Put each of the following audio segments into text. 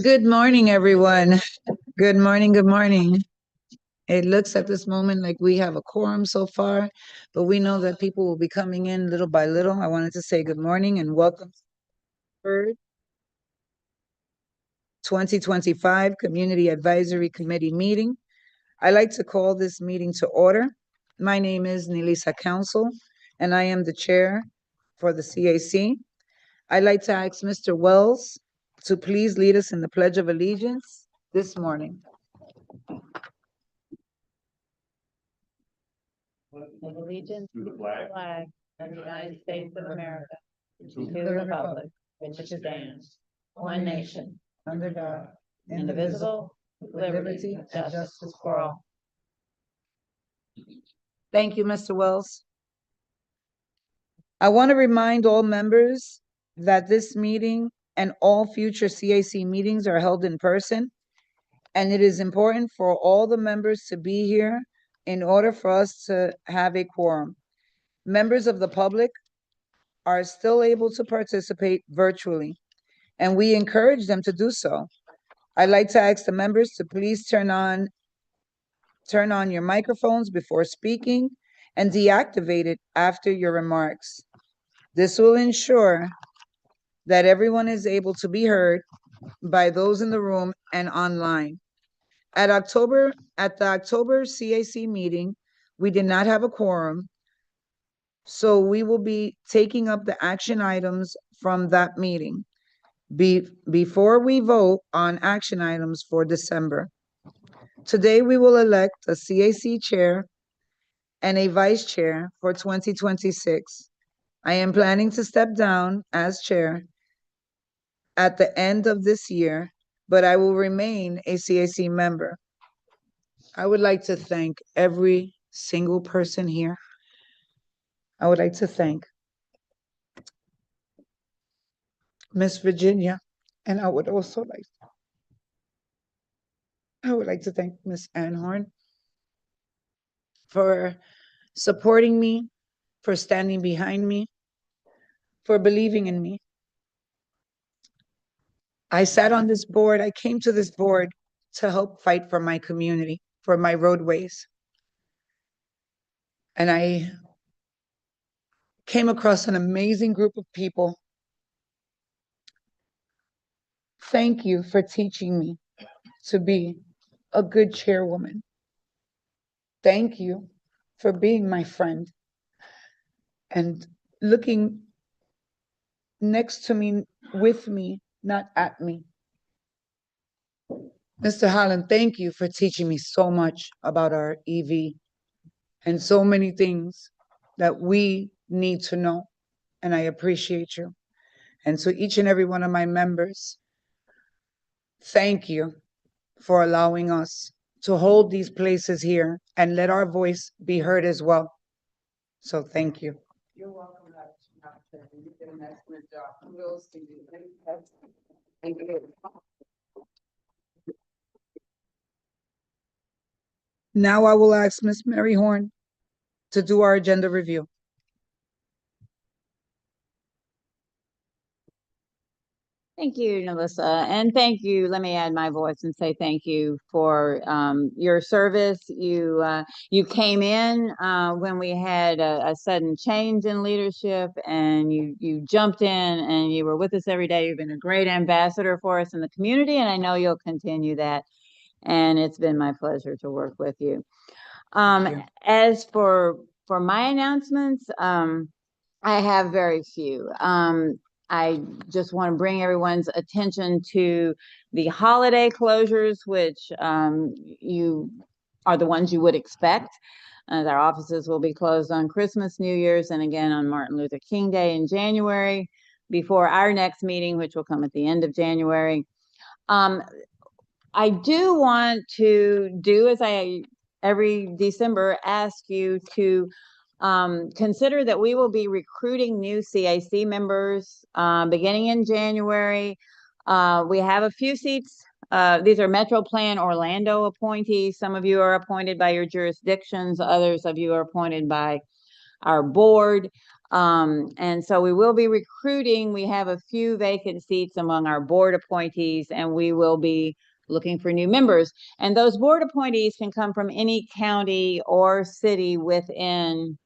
Good morning, everyone. Good morning. Good morning. It looks at this moment like we have a quorum so far, but we know that people will be coming in little by little. I wanted to say good morning and welcome to 2025 Community Advisory Committee meeting. I'd like to call this meeting to order. My name is Nilisa Council, and I am the chair for the CAC. I'd like to ask Mr. Wells to please lead us in the Pledge of Allegiance this morning. Allegiance to the flag of the United States of America, to the republic which stands, one nation, Under God, indivisible, with liberty and justice for all. Thank you, Mr. Wells. I want to remind all members that this meeting and all future CAC meetings are held in person, and it is important for all the members to be here in order for us to have a quorum. Members of the public are still able to participate virtually, and we encourage them to do so. I'd like to ask the members to please turn on your microphones before speaking and deactivate it after your remarks. This will ensure that everyone is able to be heard by those in the room and online. At the October CAC meeting, we did not have a quorum, so we will be taking up the action items from that meeting before we vote on action items for December. Today, we will elect a CAC chair and a vice chair for 2026. I am planning to step down as chair at the end of this year, but I will remain a CAC member. I would like to thank every single person here. I would like to thank Miss Virginia, and I would like to thank Miss Ann Horn for supporting me, for standing behind me, for believing in me. I sat on this board, I came to this board to help fight for my community, for my roadways. And I came across an amazing group of people. Thank you for teaching me to be a good chairwoman. Thank you for being my friend and looking next to me, with me, not at me. Mr. Holland, thank you for teaching me so much about our EV and so many things that we need to know, and I appreciate you. And to each and every one of my members, thank you for allowing us to hold these places here and let our voice be heard as well. So thank you. You're welcome. You did an excellent job. Kudos to you. Thank you. Now I will ask Ms. Mary Horn to do our agenda review. Thank you, Melissa, and thank you. Let me add my voice and say thank you for your service. You came in when we had a sudden change in leadership, and you jumped in and you were with us every day. You've been a great ambassador for us in the community, and I know you'll continue that. And it's been my pleasure to work with you. As for my announcements, I have very few. I just want to bring everyone's attention to the holiday closures, which you are the ones you would expect. Our offices will be closed on Christmas, New Year's, and again on Martin Luther King Day in January, before our next meeting, which will come at the end of January. I do want to do as I every December ask you to consider that we will be recruiting new CAC members beginning in January. We have a few seats. These are Metro Plan Orlando appointees. Some of you are appointed by your jurisdictions. Others of you are appointed by our board. And so we will be recruiting. We have a few vacant seats among our board appointees, and we will be looking for new members. And those board appointees can come from any county or city within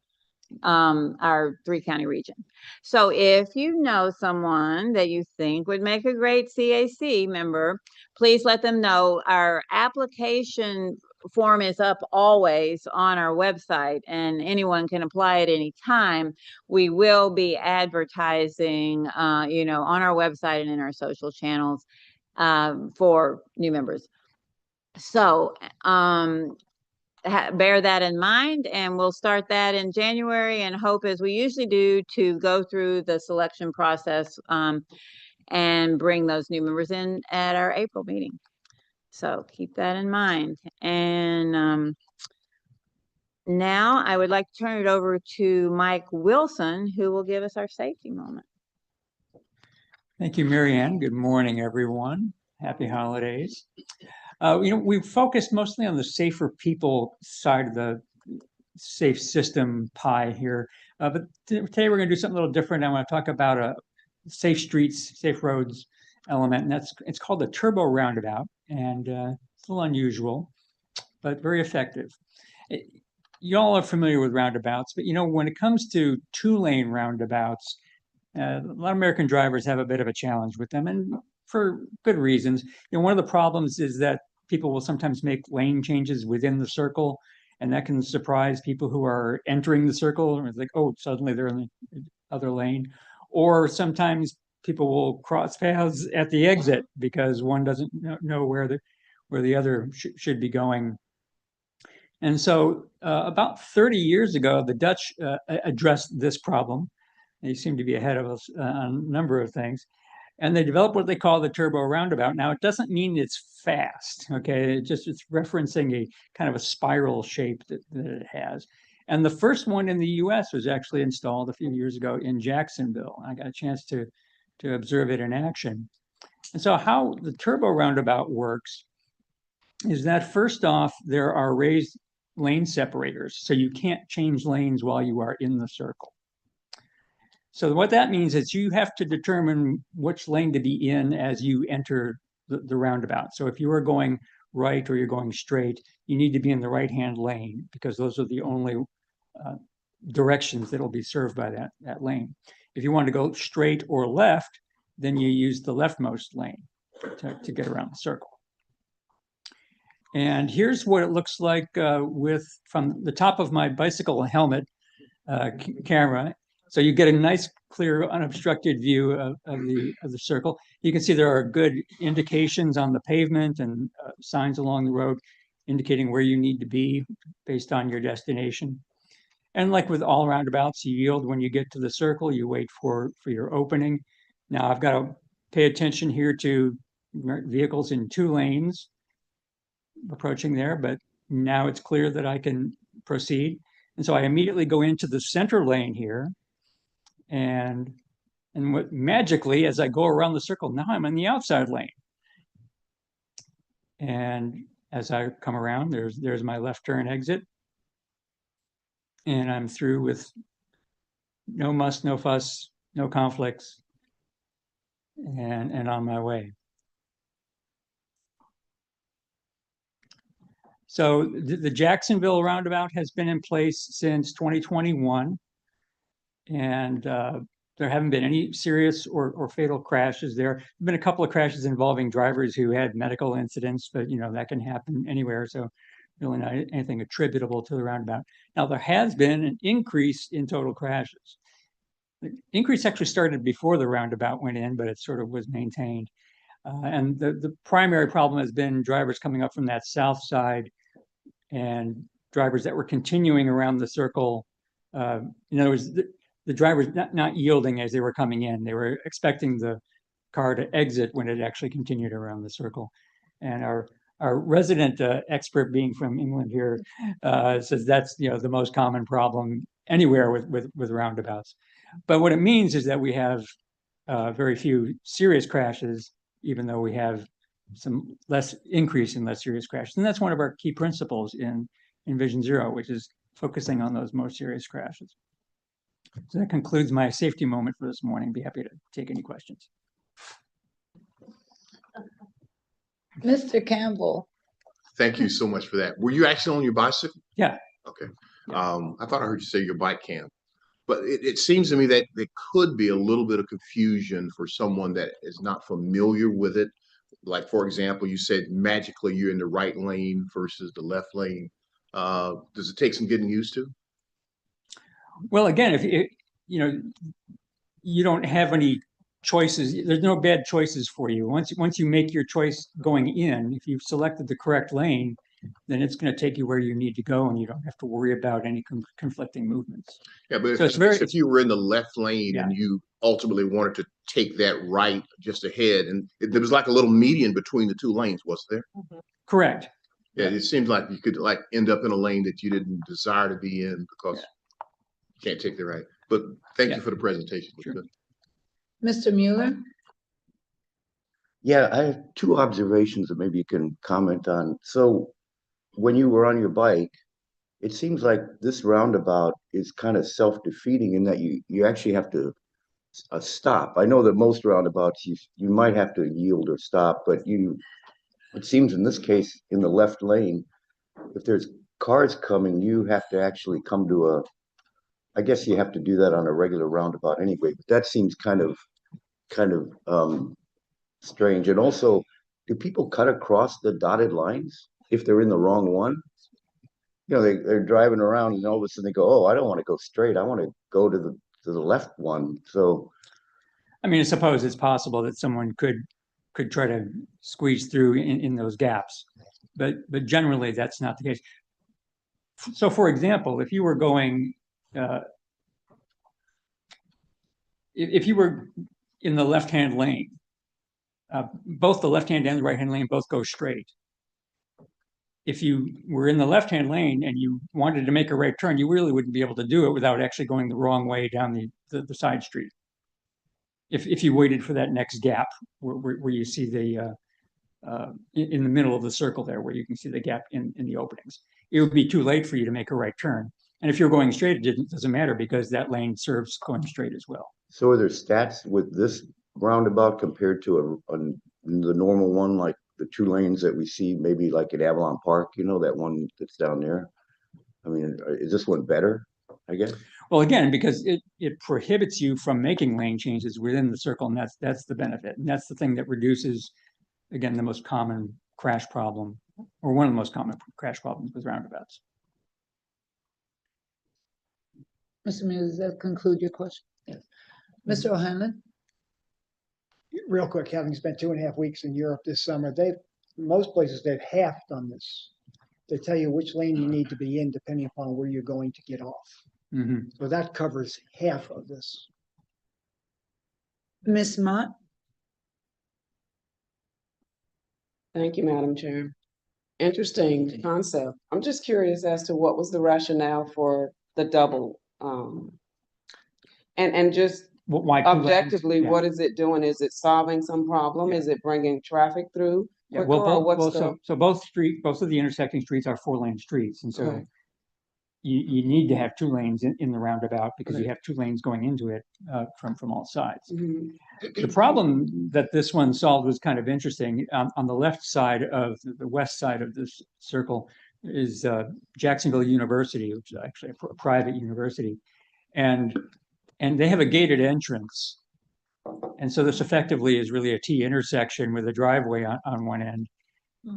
our 3-county region. So if you know someone that you think would make a great CAC member, please let them know. Our application form is up always on our website, and anyone can apply at any time. We will be advertising, on our website and in our social channels for new members. So bear that in mind, and we'll start that in January, and hope, as we usually do, to go through the selection process and bring those new members in at our April meeting. So keep that in mind. And now I would like to turn it over to Mike Wilson, who will give us our safety moment. Thank you, Mary Ann. Good morning, everyone. Happy holidays. We've focused mostly on the safer people side of the safe system pie here. But today we're going to do something a little different. I want to talk about a safe streets, safe roads element, and it's called the turbo roundabout. And it's a little unusual, but very effective. You all are familiar with roundabouts, but when it comes to 2-lane roundabouts, a lot of American drivers have a bit of a challenge with them, and for good reasons. One of the problems is that people will sometimes make lane changes within the circle, and that can surprise people who are entering the circle. It's like, oh, suddenly they're in the other lane. Or sometimes people will cross paths at the exit because one doesn't know where the other should be going. And so about 30 years ago, the Dutch addressed this problem. They seem to be ahead of us on a number of things. And they developed what they call the turbo roundabout. Now, it doesn't mean it's fast, okay? It's referencing a kind of a spiral shape that it has. And the first one in the US was actually installed a few years ago in Jacksonville. I got a chance to observe it in action. And so how the turbo roundabout works is that, first off, there are raised lane separators, so you can't change lanes while you are in the circle. So what that means is you have to determine which lane to be in as you enter the roundabout. So if you are going right or you're going straight, you need to be in the right-hand lane, because those are the only directions that will be served by that lane. If you want to go straight or left, then you use the leftmost lane to get around the circle. And here's what it looks like from the top of my bicycle helmet camera. So you get a nice, clear, unobstructed view of the circle. You can see there are good indications on the pavement and signs along the road indicating where you need to be based on your destination. And like with all roundabouts, you yield when you get to the circle. You wait for your opening. Now I've got to pay attention here to vehicles in 2 lanes approaching there, but now it's clear that I can proceed. And so I immediately go into the center lane here. And what magically, as I go around the circle, now I'm in the outside lane. And as I come around, there's my left turn exit. And I'm through with no muss, no fuss, no conflicts, and on my way. So the Jacksonville roundabout has been in place since 2021. And there haven't been any serious or fatal crashes there. There have been a couple of crashes involving drivers who had medical incidents, but that can happen anywhere. So really not anything attributable to the roundabout. Now, there has been an increase in total crashes. The increase actually started before the roundabout went in, but it sort of was maintained. And the primary problem has been drivers coming up from that south side and drivers that were continuing around the circle. In other words, the drivers not yielding as they were coming in. They were expecting the car to exit when it actually continued around the circle. And our resident expert, being from England here, says that's the most common problem anywhere with roundabouts. But what it means is that we have very few serious crashes, even though we have some less increase in less serious crashes. And that's one of our key principles in Vision Zero, which is focusing on those most serious crashes. So that concludes my safety moment for this morning. Be happy to take any questions. Mr. Campbell, Thank you so much for that. Were you actually on your bicycle? Yeah. Okay. Yeah. I thought I heard you say your bike cam, but it seems to me that there could be a little bit of confusion for someone that is not familiar with it. Like, for example, you said magically you're in the right lane versus the left lane. Does it take some getting used to? Well, again, if you know, you don't have any choices. There's no bad choices for you. Once you make your choice going in, if you've selected the correct lane, then it's going to take you where you need to go, and you don't have to worry about any conflicting movements. Yeah, but So if you were in the left lane Yeah. and you ultimately wanted to take that right just ahead, and there was like a little median between the two lanes, was there? Correct. Yeah, it seems like you could like end up in a lane that you didn't desire to be in because you can't take the right. But thank you for the presentation. It was Sure. good. Mr. Mueller, Yeah, I have two observations that maybe you can comment on. So when you were on your bike, it seems like this roundabout is kind of self-defeating in that you actually have to stop. I know that most roundabouts you might have to yield or stop, but it seems in this case in the left lane, if there's cars coming, you have to actually come to I guess you have to do that on a regular roundabout anyway, but that seems kind of strange. And also, do people cut across the dotted lines if they're in the wrong one? You know, they're driving around and all of a sudden they go, "Oh, I don't want to go straight. I want to go to the left one." So, I mean, I suppose it's possible that someone could try to squeeze through in those gaps, but generally that's not the case. So, for example, if you were going, if you were in the left-hand lane, both the left-hand and the right-hand lane both go straight. If you were in the left-hand lane and you wanted to make a right turn, you really wouldn't be able to do it without actually going the wrong way down the side street. If you waited for that next gap where you see the in the middle of the circle there, where you can see the gap in the openings, it would be too late for you to make a right turn. And if you're going straight, it doesn't matter because that lane serves going straight as well. so are there stats with this roundabout compared to the normal one, like the two lanes that we see maybe like at Avalon Park? You know, that one that's down there. I mean, is this one better? I guess. Well, again, because it prohibits you from making lane changes within the circle, and that's the benefit, and that's the thing that reduces, again, the most common crash problem, or one of the most common crash problems with roundabouts. Mr. Mueller, does that conclude your question? Yes. Mr. O'Hanlon? Real quick, having spent 2.5 weeks in Europe this summer, most places they've half done this. They tell you which lane you need to be in depending upon where you're going to get off. Mm-hmm. So that covers half of this. Ms. Mott? Thank you, Madam Chair. Interesting concept. I'm just curious as to what was the rationale for the double. And just Why two lanes? objectively, Yeah. what is it doing? Is it solving some problem? Yeah. Is it bringing traffic through Yeah, quicker, or what's the? so both of the intersecting streets are 4-lane streets, and so Okay. you need to have 2 lanes in the roundabout because you Okay. have 2 lanes going into it from all sides. Mhm. The problem that this one solved was kind of interesting. On the left side of the west side of this circle is Jacksonville University, which is actually a private university, and they have a gated entrance. And so this effectively is really a T intersection with a driveway on one end.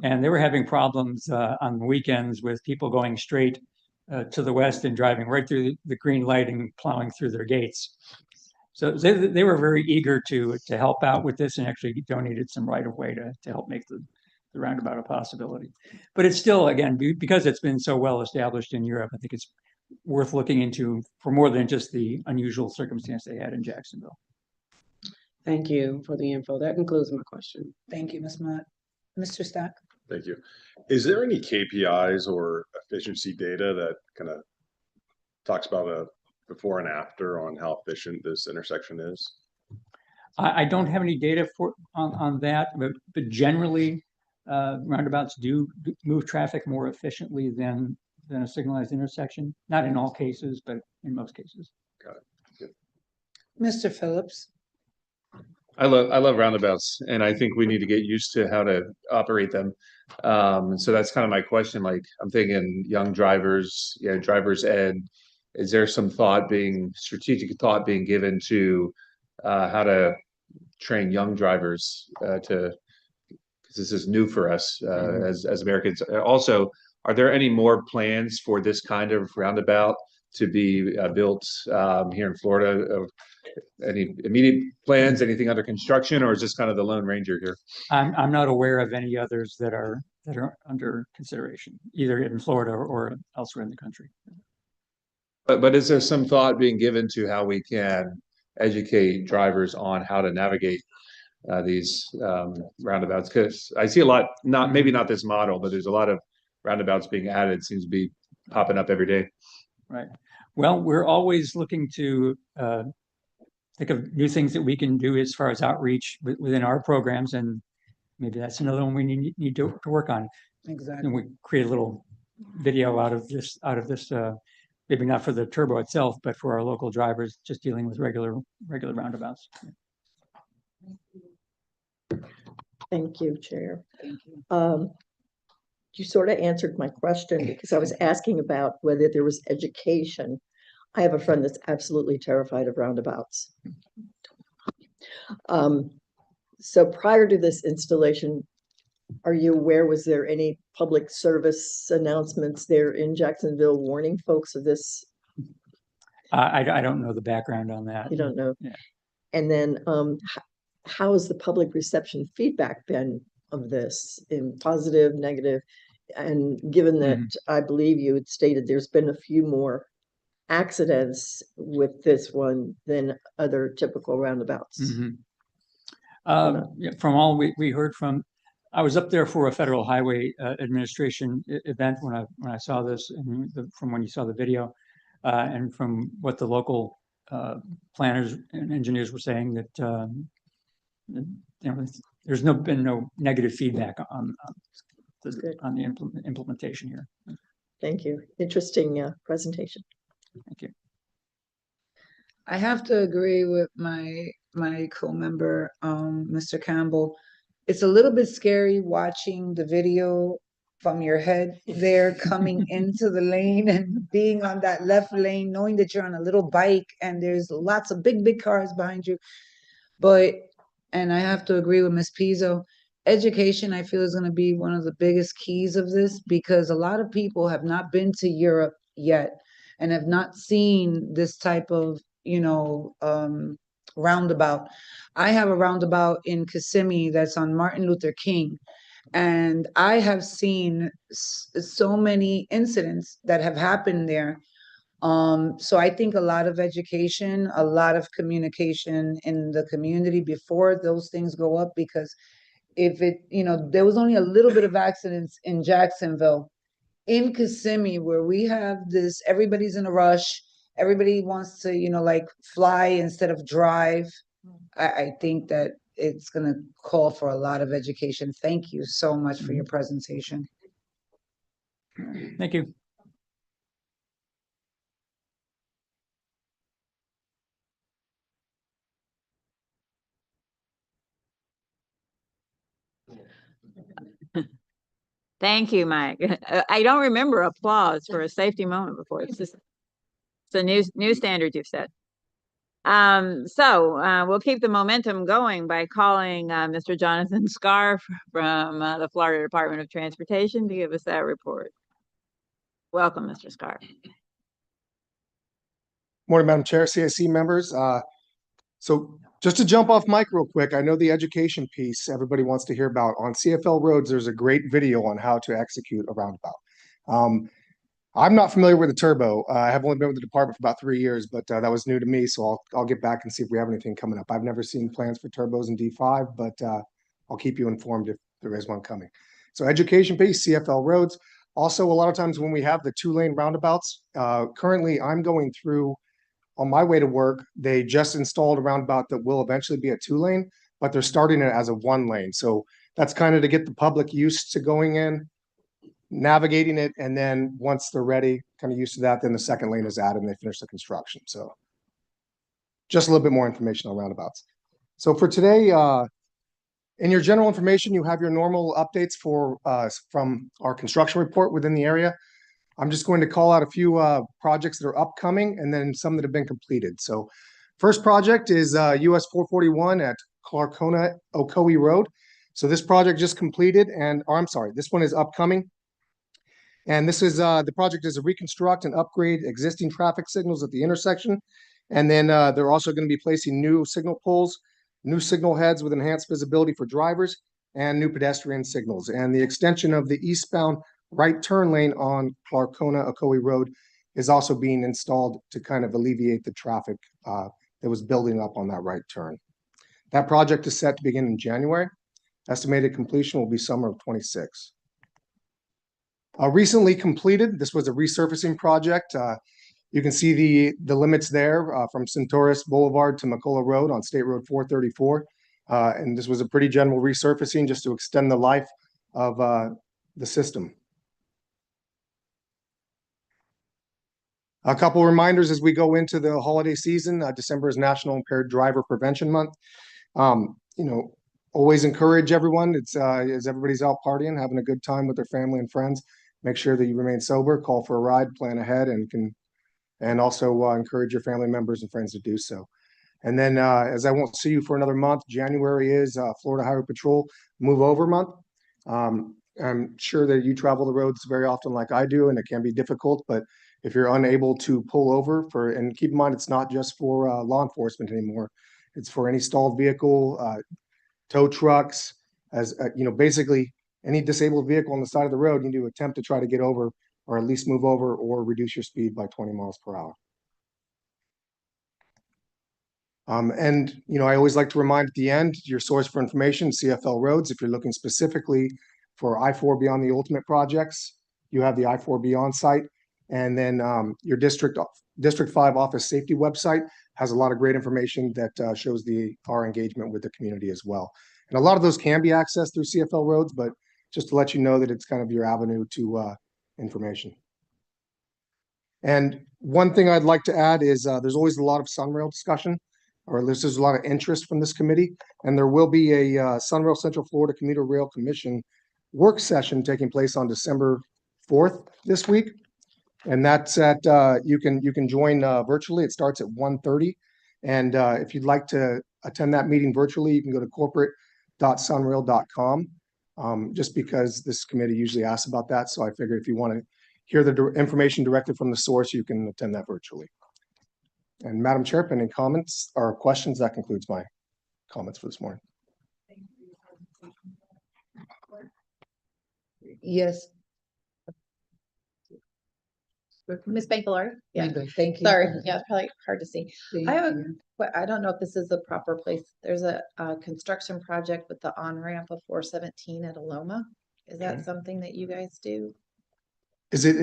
And they were having problems on weekends with people going straight to the west and driving right through the green light and plowing through their gates. So they were very eager to help out with this and actually donated some right of way to help make the roundabout a possibility. But it's still, again, because it's been so well established in Europe, I think it's worth looking into for more than just the unusual circumstance they had in Jacksonville. Thank you for the info. That concludes my question. Thank you, Ms. Mott. Mr. Stack? Thank you. Is there any KPIs or efficiency data that kind of talks about a before and after on how efficient this intersection is? I don't have any data on that, but generally, roundabouts do move traffic more efficiently than a signalized intersection. Not in all cases, but in most cases. Got it. Mr. Phillips. I love roundabouts, and I think we need to get used to how to operate them. And so that's kind of my question. Like, I'm thinking young drivers, driver's ed. Is there some strategic thought being given to how to train young drivers because this is new for us as Americans? Also, are there any more plans for this kind of roundabout to be built here in Florida? Any immediate plans, anything under construction, or is this kind of the Lone Ranger here? I'm not aware of any others that are under consideration, either in Florida or elsewhere in the country. But is there some thought being given to how we can educate drivers on how to navigate these roundabouts? Because I see a lot, maybe not this model, but there's a lot of roundabouts being added, seems to be popping up every day. Right. Well, we're always looking to think of new things that we can do as far as outreach within our programs, and maybe that's another one we need to work on. Exactly. And we create a little video out of this, maybe not for the turbo itself, but for our local drivers just dealing with regular roundabouts. Thank you, Chair. You sort of answered my question because I was asking about whether there was education. I have a friend that's absolutely terrified of roundabouts. So prior to this installation, are you aware, was there any public service announcements there in Jacksonville warning folks of this? I don't know the background on that. You don't know? Yeah. And then how has the public reception feedback been of this, in positive, negative? And given that I believe you had stated there's been a few more accidents with this one than other typical roundabouts. Yeah, from all we heard from, I was up there for a Federal Highway Administration event when I saw this, and from when you saw the video, and from what the local planners and engineers were saying, that there's been no negative feedback on the implementation here. Thank you. Interesting presentation. Thank you. I have to agree with my co-member, Mr. Campbell. It's a little bit scary watching the video from your head there coming into the lane and being on that left lane, knowing that you're on a little bike and there's lots of big cars behind you. And I have to agree with Ms. Pizzo. Education, I feel, is going to be one of the biggest keys of this, because a lot of people have not been to Europe yet and have not seen this type of, roundabout. I have a roundabout in Kissimmee that's on Martin Luther King, and I have seen so many incidents that have happened there. So I think a lot of education, a lot of communication in the community before those things go up, because if there was only a little bit of accidents in Jacksonville. In Kissimmee, where we have this, everybody's in a rush, everybody wants to, fly instead of drive. I think that it's going to call for a lot of education. Thank you so much for your presentation. Thank you. Thank you, Mike. I don't remember applause for a safety moment before. It's a new standard you've set. So we'll keep the momentum going by calling Mr. Jonathan Scarf from the Florida Department of Transportation to give us that report. Welcome, Mr. Scarf. Morning, Madam Chair, CAC members. So just to jump off Mike real quick, I know the education piece everybody wants to hear about. On CFL roads, there's a great video on how to execute a roundabout. I'm not familiar with the turbo. I have only been with the department for about 3 years, but that was new to me. So I'll get back and see if we have anything coming up. I've never seen plans for turbos in D5, but I'll keep you informed if there is one coming. So education piece, CFL roads. Also, a lot of times when we have the 2-lane roundabouts, currently I'm going through on my way to work. They just installed a roundabout that will eventually be a 2-lane, but they're starting it as a 1-lane. So that's kind of to get the public used to going in, navigating it, and then once they're ready, kind of used to that, then the 2nd lane is added and they finish the construction. So just a little bit more information on roundabouts. So for today, in your general information, you have your normal updates from our construction report within the area. I'm just going to call out a few projects that are upcoming and then some that have been completed. So first project is US 441 at Clarkona Ocoee Road. So this project just completed this one is upcoming. And this is the project is to reconstruct and upgrade existing traffic signals at the intersection. And then they're also going to be placing new signal poles, new signal heads with enhanced visibility for drivers, and new pedestrian signals. And the extension of the eastbound right turn lane on Clarkona Ocoee Road is also being installed to kind of alleviate the traffic that was building up on that right turn. That project is set to begin in January. Estimated completion will be summer of 26. Recently completed, this was a resurfacing project. You can see the limits there from Centaurus Boulevard to McCullough Road on State Road 434. And this was a pretty general resurfacing just to extend the life of the system. A couple reminders as we go into the holiday season. December is National Impaired Driver Prevention Month. Always encourage everyone. It's as everybody's out partying, having a good time with their family and friends. Make sure that you remain sober, call for a ride, plan ahead, and also encourage your family members and friends to do so. And then as I won't see you for another month, January is Florida Highway Patrol Move Over Month. I'm sure that you travel the roads very often like I do, and it can be difficult, but if you're unable to pull over and keep in mind, it's not just for law enforcement anymore. It's for any stalled vehicle, tow trucks, basically any disabled vehicle on the side of the road, you need to attempt to try to get over or at least move over or reduce your speed by 20 miles per hour. I always like to remind at the end, your source for information, CFL Roads. If you're looking specifically for I-4 Beyond the Ultimate projects, you have the I-4 Beyond site. And then your District 5 Office Safety website has a lot of great information that shows our engagement with the community as well. And a lot of those can be accessed through CFL Roads, but just to let you know that it's kind of your avenue to information. And one thing I'd like to add is there's always a lot of Sunrail discussion, or there's a lot of interest from this committee, and there will be a Sunrail Central Florida Commuter Rail Commission work session taking place on December 4th this week. And that's at you can join virtually. It starts at 1:30. And if you'd like to attend that meeting virtually, you can go to corporate.sunrail.com. Just because this committee usually asks about that. So I figured if you want to hear the information directly from the source, you can attend that virtually. And Madam Chair, any comments or questions? That concludes my comments for this morning. Yes. Ms. Bangalore? Yeah, Thank you. sorry. Yeah, it's probably hard to see. Thank I have you. but I don't know if this is the proper place. There's a construction project with the on-ramp of 417 at Aloma. Is that something that you guys do? Is it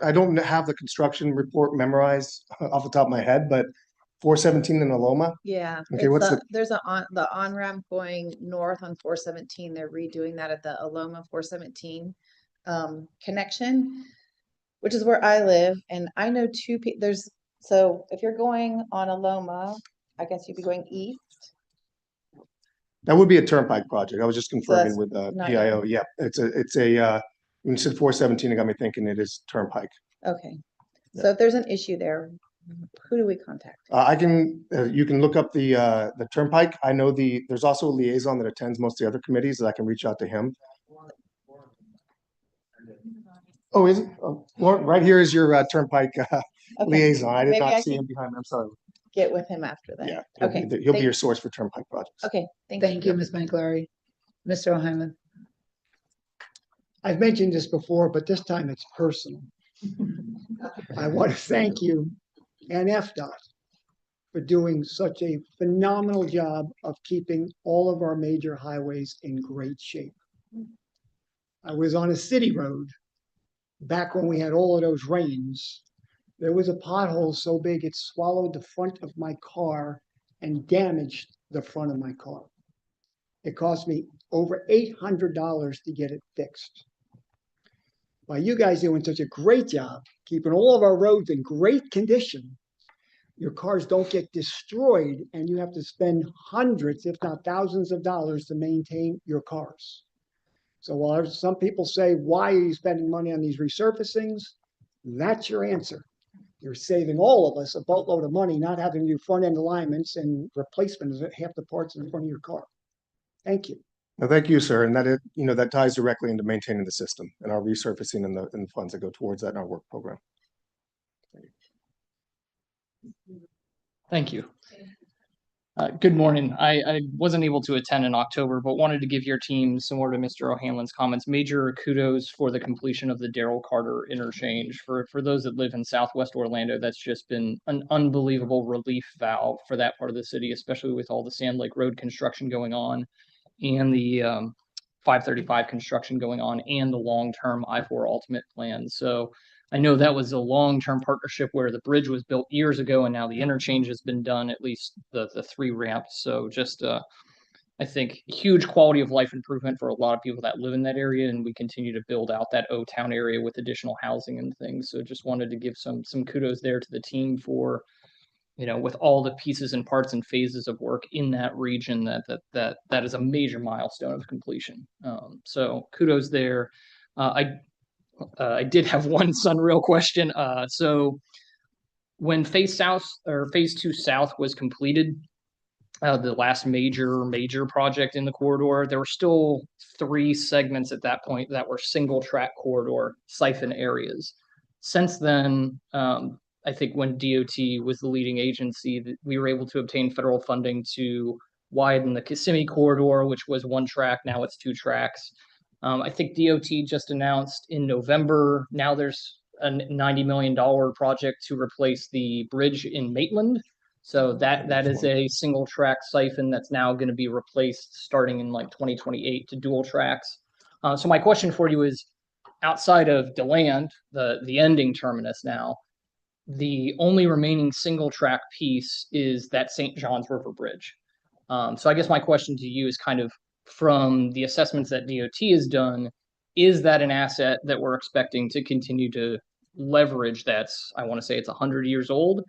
I don't have the construction report memorized off the top of my head, but 417 in Aloma? Yeah. Okay, what's there's the on-ramp going north on 417. They're redoing that at the Aloma 417 connection, which is where I live. And I know two people. So if you're going on Aloma, I guess you'd be going east. That would be a turnpike project. I was just confirming that's with not PIO. Yeah, it's a when you said 417, it got me thinking it is turnpike. Okay. Yeah. So if there's an issue there, who do we contact? You can look up the turnpike. I know there's also a liaison that attends most of the other committees that I can reach out to him. Oh, is it? Oh, Lauren, right here is your turnpike liaison. I did Maybe not I see can him behind me. I'm sorry. Get with him after that. Yeah. Okay. He'll be your source for turnpike projects. Okay. Thank you, Ms. Bangalore. Mr. O'Hanlon. I've mentioned this before, but this time it's personal. I want to thank you and FDOT for doing such a phenomenal job of keeping all of our major highways in great shape. I was on a city road back when we had all of those rains. There was a pothole so big it swallowed the front of my car and damaged the front of my car. It cost me over $800 to get it fixed. By you guys doing such a great job, keeping all of our roads in great condition, your cars don't get destroyed and you have to spend hundreds, if not thousands of dollars to maintain your cars. So while some people say, why are you spending money on these resurfacings? That's your answer. You're saving all of us a boatload of money, not having to do front end alignments and replacements of half the parts in front of your car. Thank you. No, thank you, sir. And that ties directly into maintaining the system and our resurfacing and the funds that go towards that in our work program. Thank you. Good morning. I wasn't able to attend in October, but wanted to give your team, similar to Mr. O'Hanlon's comments, major kudos for the completion of the Darrell Carter interchange. For those that live in Southwest Orlando, that's just been an unbelievable relief valve for that part of the city, especially with all the Sand Lake Road construction going on and the 535 construction going on and the long-term I-4 Ultimate plan. So I know that was a long-term partnership where the bridge was built years ago and now the interchange has been done, at least the 3 ramps. So just I think huge quality of life improvement for a lot of people that live in that area, and we continue to build out that O-Town area with additional housing and things. So just wanted to give some kudos there to the team for, with all the pieces and parts and phases of work in that region, that is a major milestone of completion. So kudos there. I did have one Sunrail question. So when Phase 2 South was completed, the last major project in the corridor, there were still 3 segments at that point that were single track corridor siphon areas. Since then, I think when DOT was the leading agency, we were able to obtain federal funding to widen the Kissimmee corridor, which was 1 track. Now it's 2 tracks. I think DOT just announced in November, now there's a $90 million project to replace the bridge in Maitland. So that is a single track siphon that's now going to be replaced starting in like 2028 to dual tracks. So my question for you is, outside of DeLand, the ending terminus now, the only remaining single track piece is that St. John's River Bridge. So I guess my question to you is kind of, from the assessments that DOT has done, is that an asset that we're expecting to continue to leverage? I want to say it's 100 years old.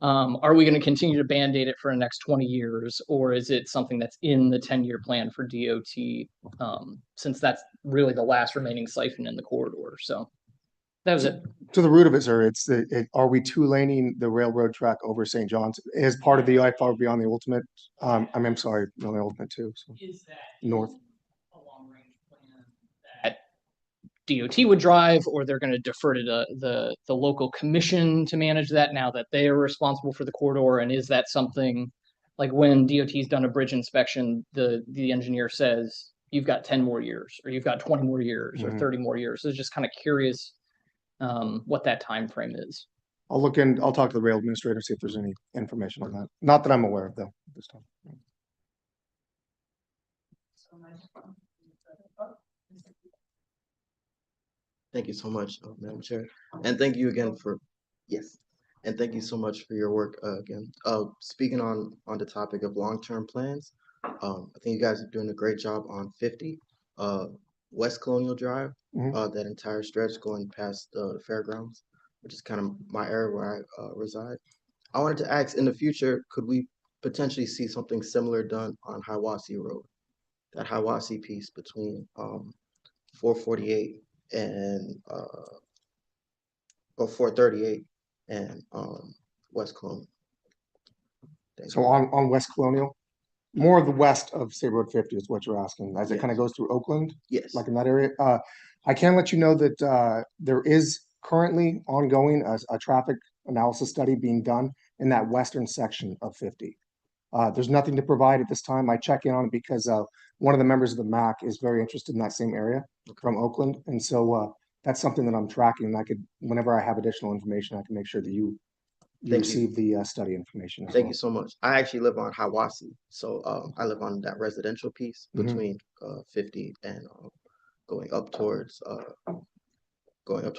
Are we going to continue to band-aid it for the next 20 years, or is it something that's in the 10-year plan for DOT, since that's really the last remaining siphon in the corridor? So that was it. To the root of it, sir, are we 2-laning the railroad track over St. John's as part of the I-5 beyond the ultimate? I'm sorry, beyond the ultimate too. So Is that north. a long-range plan that DOT would drive, or they're going to defer to the local commission to manage that now that they are responsible for the corridor? And is that something like when DOT's done a bridge inspection, the engineer says, you've got 10 more years, or you've got 20 more years, or 30 more years? So just kind of curious what that time frame is. I'll talk to the rail administrator, see if there's any information on that. Not that I'm aware of, though, at this time. Thank you so much, Madam Chair. And thank you again for, yes. And thank you so much for your work again. Speaking on the topic of long-term plans, I think you guys are doing a great job on 50 West Colonial Drive, that entire stretch going past the fairgrounds, which is kind of my area where I reside. I wanted to ask, in the future, could we potentially see something similar done on Hiwassee Road? That Hiwassee piece between 448 and or 438 and West Colonial. So on West Colonial, more of the west of State Road 50 is what you're asking, as it kind of goes through Oakland, Yes. like in that area. I can let you know that there is currently ongoing a traffic analysis study being done in that western section of 50. There's nothing to provide at this time. I check in on it because one of the members of the MAC is very interested in that same area from Oakland. And so that's something that I'm tracking. And I could, whenever I have additional information, I can make sure that you receive the study information. Thank you so much. I actually live on Hiwassee. So I live on that residential piece between 50 and going up towards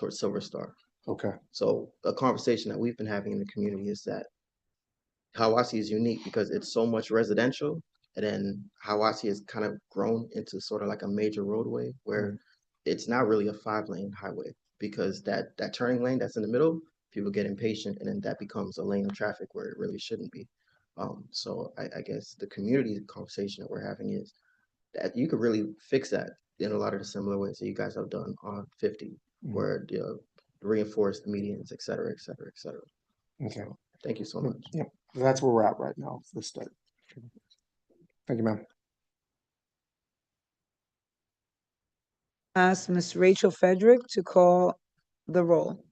Silver Star. Okay. So a conversation that we've been having in the community is that Hiwassee is unique because it's so much residential, and then Hiwassee has kind of grown into sort of like a major roadway where it's not really a 5-lane highway, because that turning lane that's in the middle people get impatient and then that becomes a lane of traffic where it really shouldn't be. So I guess the community conversation that we're having is that you could really fix that in a lot of the similar ways that you guys have done on 50, where reinforce the medians, et cetera, et cetera, et cetera. Okay. So, thank you so much. Yeah, that's where we're at right now, this study. Thank you, ma'am. Ask Ms. Rachel Frederick to call the roll.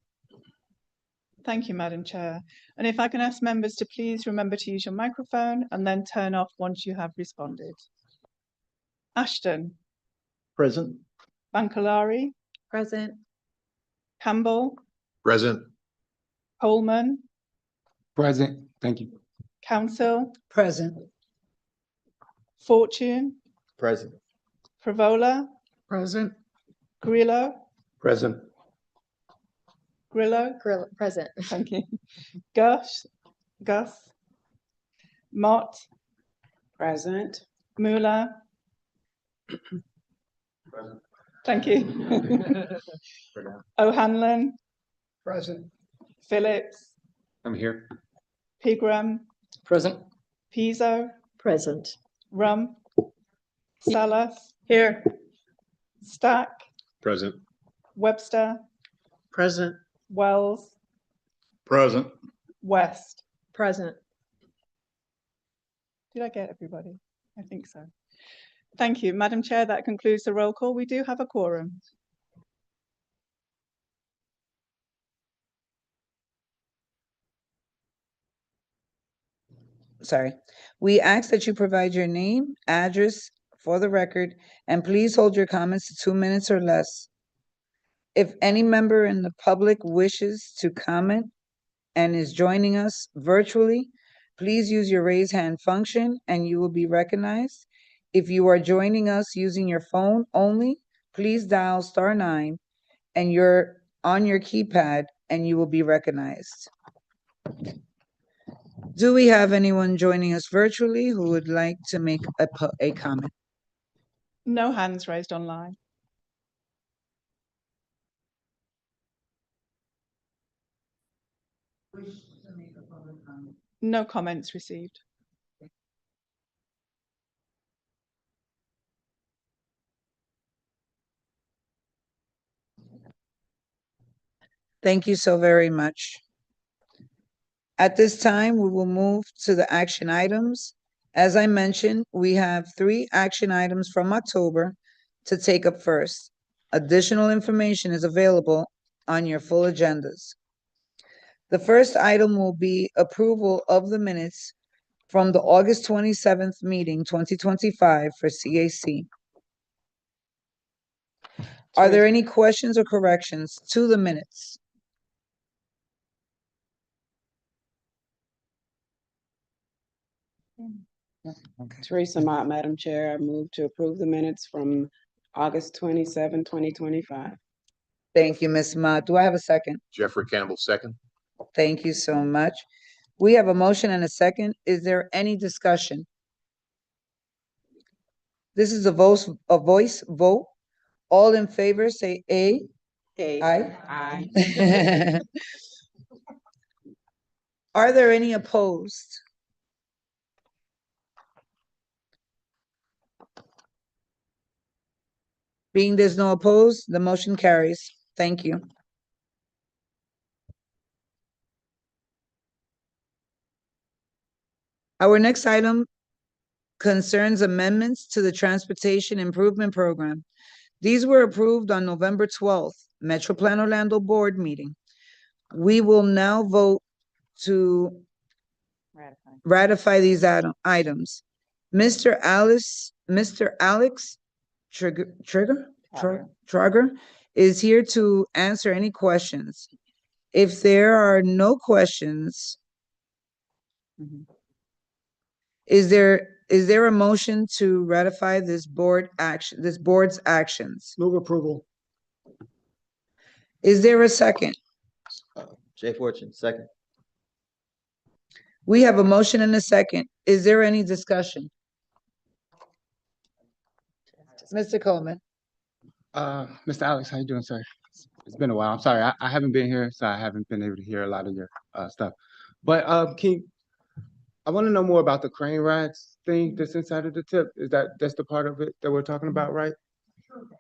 Thank you, Madam Chair. And if I can ask members to please remember to use your microphone and then turn off once you have responded. Ashton, Present. Bankalari, Present. Campbell, Present. Coleman, Present. Thank you. Council, Present. Fortune, Present. Pravola, Present. Grillo, Present. Grillo, Present. thank you. Gus, Mott, Present. Mueller. Thank you. O'Hanlon, Present. Phillips, I'm here. Pigram, Present. Pizzo, Present. Rum, Salas, Here. Stack, Present. Webster, Present. Wells, Present. West. Present. Did I get everybody? I think so. Thank you, Madam Chair. That concludes the roll call. We do have a quorum. Sorry. We ask that you provide your name, address for the record, and please hold your comments to 2 minutes or less. If any member in the public wishes to comment and is joining us virtually, please use your raise hand function and you will be recognized. If you are joining us using your phone only, please dial *9 and you're on your keypad and you will be recognized. Do we have anyone joining us virtually who would like to make a comment? No hands raised online. No comments received. Thank you so very much. At this time, we will move to the action items. As I mentioned, we have 3 action items from October to take up first. Additional information is available on your full agendas. The first item will be approval of the minutes from the August 27th meeting, 2025 for CAC. Are there any questions or corrections to the minutes? Okay. Teresa Mott, Madam Chair, I move to approve the minutes from August 27, 2025. Thank you, Ms. Mott. Do I have a second? Jeffrey Campbell, second. Thank you so much. We have a motion and a second. Is there any discussion? This is a voice vote. All in favor, say A. Aye. Aye. Are there any opposed? Being there's no opposed, the motion carries. Thank you. Our next item concerns amendments to the Transportation Improvement Program. These were approved on November 12th, Metro Plan Orlando Board meeting. We will now vote to ratify these items. Mr. Alex Trigger is here to answer any questions. If there are no questions, is there a motion to ratify this board's actions? Move approval. Is there a second? Jay Fortune, second. We have a motion and a second. Is there any discussion? Mr. Coleman. Mr. Alex, how you doing, sir? It's been a while. I'm sorry. I haven't been here, so I haven't been able to hear a lot of your stuff. But I want to know more about the crane rides thing that's inside of the tip. That's the part of it that we're talking about, right?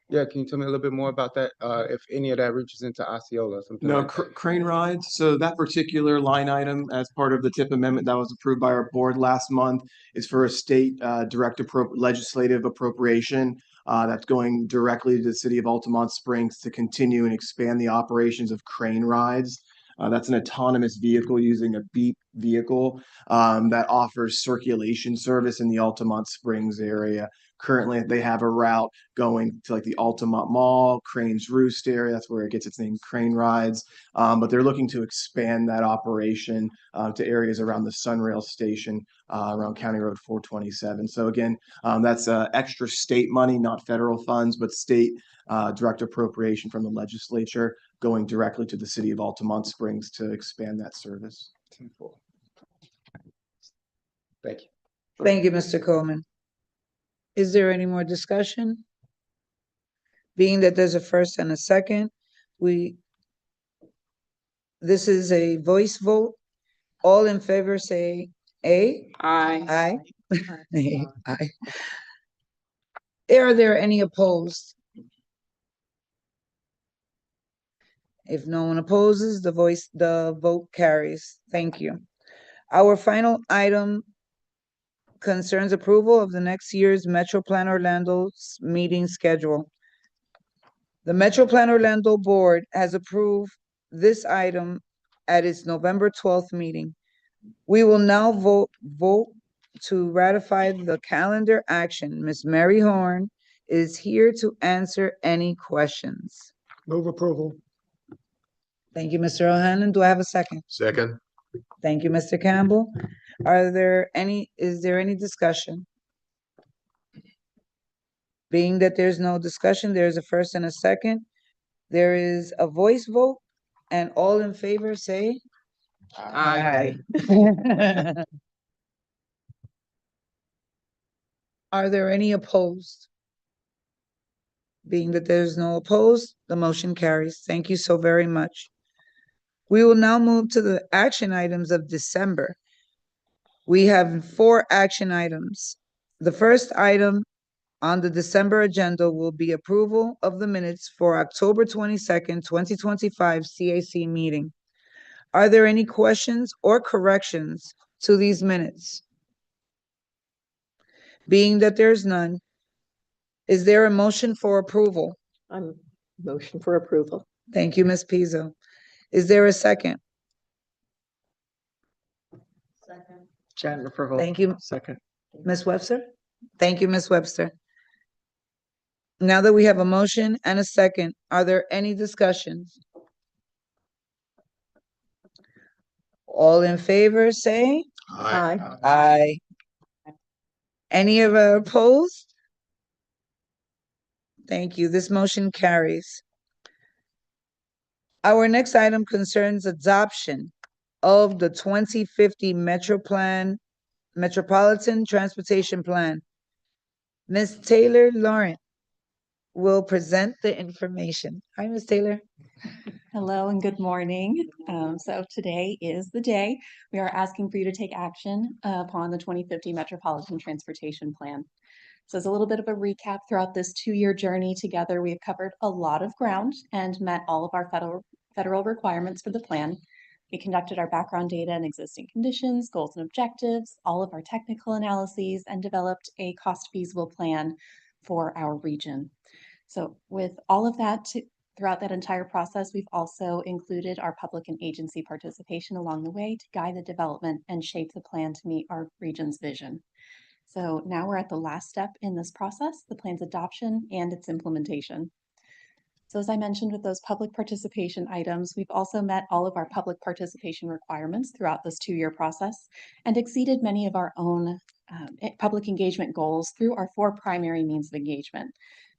Yeah, can you tell me a little bit more about that? If any of that reaches into Osceola, something No, like that. crane rides. So that particular line item, as part of the TIP amendment that was approved by our board last month, is for a state legislative appropriation that's going directly to the city of Altamont Springs to continue and expand the operations of crane rides. That's an autonomous vehicle using a beep vehicle that offers circulation service in the Altamont Springs area. Currently, they have a route going to like the Altamont Mall, Crane's Roost area. That's where it gets its name, Crane Rides. But they're looking to expand that operation to areas around the Sunrail station, around County Road 427. So again, that's extra state money, not federal funds, but state direct appropriation from the legislature going directly to the city of Altamont Springs to expand that service. Thank you. Thank you, Mr. Coleman. Is there any more discussion? Being that there's a first and a second, this is a voice vote. All in favor say aye. Aye. Aye. Aye. Are there any opposed? If no one opposes, the vote carries. Thank you. Our final item concerns approval of the next year's Metro Plan Orlando's meeting schedule. The Metro Plan Orlando Board has approved this item at its November 12th meeting. We will now vote to ratify the calendar action. Ms. Mary Horn is here to answer any questions. Move approval. Thank you, Mr. O'Hanlon. Do I have a second? Second. Thank you, Mr. Campbell. Is there any discussion? Being that there's no discussion, there's a first and a second. There is a voice vote, and all in favor say aye. Are there any opposed? Being that there's no opposed, the motion carries. Thank you so very much. We will now move to the action items of December. We have 4 action items. The first item on the December agenda will be approval of the minutes for October 22nd, 2025 CAC meeting. Are there any questions or corrections to these minutes? Being that there's none, is there a motion for approval? Motion for approval. Thank you, Ms. Pizzo. Is there a second? Second approval. Thank you. Second. Ms. Webster? Thank you, Ms. Webster. Now that we have a motion and a second, are there any discussions? All in favor, say Aye. aye. Any of opposed? Thank you. This motion carries. Our next item concerns adoption of the 2050 Metropolitan Transportation Plan. Ms. Taylor Laurent will present the information. Hi, Ms. Taylor. Hello and good morning. So today is the day we are asking for you to take action upon the 2050 Metropolitan Transportation Plan. So as a little bit of a recap, throughout this 2-year journey together, we have covered a lot of ground and met all of our federal requirements for the plan. We conducted our background data and existing conditions, goals and objectives, all of our technical analyses, and developed a cost feasible plan for our region. So with all of that, throughout that entire process, we've also included our public and agency participation along the way to guide the development and shape the plan to meet our region's vision. So now we're at the last step in this process, the plan's adoption and its implementation. So as I mentioned with those public participation items, we've also met all of our public participation requirements throughout this 2-year process and exceeded many of our own public engagement goals through our 4 primary means of engagement,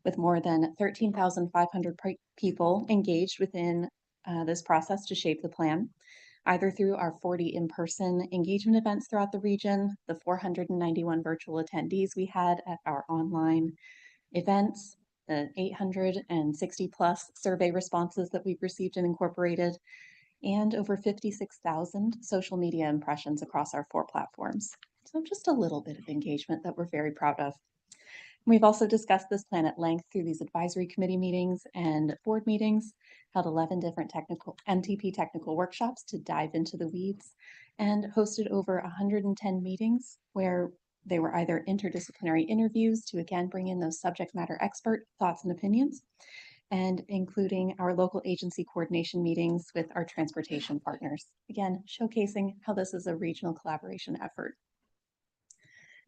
with more than 13,500 people engaged within this process to shape the plan, either through our 40 in-person engagement events throughout the region, the 491 virtual attendees we had at our online events, the 860 plus survey responses that we've received and incorporated, and over 56,000 social media impressions across our 4 platforms. So just a little bit of engagement that we're very proud of. We've also discussed this plan at length through these advisory committee meetings and board meetings, held 11 different MTP technical workshops to dive into the weeds, and hosted over 110 meetings where they were either interdisciplinary interviews to again bring in those subject matter expert thoughts and opinions, and including our local agency coordination meetings with our transportation partners, again, showcasing how this is a regional collaboration effort.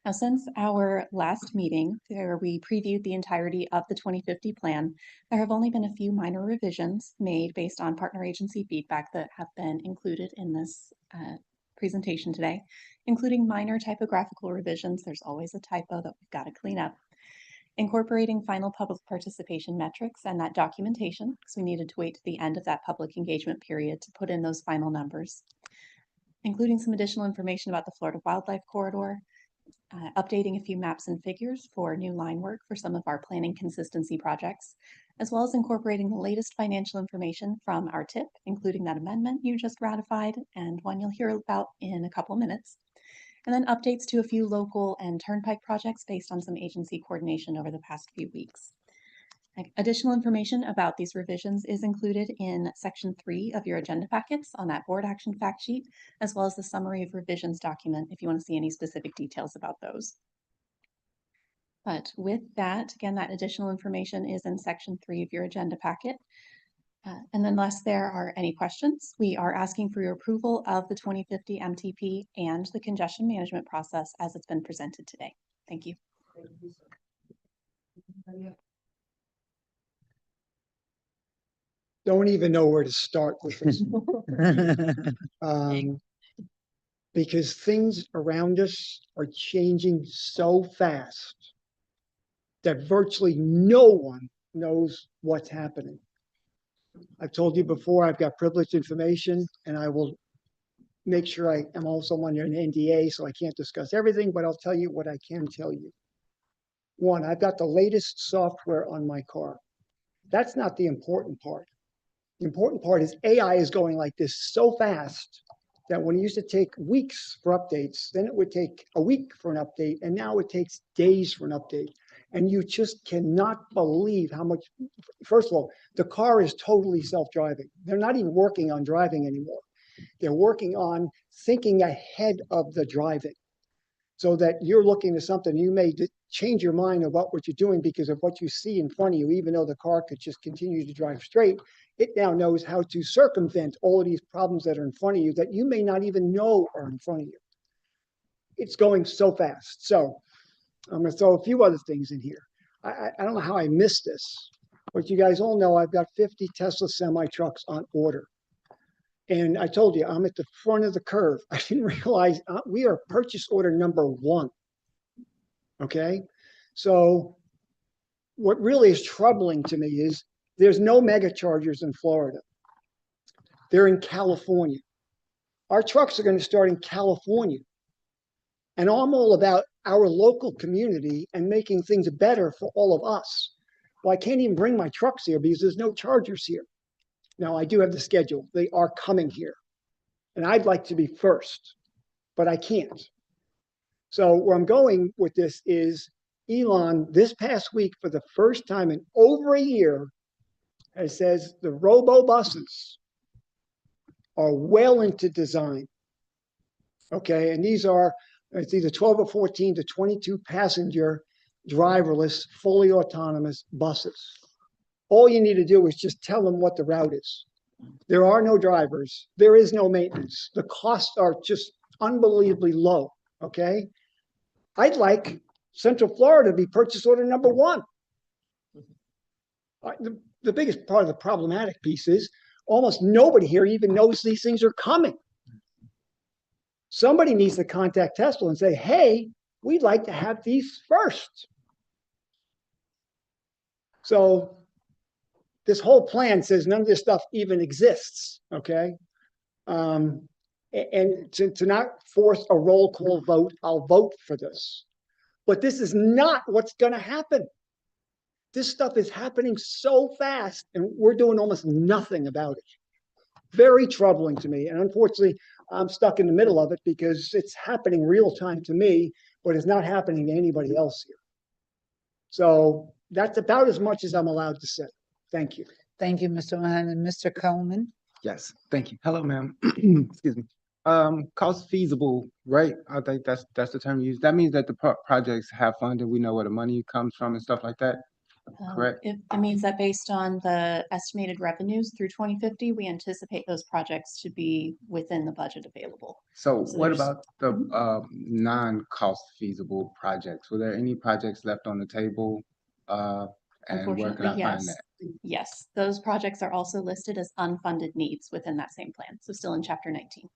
Now, since our last meeting, where we previewed the entirety of the 2050 plan, there have only been a few minor revisions made based on partner agency feedback that have been included in this presentation today, including minor typographical revisions. There's always a typo that we've got to clean up. Incorporating final public participation metrics and that documentation, because we needed to wait to the end of that public engagement period to put in those final numbers. Including some additional information about the Florida Wildlife Corridor, updating a few maps and figures for new line work for some of our planning consistency projects, as well as incorporating the latest financial information from our TIP, including that amendment you just ratified and one you'll hear about in a couple minutes. And then updates to a few local and turnpike projects based on some agency coordination over the past few weeks. Additional information about these revisions is included in section 3 of your agenda packets on that board action fact sheet, as well as the summary of revisions document if you want to see any specific details about those. But with that, again, that additional information is in section 3 of your agenda packet. And unless there are any questions, we are asking for your approval of the 2050 MTP and the congestion management process as it's been presented today. Thank you. Don't even know where to start with this. Because things around us are changing so fast that virtually no one knows what's happening. I've told you before, I've got privileged information, and I will make sure I am also under an NDA, so I can't discuss everything, but I'll tell you what I can tell you. One, I've got the latest software on my car. That's not the important part. The important part is AI is going like this so fast that when it used to take weeks for updates, then it would take a week for an update, and now it takes days for an update. And you just cannot believe how much, first of all, the car is totally self-driving. They're not even working on driving anymore. They're working on thinking ahead of the driving, so that you're looking at something, you may change your mind about what you're doing because of what you see in front of you. Even though the car could just continue to drive straight, it now knows how to circumvent all of these problems that are in front of you that you may not even know are in front of you. It's going so fast. So I'm going to throw a few other things in here. I don't know how I missed this, but you guys all know I've got 50 Tesla semi-trucks on order. And I told you, I'm at the front of the curve. I didn't realize we are purchase order number 1. Okay? So what really is troubling to me is there's no mega chargers in Florida. They're in California. Our trucks are going to start in California. And I'm all about our local community and making things better for all of us. Well, I can't even bring my trucks here because there's no chargers here. Now, I do have the schedule. They are coming here. And I'd like to be first, but I can't. So where I'm going with this is Elon, this past week, for the first time in over a year, has says the robo buses are well into design. Okay, and these are, it's either 12 or 14 to 22 passenger, driverless, fully autonomous buses. All you need to do is just tell them what the route is. There are no drivers. There is no maintenance. The costs are just unbelievably low, okay? I'd like Central Florida to be purchase order number 1. The biggest part of the problematic piece is almost nobody here even knows these things are coming. Somebody needs to contact Tesla and say, hey, we'd like to have these first. So this whole plan says none of this stuff even exists, okay? And to not force a roll call vote, I'll vote for this. But this is not what's going to happen. This stuff is happening so fast and we're doing almost nothing about it. Very troubling to me. And unfortunately, I'm stuck in the middle of it because it's happening real time to me, but it's not happening to anybody else here. So that's about as much as I'm allowed to say. Thank you. Thank you, Mr. O'Hanlon. Mr. Coleman? Yes, thank you. Hello, ma'am. Excuse me. Cost feasible, right? I think that's the term used. That means that the projects have funded. We know where the money comes from and stuff like that. Correct. It means that based on the estimated revenues through 2050, we anticipate those projects to be within the budget available. So So what there's- about the non-cost feasible projects? Were there any projects left on the table? And where can I Unfortunately, find yes. that? Yes, those projects are also listed as unfunded needs within that same plan, so still in Chapter 19.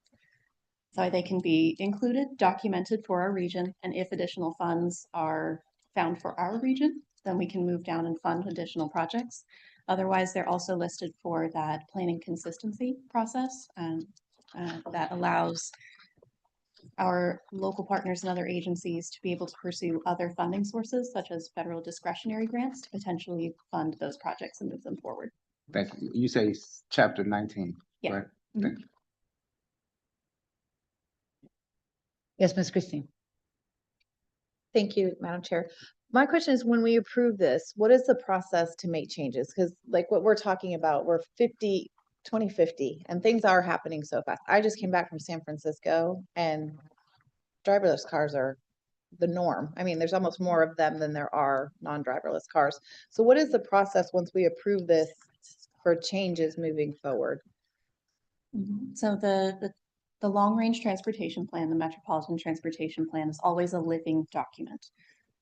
So they can be included, documented for our region, and if additional funds are found for our region, then we can move down and fund additional projects. Otherwise, they're also listed for that planning consistency process, and that allows our local partners and other agencies to be able to pursue other funding sources, such as federal discretionary grants, to potentially fund those projects and move them forward. Thank you. You say chapter 19, Yeah. right? Mhm. Thank you. Yes, Ms. Christine. Thank you, Madam Chair. My question is, when we approve this, what is the process to make changes? Because like what we're talking about, we're 2050, and things are happening so fast. I just came back from San Francisco and driverless cars are the norm. I mean, there's almost more of them than there are non-driverless cars. So what is the process once we approve this for changes moving forward? So the long-range transportation plan, the Metropolitan Transportation Plan, is always a living document.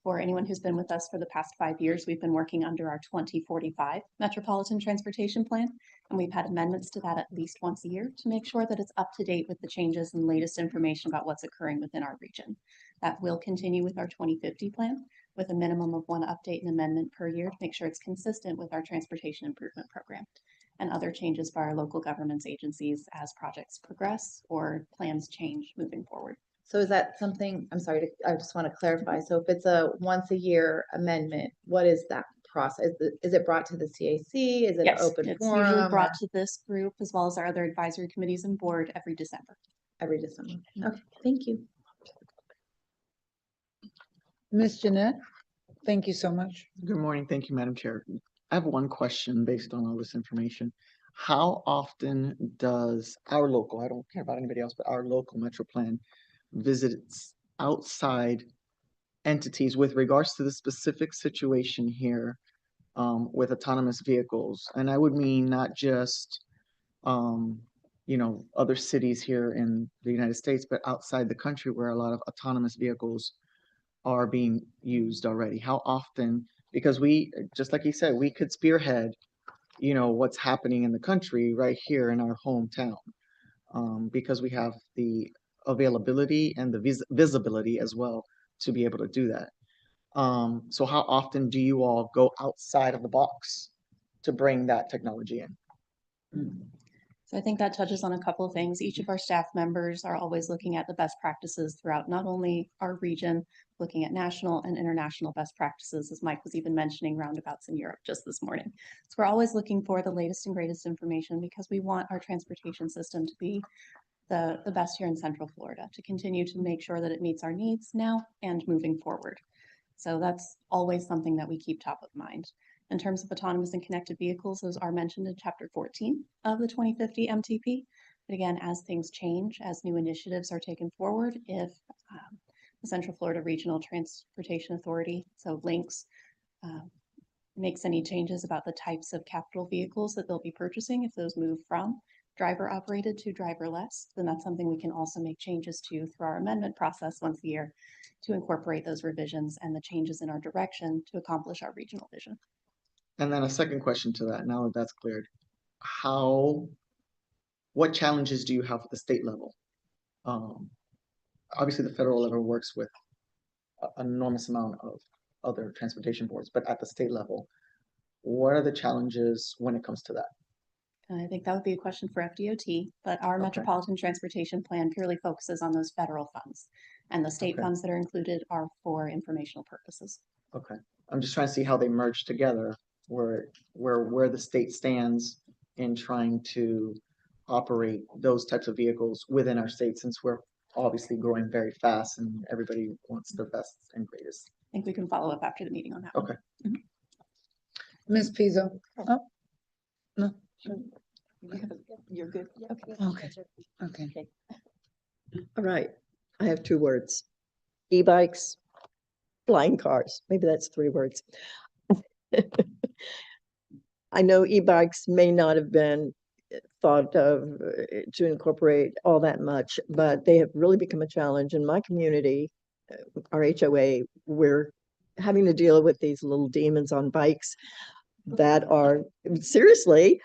For anyone who's been with us for the past 5 years, we've been working under our 2045 Metropolitan Transportation Plan, and we've had amendments to that at least once a year to make sure that it's up to date with the changes and latest information about what's occurring within our region. That will continue with our 2050 plan, with a minimum of one update and amendment per year to make sure it's consistent with our transportation improvement program and other changes by our local governments agencies as projects progress or plans change moving forward. So is that something, I'm sorry, I just want to clarify. So if it's a once a year amendment, what is that process? Is it brought to the CAC? Is it an Yes, open it's forum? usually brought or to this group as well as our other advisory committees and board every December. Every December. Okay, thank you. Ms. Jeanette, thank you so much. Good morning. Thank you, Madam Chair. I have one question based on all this information. How often does our local, I don't care about anybody else, but our local Metro Plan visits outside entities with regards to the specific situation here with autonomous vehicles? And I would mean not just, other cities here in the United States, but outside the country where a lot of autonomous vehicles are being used already. How often? Because we, just like you said, we could spearhead, what's happening in the country right here in our hometown, because we have the availability and the visibility as well to be able to do that. So how often do you all go outside of the box to bring that technology in? So I think that touches on a couple of things. Each of our staff members are always looking at the best practices throughout not only our region, looking at national and international best practices, as Mike was even mentioning roundabouts in Europe just this morning. So we're always looking for the latest and greatest information because we want our transportation system to be the best here in Central Florida, to continue to make sure that it meets our needs now and moving forward. So that's always something that we keep top of mind. In terms of autonomous and connected vehicles, those are mentioned in Chapter 14 of the 2050 MTP. But again, as things change, as new initiatives are taken forward, if the Central Florida Regional Transportation Authority, so LINCS, makes any changes about the types of capital vehicles that they'll be purchasing, if those move from driver operated to driverless, then that's something we can also make changes to through our amendment process once a year to incorporate those revisions and the changes in our direction to accomplish our regional vision. And then a second question to that, now that that's cleared, what challenges do you have at the state level? Obviously, the federal level works with an enormous amount of other transportation boards, but at the state level, what are the challenges when it comes to that? I think that would be a question for FDOT, but our Metropolitan Transportation Plan purely focuses on those federal funds. And the state funds that are included are for informational purposes. Okay. I'm just trying to see how they merge together, where the state stands in trying to operate those types of vehicles within our state, since we're obviously growing very fast and everybody wants the best and greatest. I think we can follow up after the meeting on that. Okay. Ms. Pizzo? Oh, no, You're good. okay, okay. All right. I have 2 words. E-bikes, flying cars. Maybe that's 3 words. I know e-bikes may not have been thought of to incorporate all that much, but they have really become a challenge in my community. Our HOA, we're having to deal with these little demons on bikes that are seriously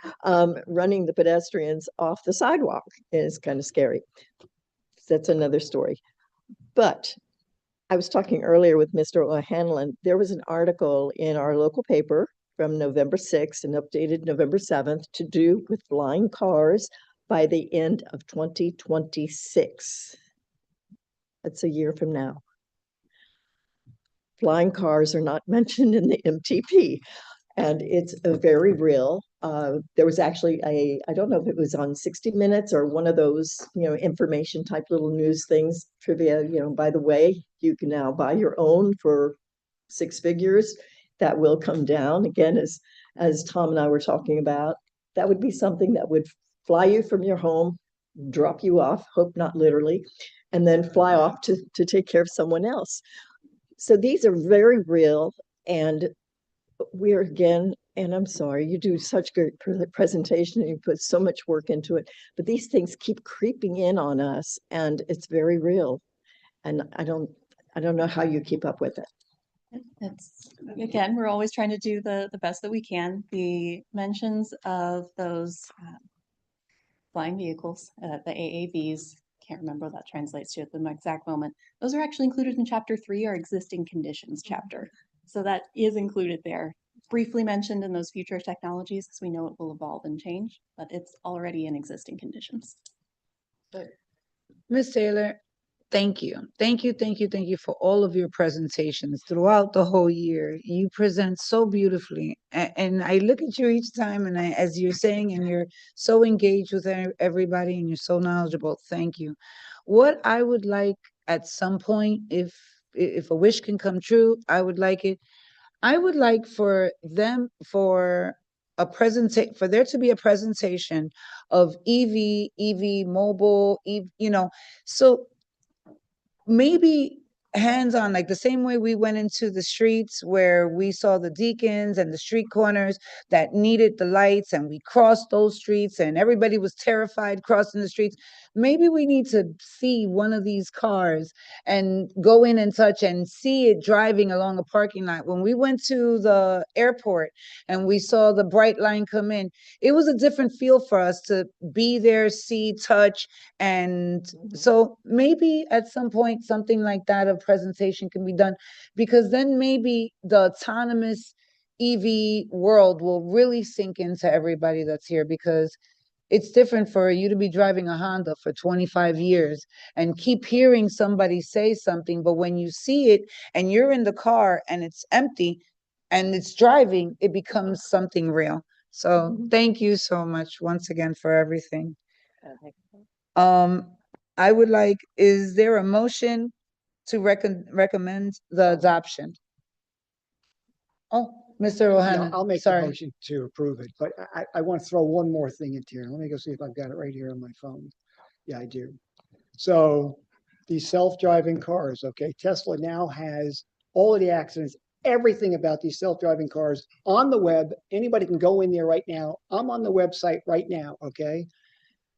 running the pedestrians off the sidewalk. It's kind of scary. That's another story. But I was talking earlier with Mr. O'Hanlon. There was an article in our local paper from November 6th and updated November 7th to do with flying cars by the end of 2026. That's a year from now. Flying cars are not mentioned in the MTP. And it's very real. There was actually I don't know if it was on 60 Minutes or one of those, information type little news things, trivia, by the way, you can now buy your own for 6 figures. That will come down. Again, as Tom and I were talking about, that would be something that would fly you from your home, drop you off, hope not literally, and then fly off to take care of someone else. So these are very real, and we're again, and I'm sorry, you do such great presentation and you put so much work into it, but these things keep creeping in on us and it's very real. And I don't know how you keep up with it. It's, again, we're always trying to do the best that we can. The mentions of those flying vehicles, the AAVs, can't remember what that translates to at the exact moment. Those are actually included in chapter 3, our existing conditions chapter. So that is included there. Briefly mentioned in those future technologies because we know it will evolve and change, but it's already in existing conditions. Ms. Taylor, thank you. Thank you, thank you, thank you for all of your presentations throughout the whole year. You present so beautifully. And I look at you each time and as you're saying, and you're so engaged with everybody and you're so knowledgeable. Thank you. What I would like at some point, if a wish can come true, I would like for there to be a presentation of EV mobile, so maybe hands-on, like the same way we went into the streets where we saw the deacons and the street corners that needed the lights and we crossed those streets and everybody was terrified crossing the streets. Maybe we need to see one of these cars and go in and touch and see it driving along a parking lot. When we went to the airport and we saw the bright line come in, it was a different feel for us to be there, see, touch. And so maybe at some point, something like that, a presentation can be done, because then maybe the autonomous EV world will really sink into everybody that's here, because it's different for you to be driving a Honda for 25 years and keep hearing somebody say something, but when you see it and you're in the car and it's empty and it's driving, it becomes something real. So thank you so much once again for everything. I would like, is there a motion to recommend the adoption? Oh, Mr. Yeah, O'Hanlon, I'll make the sorry. motion to approve it, but I want to throw one more thing into here. Let me go see if I've got it right here on my phone. Yeah, I do. So these self-driving cars, okay, Tesla now has all of the accidents, everything about these self-driving cars on the web. Anybody can go in there right now. I'm on the website right now, okay?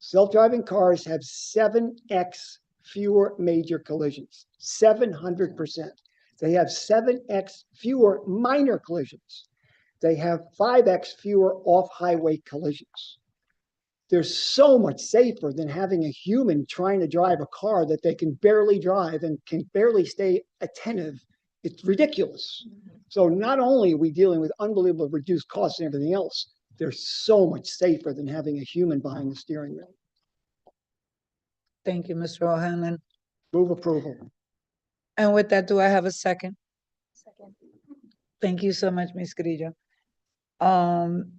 Self-driving cars have 7x fewer major collisions, 700%. They have 7x fewer minor collisions. They have 5x fewer off-highway collisions. They're so much safer than having a human trying to drive a car that they can barely drive and can barely stay attentive. It's ridiculous. So not only are we dealing with unbelievable reduced costs and everything else, they're so much safer than having a human behind the steering wheel. Thank you, Mr. O'Hanlon. Move approval. And with that, do I have a second? Second. Thank you so much, Ms. Grillo. Um,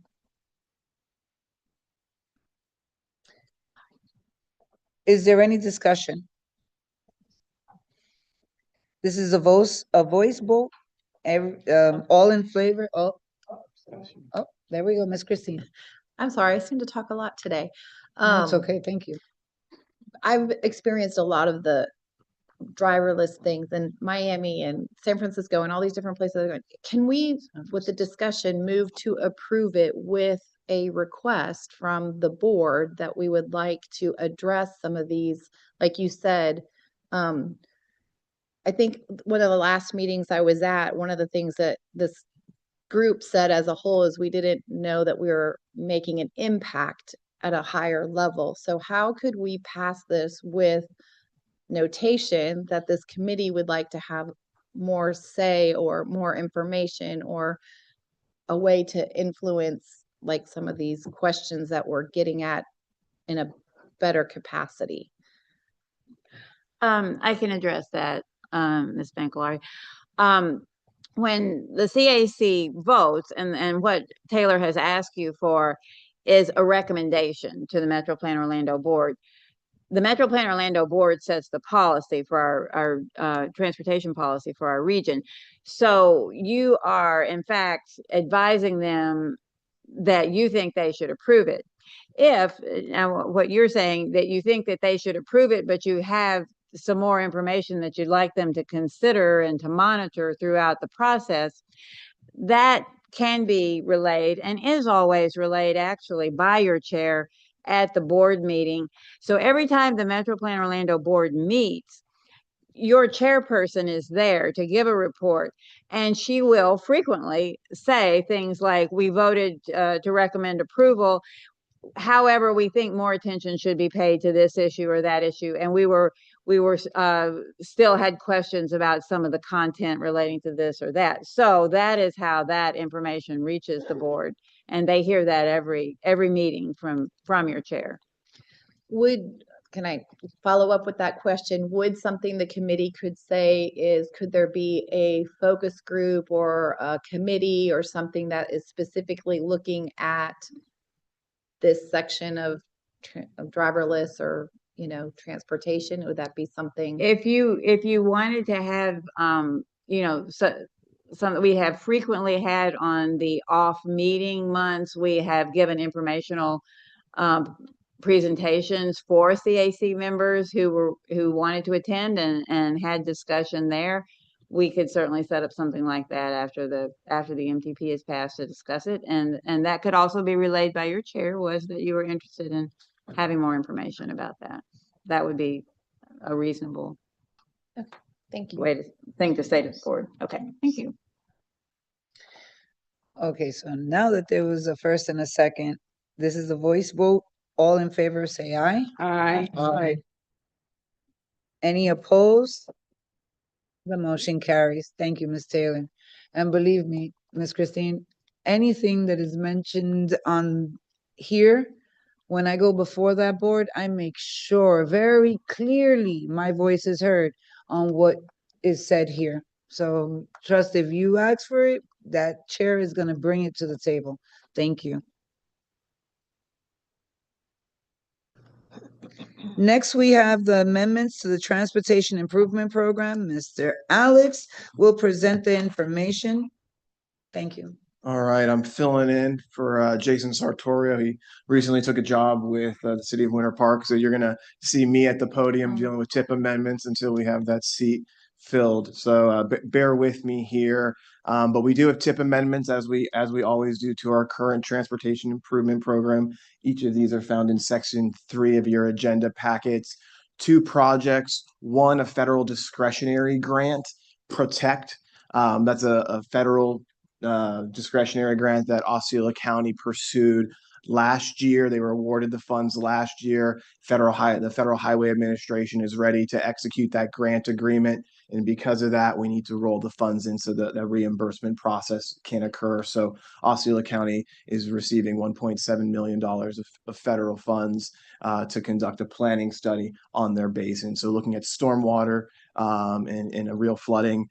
is there any discussion? This is a voice vote. All in favor? Oh, there we go, Miss Christine. I'm sorry, I seem to talk a lot today. No, it's okay, thank you. I've experienced a lot of the driverless things in Miami and San Francisco and all these different places. Can we, with the discussion, move to approve it with a request from the board that we would like to address some of these, like you said, I think one of the last meetings I was at, one of the things that this group said as a whole is we didn't know that we were making an impact at a higher level. So how could we pass this with notation that this committee would like to have more say or more information or a way to influence like some of these questions that we're getting at in a better capacity? I can address that, Ms. Bankalari. When the CAC votes, and what Taylor has asked you for is a recommendation to the Metro Plan Orlando Board. The Metro Plan Orlando Board sets the policy for our transportation policy for our region. So you are, in fact, advising them that you think they should approve it. If, now what you're saying, that you think that they should approve it, but you have some more information that you'd like them to consider and to monitor throughout the process, that can be relayed and is always relayed actually by your chair at the board meeting. So every time the Metro Plan Orlando board meets, your chairperson is there to give a report, and she will frequently say things like, we voted to recommend approval. However, we think more attention should be paid to this issue or that issue. And we were still had questions about some of the content relating to this or that. So that is how that information reaches the board. And they hear that every meeting from your chair. Can I follow up with that question? Would something the committee could say is, could there be a focus group or a committee or something that is specifically looking at this section of driverless or, you know, transportation? Would that be something? If you wanted to have, you know, something we have frequently had on the off meeting months, we have given informational presentations for CAC members who wanted to attend and had discussion there. We could certainly set up something like that after the MTP is passed to discuss it. And that could also be relayed by your chair, was that you were interested in having more information about that. That would be a reasonable Thank you. way to think to say to the board. Okay, thank you. Okay, so now that there was a first and a second, this is a voice vote. All in favor, say aye. Aye. Aye. Any opposed? The motion carries. Thank you, Ms. Taylor. And believe me, Ms. Christine, anything that is mentioned on here, when I go before that board, I make sure very clearly my voice is heard on what is said here. So trust if you ask for it, that chair is gonna bring it to the table. Thank you. Next, we have the amendments to the Transportation Improvement Program. Mr. Alex will present the information. Thank you. All right, I'm filling in for Jason Sartorio. He recently took a job with the city of Winter Park, so you're gonna see me at the podium dealing with tip amendments until we have that seat filled. So bear with me here. But we do have tip amendments as we always do to our current transportation improvement program. Each of these are found in section 3 of your agenda packets. 2 projects, one a federal discretionary grant, Protect. That's a federal discretionary grant that Osceola County pursued last year. They were awarded the funds last year. the Federal Highway Administration is ready to execute that grant agreement. And because of that, we need to roll the funds in so that the reimbursement process can occur. So Osceola County is receiving $1.7 million of federal funds to conduct a planning study on their basin. So looking at stormwater and a real flooding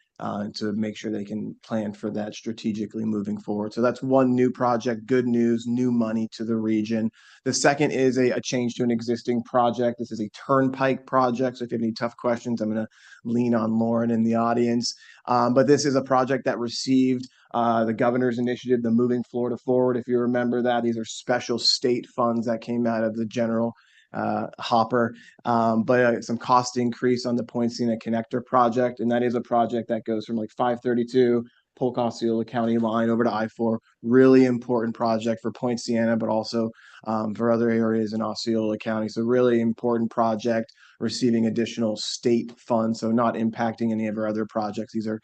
to make sure they can plan for that strategically moving forward. So that's one new project, good news, new money to the region. The second is a change to an existing project. This is a turnpike project. So if you have any tough questions, I'm going to lean on Lauren in the audience. But this is a project that received the governor's initiative, the Moving Florida Forward. If you remember that, these are special state funds that came out of the general hopper, but some cost increase on the Point Siena Connector project. And that is a project that goes from like 532 Polk Osceola County line over to I-4. Really important project for Point Siena, but also for other areas in Osceola County. So really important project, receiving additional state funds, so not impacting any of our other projects. These are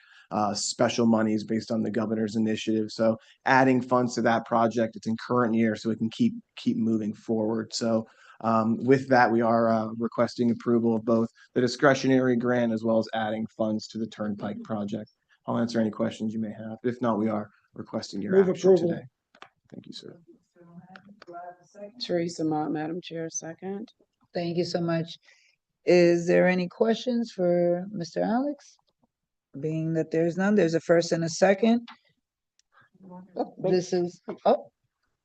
special monies based on the governor's initiative. So adding funds to that project, it's in current year, so we can keep moving forward. So with that, we are requesting approval of both the discretionary grant as well as adding funds to the Turnpike project. I'll answer any questions you may have. If not, we are requesting your Move action approval. today. Thank you, sir. Teresa Mott, Madam Chair, second. Thank you so much. Is there any questions for Mr. Alex? Being that there's none, there's a first and a second. This is,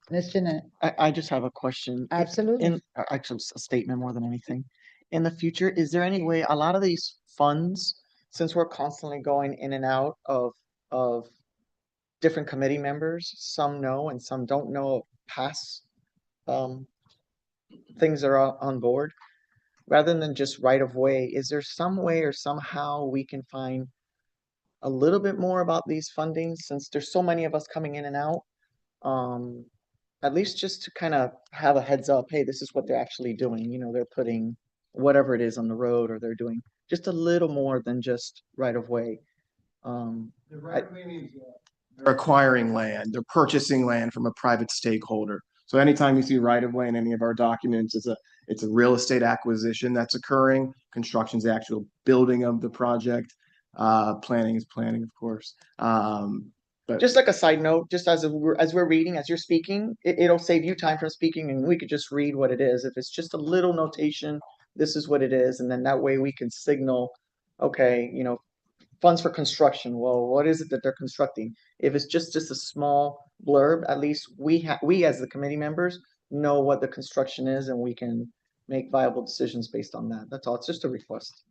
Ms. Jeanette. I just have a question. Absolutely. Actually, it's a statement more than anything. In the future, is there any way, a lot of these funds, since we're constantly going in and out of different committee members, some know and some don't know of past things that are on board, rather than just right of way, is there some way or somehow we can find a little bit more about these fundings, since there's so many of us coming in and out? At least just to kind of have a heads up, hey, this is what they're actually doing. You know, they're putting whatever it is on the road, or they're doing just a little more than just right of way. They're acquiring land, they're purchasing land from a private stakeholder. So anytime you see right of way in any of our documents, it's a real estate acquisition that's occurring. Construction's the actual building of the project. Planning is planning, of course. But Just like a side note, just as we're reading, as you're speaking, it'll save you time from speaking, and we could just read what it is. If it's just a little notation, this is what it is, and then that way we can signal, okay, you know, funds for construction. Well, what is it that they're constructing? If it's just a small blurb, at least we as the committee members know what the construction is, and we can make viable decisions based on that. That's all. It's just a request.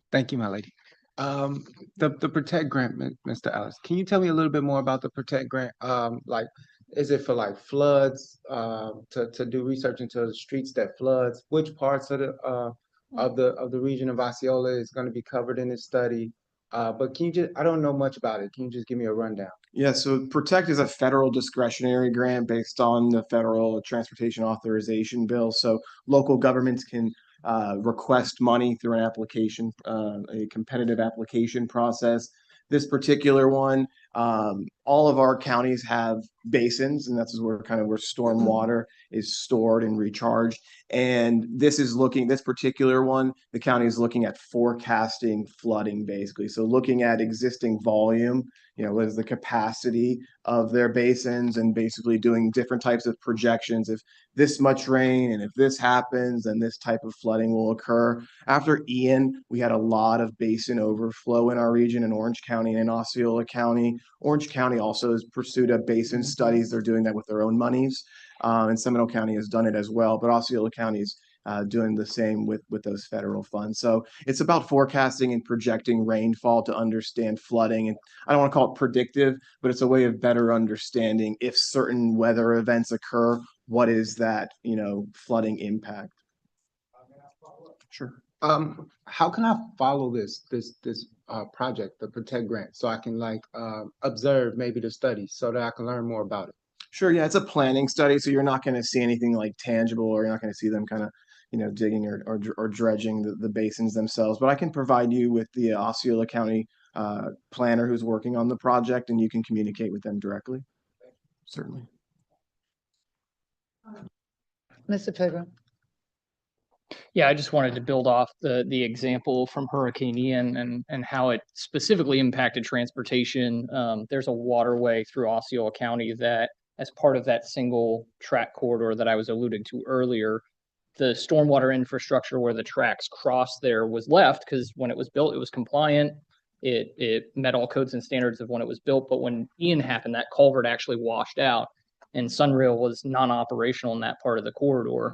Thank you, my lady. The Protect Grant, Mr. Ellis, can you tell me a little bit more about the Protect Grant? Like, is it for like floods, to do research into the streets that floods? Which parts of the region of Osceola is going to be covered in this study? But can you just, I don't know much about it. Can you just give me a rundown? yeah, so Protect is a federal discretionary grant based on the Federal Transportation Authorization Bill. So local governments can request money through an application, a competitive application process. This particular one, all of our counties have basins, and that's where stormwater is stored and recharged. And this particular one, the county is looking at forecasting flooding, basically. So looking at existing volume, you know, what is the capacity of their basins, and basically doing different types of projections. If this much rain and if this happens, then this type of flooding will occur. After Ian, we had a lot of basin overflow in our region in Orange County and in Osceola County. Orange County also has pursued a basin studies. They're doing that with their own monies. And Seminole County has done it as well, but Osceola County is doing the same with those federal funds. So it's about forecasting and projecting rainfall to understand flooding. And I don't want to call it predictive, but it's a way of better understanding if certain weather events occur, what is that, you know, flooding impact. Sure. How can I follow this project, the Protect Grant, so I can observe maybe the study so that I can learn more about it? Sure. Yeah, it's a planning study, so you're not going to see anything like tangible, or you're not going to see them kind of, you know, digging or dredging the basins themselves. But I can provide you with the Osceola County planner who's working on the project, and you can communicate with them directly. Certainly. Mr. Pilgrim. Yeah, I just wanted to build off the example from Hurricane Ian and how it specifically impacted transportation. There's a waterway through Osceola County that, as part of that single track corridor that I was alluding to earlier, the stormwater infrastructure where the tracks cross there was left because when it was built, it was compliant. It met all codes and standards of when it was built. But when Ian happened, that culvert actually washed out and Sunrail was non-operational in that part of the corridor.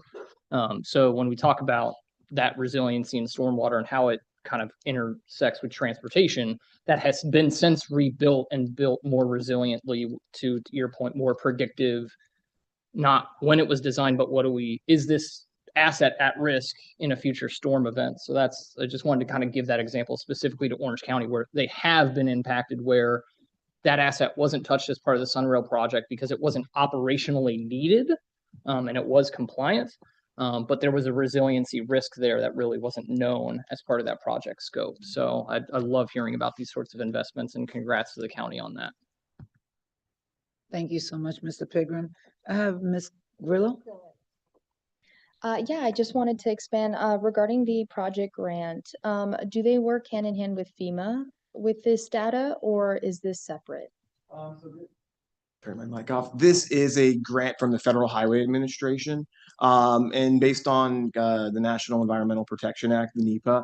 So when we talk about that resiliency in stormwater and how it kind of intersects with transportation, that has been since rebuilt and built more resiliently to your point, more predictive, not when it was designed, but is this asset at risk in a future storm event? So I just wanted to kind of give that example specifically to Orange County where they have been impacted where that asset wasn't touched as part of the Sunrail project because it wasn't operationally needed and it was compliant. But there was a resiliency risk there that really wasn't known as part of that project scope. So I love hearing about these sorts of investments and congrats to the county on that. Thank you so much, Mr. Pilgrim. I have Ms. Grillo. Yeah, I just wanted to expand regarding the project grant. Do they work hand in hand with FEMA with this data, or is this separate? Turn my mic off. This is a grant from the Federal Highway Administration. And based on the National Environmental Protection Act, the NEPA,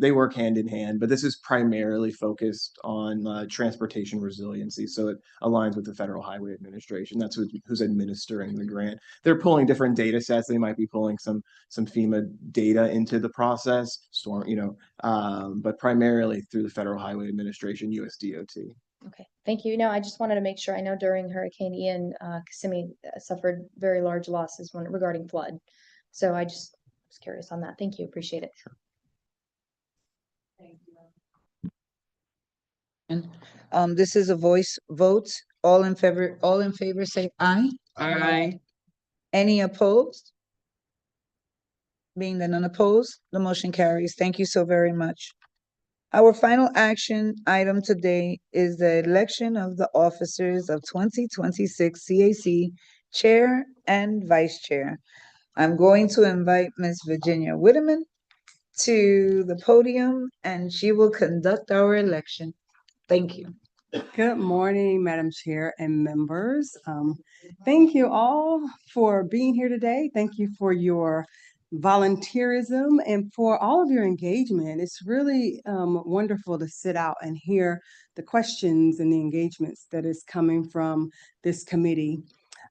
they work hand in hand, but this is primarily focused on transportation resiliency. So it aligns with the Federal Highway Administration. That's who's administering the grant. They're pulling different data sets. They might be pulling some FEMA data into the process, but primarily through the Federal Highway Administration, USDOT. Okay, thank you. No, I just wanted to make sure. I know during Hurricane Ian, Kissimmee suffered very large losses regarding flood. So I just was curious on that. Thank you. Appreciate it. Sure. Thank you. And this is a voice vote. All in favor say aye. Aye. Any opposed? Being that none opposed, the motion carries. Thank you so very much. Our final action item today is the election of the officers of 2026 CAC Chair and Vice Chair. I'm going to invite Ms. Virginia Whitteman to the podium and she will conduct our election. Thank you. Good morning, Madam Chair and members. Thank you all for being here today. Thank you for your volunteerism and for all of your engagement. It's really wonderful to sit out and hear the questions and the engagements that is coming from this committee.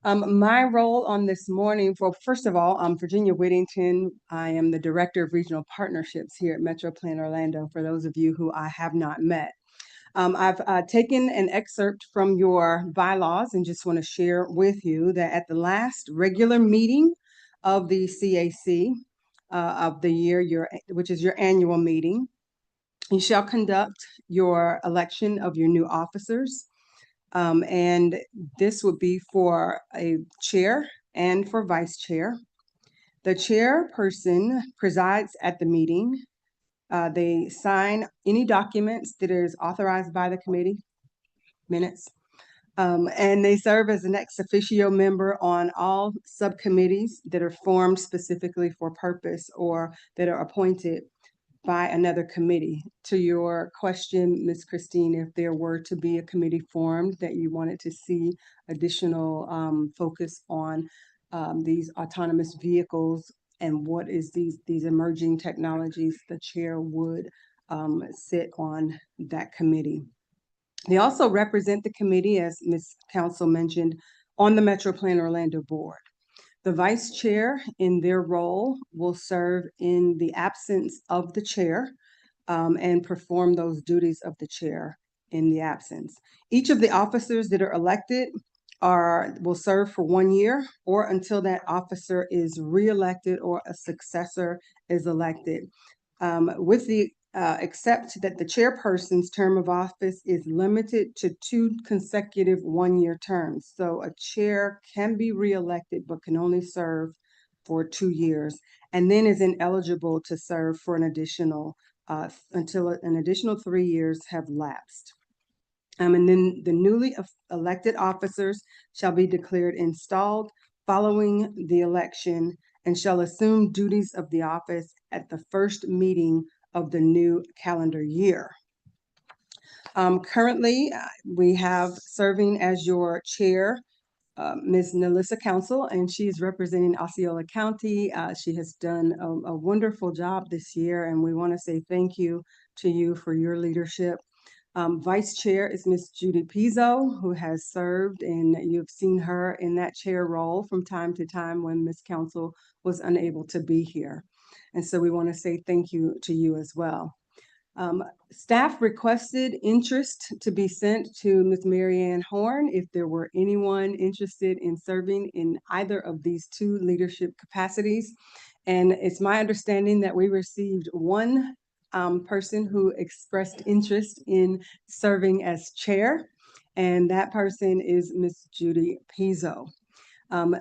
My role on this morning, first of all, I'm Virginia Whittington. I am the Director of Regional Partnerships here at Metro Plan Orlando, for those of you who I have not met. I've taken an excerpt from your bylaws and just want to share with you that at the last regular meeting of the CAC of the year, which is your annual meeting, you shall conduct your election of your new officers. And this would be for a chair and for vice chair. The chairperson presides at the meeting. They sign any documents that is authorized by the committee, minutes, and they serve as an ex officio member on all subcommittees that are formed specifically for purpose or that are appointed by another committee. To your question, Ms. Christine, if there were to be a committee formed that you wanted to see additional focus on these autonomous vehicles and what is these emerging technologies, the chair would sit on that committee. They also represent the committee, as Ms. Council mentioned, on the Metro Plan Orlando board. The vice chair in their role will serve in the absence of the chair and perform those duties of the chair in the absence. Each of the officers that are elected will serve for 1 year or until that officer is reelected or a successor is elected. With the except that the chairperson's term of office is limited to 2 consecutive 1-year terms. So a chair can be reelected but can only serve for 2 years and then is ineligible to serve for an additional until an additional 3 years have lapsed. And then the newly elected officers shall be declared installed following the election and shall assume duties of the office at the first meeting of the new calendar year. Currently, we have serving as your chair, Ms. Nelissa Council, and she is representing Osceola County. She has done a wonderful job this year, and we want to say thank you to you for your leadership. Vice Chair is Ms. Judy Pizzo, who has served, and you've seen her in that chair role from time to time when Ms. Council was unable to be here. And so we want to say thank you to you as well. Staff requested interest to be sent to Ms. Marianne Horn if there were anyone interested in serving in either of these two leadership capacities. And it's my understanding that we received one person who expressed interest in serving as chair, and that person is Ms. Judy Pizzo.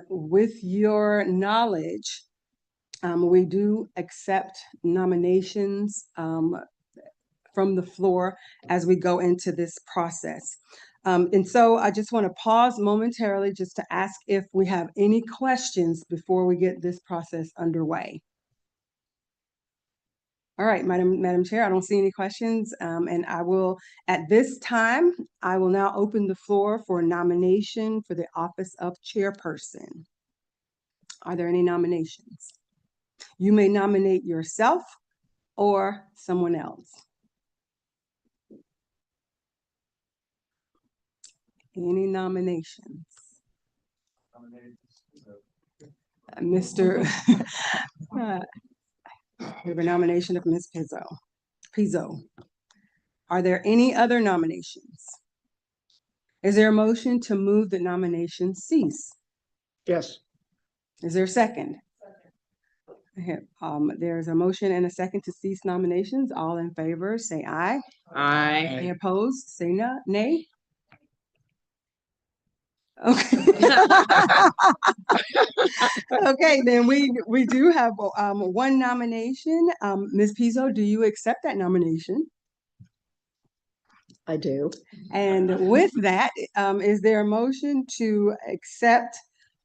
With your knowledge, we do accept nominations from the floor as we go into this process. And so I just want to pause momentarily just to ask if we have any questions before we get this process underway. All right, Madam Chair, I don't see any questions. And I will, at this time, I will now open the floor for nomination for the office of chairperson. Are there any nominations? You may nominate yourself or someone else. Any nominations? Mr. We have a nomination of Ms. Pizzo. Are there any other nominations? Is there a motion to move the nomination cease? Yes. Is there a second? There's a motion and a second to cease nominations. All in favor, say aye. Aye. Any opposed, say no, nay. Okay. Okay, then we do have one nomination. Ms. Pizzo, do you accept that nomination? I do. And with that, is there a motion to accept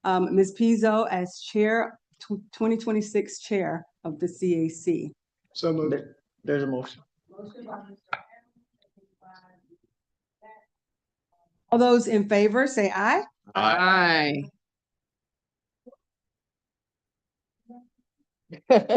Ms. Pizzo as chair, 2026 chair of the CAC? So moved. There's a motion. All those in favor, say aye. Aye. Thank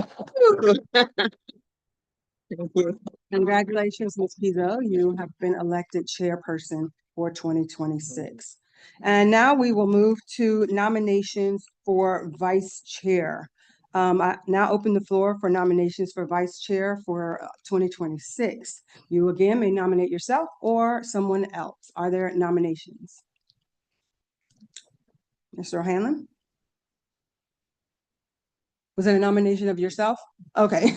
you. Congratulations, Ms. Pizzo. You have been elected chairperson for 2026. And now we will move to nominations for vice chair. I now open the floor for nominations for vice chair for 2026. You again may nominate yourself or someone else. Are there nominations? Mr. O'Hanlon? Was it a nomination of yourself? Okay.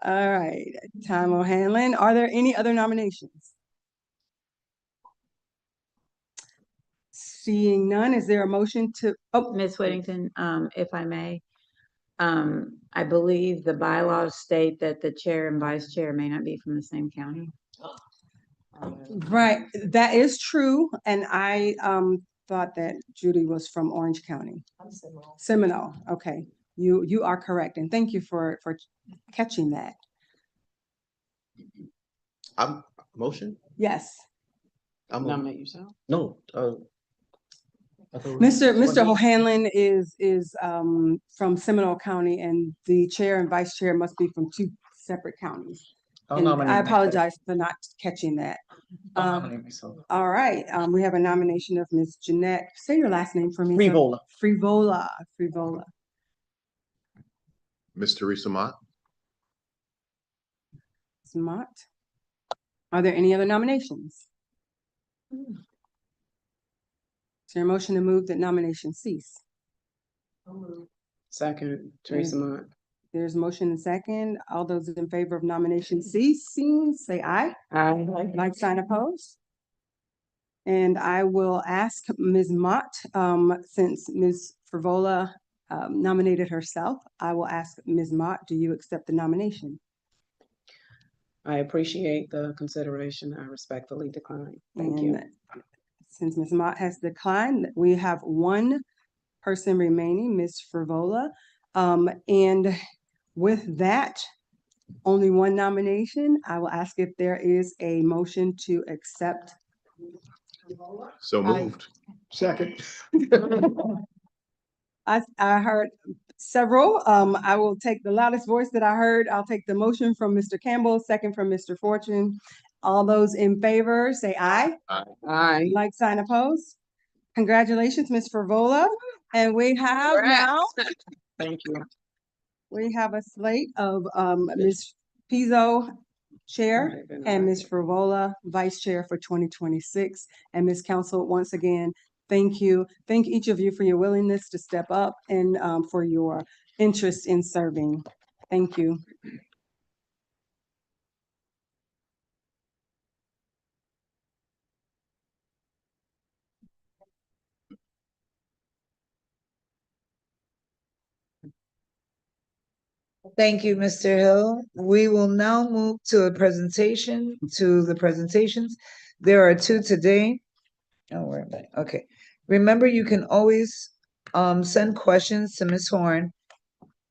All right, Tom O'Hanlon. Are there any other nominations? Seeing none, is there a motion to, oh, Ms. Whittington, if I may, I believe the bylaws state that the chair and vice chair may not be from the same county. right, that is true. And I thought that Judy was from Orange County. Seminole, okay. You are correct. And thank you for catching that. I'm motion? Yes. I'm Nominate yourself? No, Mr. O'Hanlon is from Seminole County, and the chair and vice chair must be from two separate counties. And I apologize for not catching that. All right, we have a nomination of Ms. Jeanette. Say your last name for me. Frivola. Frivola. Ms. Teresa Mott? Mott. Are there any other nominations? Is there a motion to move that nomination cease? Second, Teresa Mott. There's motion and second. All those in favor of nomination ceasing, say aye. Aye. Like sign opposed. And I will ask Ms. Mott, since Ms. Frivola nominated herself, I will ask Ms. Mott, do you accept the nomination? I appreciate the consideration. I respectfully decline. Thank you. Since Ms. Mott has declined, we have one person remaining, Ms. Frivola. And with that, only one nomination. I will ask if there is a motion to accept. So moved. Second. I heard several. I will take the loudest voice that I heard. I'll take the motion from Mr. Campbell, second from Mr. Fortune. All those in favor, say aye. Aye. Aye. Like, sign, opposed. Congratulations, Ms. Frivola. And we have now, Thank you. we have a slate of Ms. Pizzo, Chair, and Ms. Frivola, Vice Chair for 2026. And Ms. Council, once again, thank you. Thank each of you for your willingness to step up and for your interest in serving. Thank you. Thank you, Mr. Hill. We will now move to the presentations. There are two today. Oh, where am I? Okay. Remember, you can always send questions to Ms. Horn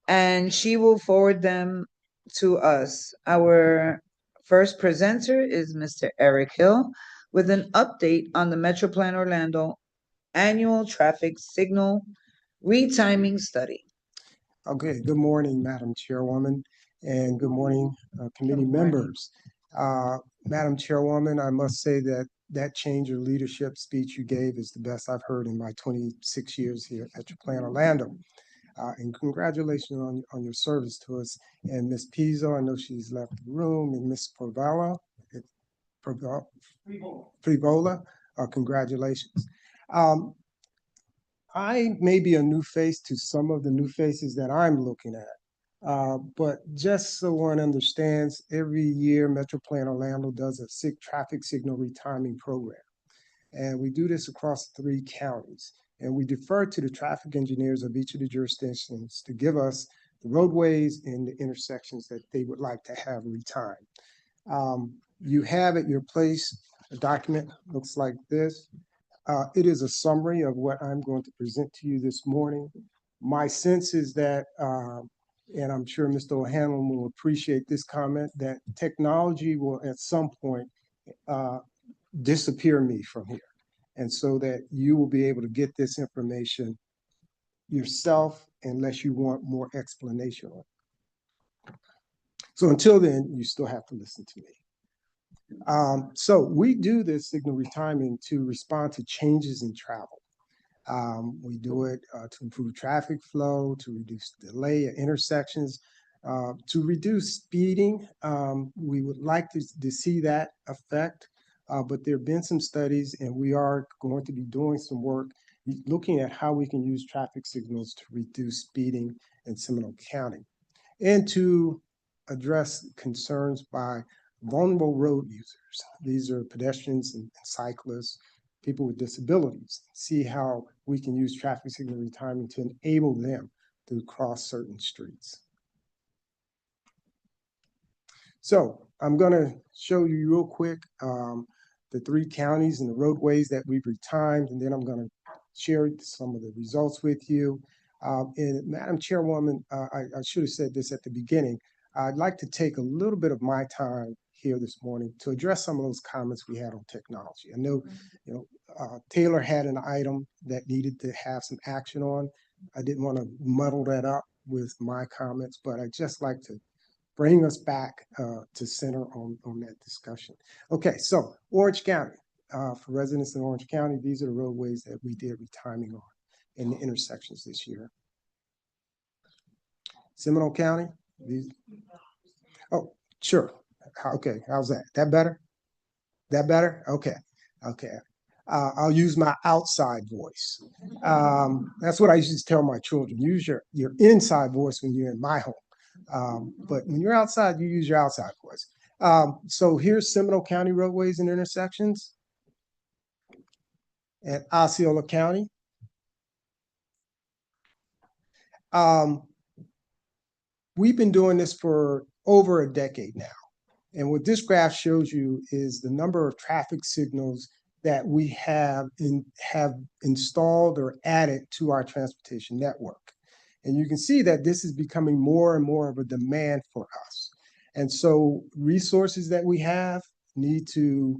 and she will forward them to us. Our first presenter is Mr. Eric Hill with an update on the Metro Plan Orlando annual traffic signal retiming study. Okay, good morning, Madam Chairwoman, and good morning, committee members. Madam Chairwoman, I must say that that change of leadership speech you gave is the best I've heard in my 26 years here at Metro Plan Orlando. And congratulations on your service to us. And Ms. Pizzo, I know she's left the room, and Ms. Frivola, congratulations. I may be a new face to some of the new faces that I'm looking at. But just so one understands, every year Metro Plan Orlando does a traffic signal retiming program. And we do this across 3 counties. And we defer to the traffic engineers of each of the jurisdictions to give us the roadways and the intersections that they would like to have retimed. You have at your place a document, looks like this. It is a summary of what I'm going to present to you this morning. My sense is that, and I'm sure Mr. O'Hanlon will appreciate this comment, that technology will at some point disappear me from here. And so that you will be able to get this information yourself unless you want more explanation on it. So until then, you still have to listen to me. So we do this signal retiming to respond to changes in travel. We do it to improve traffic flow, to reduce delay at intersections, to reduce speeding. We would like to see that effect, but there have been some studies and we are going to be doing some work looking at how we can use traffic signals to reduce speeding in Seminole County and to address concerns by vulnerable road users. These are pedestrians and cyclists, people with disabilities. See how we can use traffic signal retiming to enable them to cross certain streets. So I'm going to show you real quick the 3 counties and the roadways that we've retimed, and then I'm going to share some of the results with you. And Madam Chairwoman, I should have said this at the beginning. I'd like to take a little bit of my time here this morning to address some of those comments we had on technology. I know, Taylor had an item that needed to have some action on. I didn't want to muddle that up with my comments, but I'd just like to bring us back to center on that discussion. Okay, so Orange County. For residents in Orange County, these are the roadways that we did retiming on in the intersections this year. Seminole County, oh, sure. Okay, how's that? That better? That better? Okay, okay. I'll use my outside voice. That's what I used to tell my children. Use your inside voice when you're in my home. But when you're outside, you use your outside voice. So here's Seminole County roadways and intersections. And Osceola County. We've been doing this for over a decade now. And what this graph shows you is the number of traffic signals that we have installed or added to our transportation network. And you can see that this is becoming more and more of a demand for us. And so resources that we have need to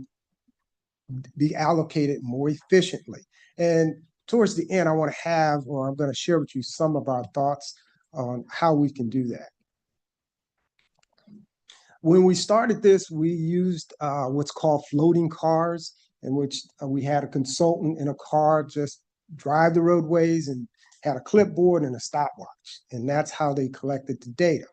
be allocated more efficiently. And towards the end, I'm going to share with you some of our thoughts on how we can do that. When we started this, we used what's called floating cars, in which we had a consultant in a car just drive the roadways and had a clipboard and a stopwatch. And that's how they collected the data.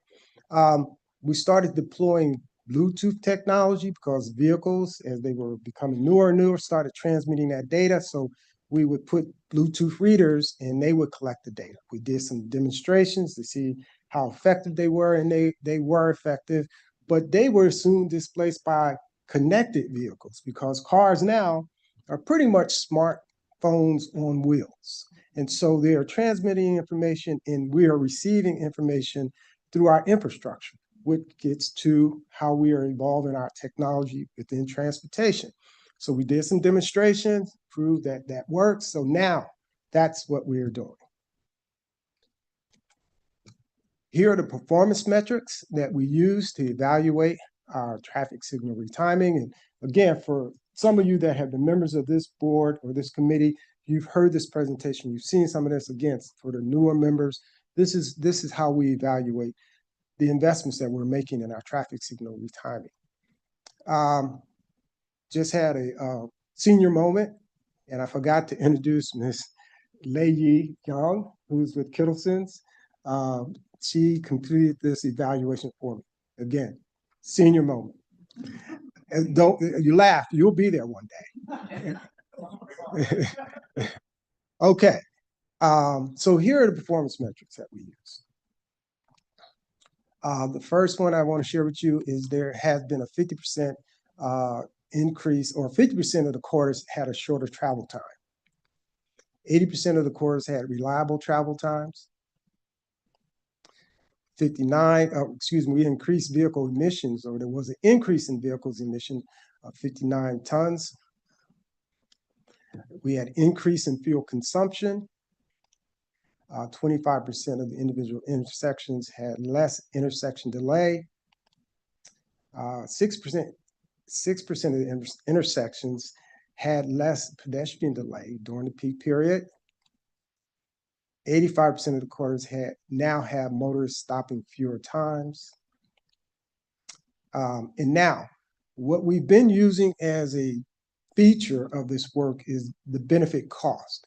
We started deploying Bluetooth technology because vehicles, as they were becoming newer and newer, started transmitting that data. So we would put Bluetooth readers and they would collect the data. We did some demonstrations to see how effective they were, and they were effective. But they were soon displaced by connected vehicles because cars now are pretty much smartphones on wheels. And so they are transmitting information and we are receiving information through our infrastructure, which gets to how we are evolving our technology within transportation. So we did some demonstrations, proved that that works. So now that's what we're doing. Here are the performance metrics that we use to evaluate our traffic signal retiming. And again, for some of you that have been members of this board or this committee, you've heard this presentation, you've seen some of this. Again, for the newer members, this is how we evaluate the investments that we're making in our traffic signal retiming. Just had a senior moment, and I forgot to introduce Ms. Lei Yi Young, who's with Kittleson's. She completed this evaluation for me. Again, senior moment. And don't you laugh, you'll be there one day. Okay. So here are the performance metrics that we use. The first one I want to share with you is there has been a 50% increase, or 50% of the quarters had a shorter travel time. 80% of the quarters had reliable travel times. We increased vehicle emissions, or there was an increase in vehicles emission of 59 tons. We had increase in fuel consumption. 25% of the individual intersections had less intersection delay. 6% of the intersections had less pedestrian delay during the peak period. 85% of the quarters now have motorists stopping fewer times. And now, what we've been using as a feature of this work is the benefit cost.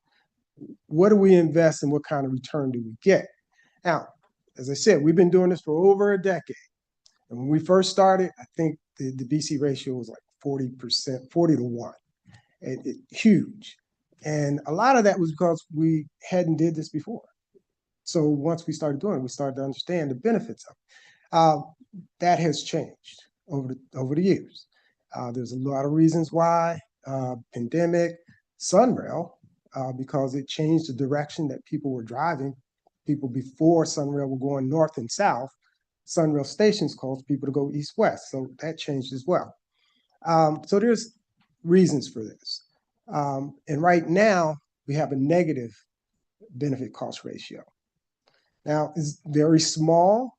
What do we invest and what kind of return do we get? Now, as I said, we've been doing this for over a decade. And when we first started, I think the BC ratio was like 40%, 40 to 1. Huge. And a lot of that was because we hadn't did this before. So once we started doing it, we started to understand the benefits of it. That has changed over the years. There's a lot of reasons why. Pandemic, Sunrail, because it changed the direction that people were driving. People before Sunrail were going north and south. Sunrail stations caused people to go east-west. So that changed as well. So there's reasons for this. And right now, we have a negative benefit cost ratio. Now, it's very small,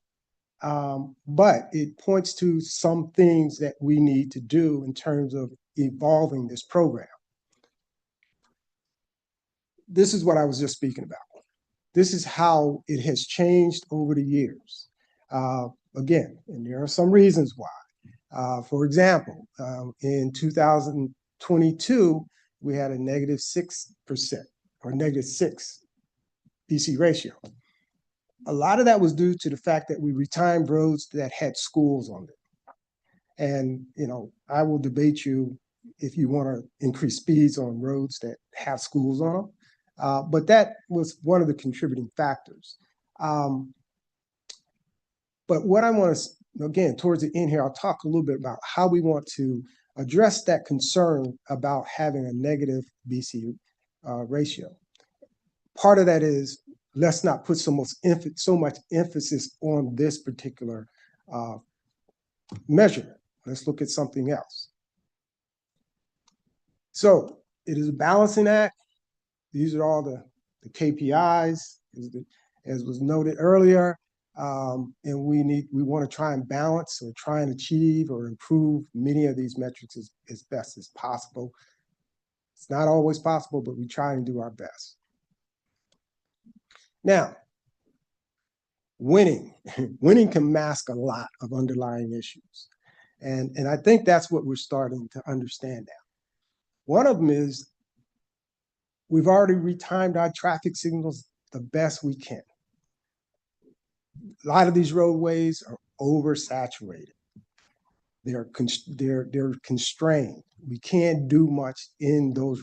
but it points to some things that we need to do in terms of evolving this program. This is what I was just speaking about. This is how it has changed over the years. Again, and there are some reasons why. For example, in 2022, we had a -6% or -6 BC ratio. A lot of that was due to the fact that we retimed roads that had schools on them. And, I will debate you if you want to increase speeds on roads that have schools on them. But that was one of the contributing factors. But what I want to, again, towards the end here, I'll talk a little bit about how we want to address that concern about having a negative BC ratio. Part of that is, let's not put so much emphasis on this particular measurement. Let's look at something else. So it is a balancing act. These are all the KPIs, as was noted earlier. And we want to try and balance or try and achieve or improve many of these metrics as best as possible. It's not always possible, but we try and do our best. Now, winning can mask a lot of underlying issues. And I think that's what we're starting to understand now. One of them is we've already retimed our traffic signals the best we can. A lot of these roadways are oversaturated. They're constrained. We can't do much in those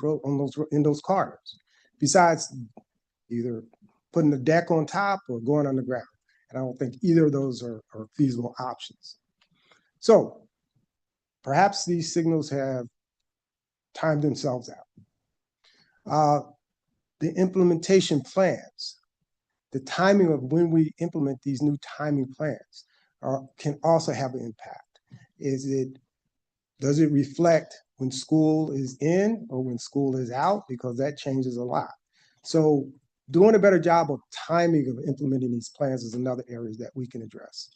corridors, besides either putting a deck on top or going underground. And I don't think either of those are feasible options. So perhaps these signals have timed themselves out. The implementation plans, the timing of when we implement these new timing plans can also have an impact. Does it reflect when school is in or when school is out? Because that changes a lot. So doing a better job of timing of implementing these plans is another area that we can address.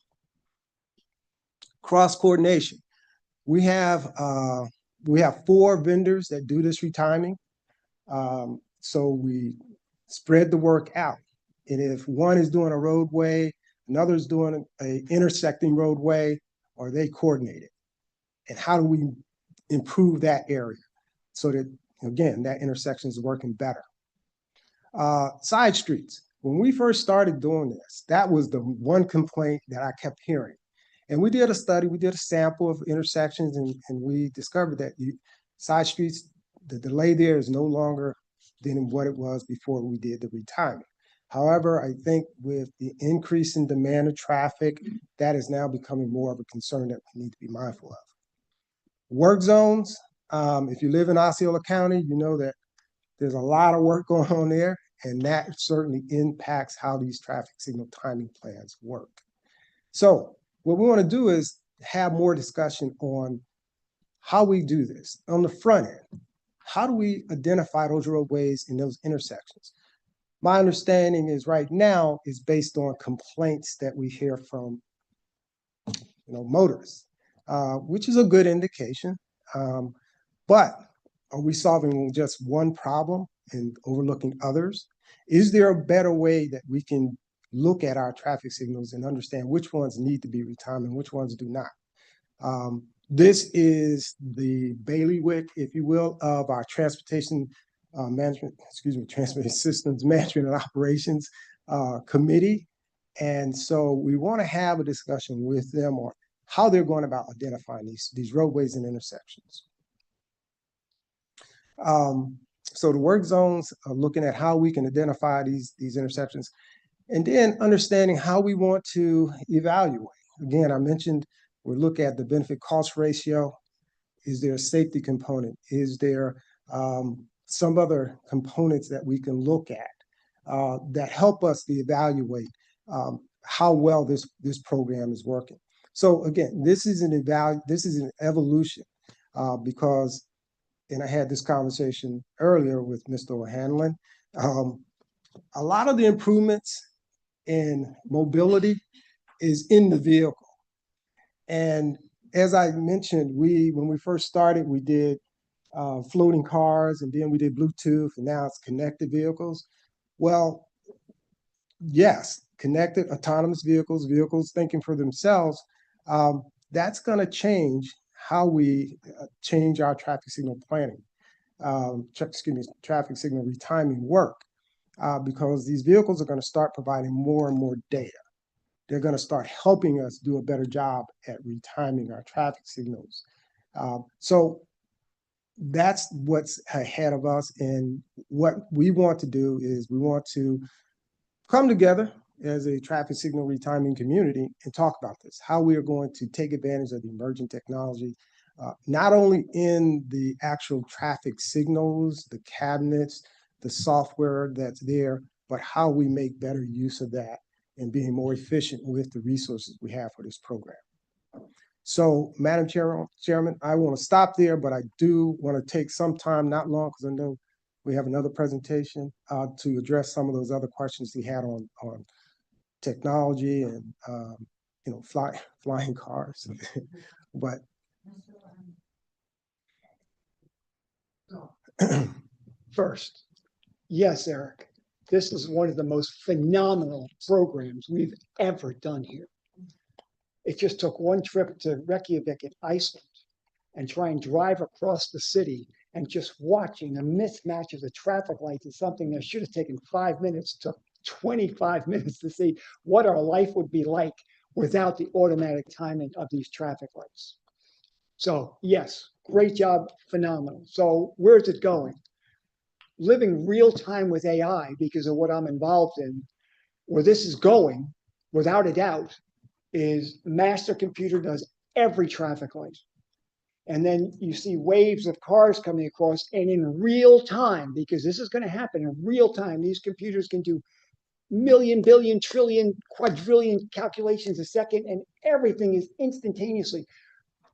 Cross coordination. We have 4 vendors that do this retiming. So we spread the work out. And if one is doing a roadway, another is doing an intersecting roadway, or they coordinate it. And how do we improve that area so that, again, that intersection is working better? Side streets. When we first started doing this, that was the one complaint that I kept hearing. And we did a study, we did a sample of intersections, and we discovered that side streets, the delay there is no longer than what it was before we did the retiming. However, I think with the increase in demand of traffic, that is now becoming more of a concern that we need to be mindful of. Work zones, if you live in Osceola County, you know that there's a lot of work going on there, and that certainly impacts how these traffic signal timing plans work. So what we want to do is have more discussion on how we do this. On the front end, how do we identify those roadways in those intersections? My understanding is right now is based on complaints that we hear from motorists, which is a good indication. But are we solving just one problem and overlooking others? Is there a better way that we can look at our traffic signals and understand which ones need to be retimed and which ones do not? This is the bailiwick, if you will, of our transportation systems management and operations committee. And so we want to have a discussion with them on how they're going about identifying these roadways and intersections. So the work zones are looking at how we can identify these intersections, and then understanding how we want to evaluate. Again, I mentioned we look at the benefit cost ratio. Is there a safety component? Is there some other components that we can look at that help us to evaluate how well this program is working? So again, this is an evolution because, and I had this conversation earlier with Mr. O'Hanlon, a lot of the improvements in mobility is in the vehicle. And as I mentioned, when we first started, we did floating cars, and then we did Bluetooth, and now it's connected vehicles. Well, yes, connected autonomous vehicles thinking for themselves, that's going to change how we change our traffic signal planning, traffic signal retiming work, because these vehicles are going to start providing more and more data. They're going to start helping us do a better job at retiming our traffic signals. So that's what's ahead of us. And what we want to do is we want to come together as a traffic signal retiming community and talk about this, how we are going to take advantage of the emerging technology, not only in the actual traffic signals, the cabinets, the software that's there, but how we make better use of that and being more efficient with the resources we have for this program. So, Madam Chairman, I want to stop there, but I do want to take some time, not long, because I know we have another presentation to address some of those other questions he had on technology and flying cars. But First, yes, Eric, this is one of the most phenomenal programs we've ever done here. It just took one trip to Reykjavik in Iceland and try and drive across the city, and just watching a mismatch of the traffic lights is something that should have taken 5 minutes, took 25 minutes to see what our life would be like without the automatic timing of these traffic lights. So yes, great job, phenomenal. So where's it going? Living real time with AI, because of what I'm involved in, where this is going, without a doubt, is master computer does every traffic light. And then you see waves of cars coming across, and in real time, because this is going to happen in real time, these computers can do million, billion, trillion, quadrillion calculations a second, and everything is instantaneously.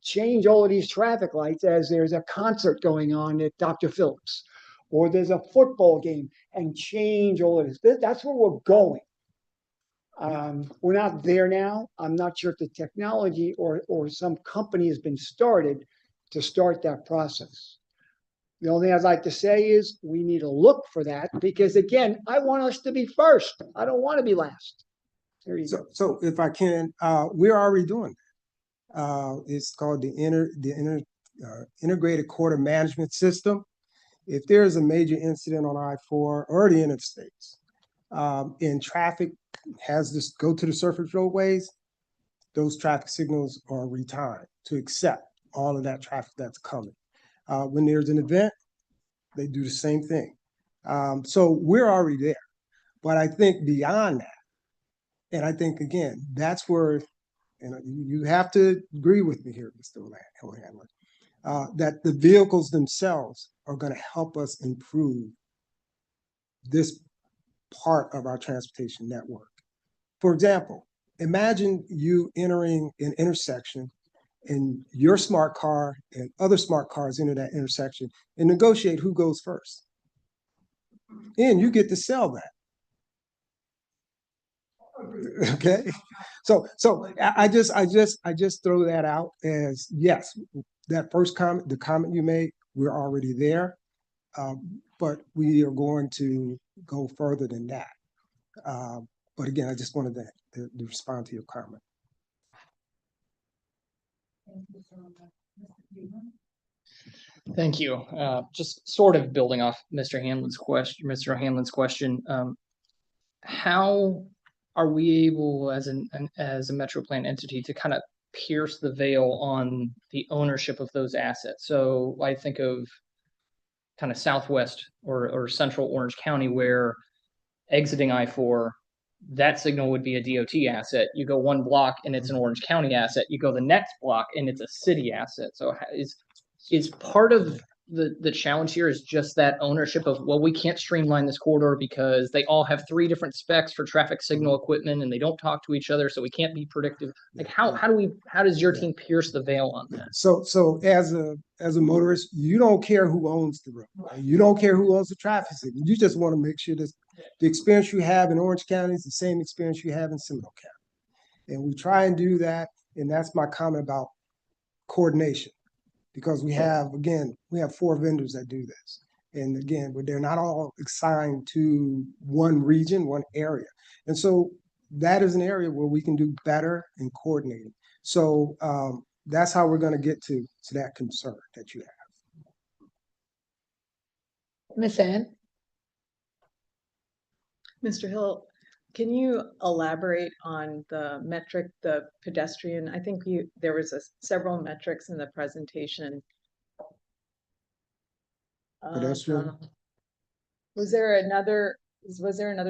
Change all of these traffic lights as there's a concert going on at Dr. Phillips, or there's a football game, and change all of this. That's where we're going. We're not there now. I'm not sure if the technology or some company has been started to start that process. The only thing I'd like to say is we need to look for that, because again, I want us to be first. I don't want to be last. There you go. So if I can, we're already doing that. It's called the Integrated Quarter Management System. If there's a major incident on I-4 or the interstates, and traffic has this go to the surface roadways, those traffic signals are retimed to accept all of that traffic that's coming. When there's an event, they do the same thing. So we're already there. But I think beyond that, and I think, again, that's where, and you have to agree with me here, Mr. O'Hanlon, that the vehicles themselves are going to help us improve this part of our transportation network. For example, imagine you entering an intersection and your smart car and other smart cars enter that intersection and negotiate who goes first. And you get to sell that. Okay. So I just throw that out as, yes, that first comment, the comment you made, we're already there. But we are going to go further than that. But again, I just wanted to respond to your comment. Thank you. Just sort of building off Mr. O'Hanlon's question. How are we able, as a Metro Plan entity, to kind of pierce the veil on the ownership of those assets? So I think of kind of Southwest or Central Orange County, where exiting I-4, that signal would be a DOT asset. You go one block and it's an Orange County asset. You go the next block and it's a city asset. So is part of the challenge here is just that ownership of, well, we can't streamline this corridor because they all have 3 different specs for traffic signal equipment and they don't talk to each other, so we can't be predictive. Like how does your team pierce the veil on that? So as a motorist, you don't care who owns the road. You don't care who owns the traffic signal. You just want to make sure that the experience you have in Orange County is the same experience you have in Seminole County. And we try and do that. And that's my comment about coordination. Because we have 4 vendors that do this. And again, they're not all assigned to one region, one area. And so that is an area where we can do better in coordinating. So that's how we're going to get to that concern that you have. Ms. Ann? Mr. Hill, can you elaborate on the metric, the pedestrian? I think there was several metrics in the presentation. Pedestrian? Was there another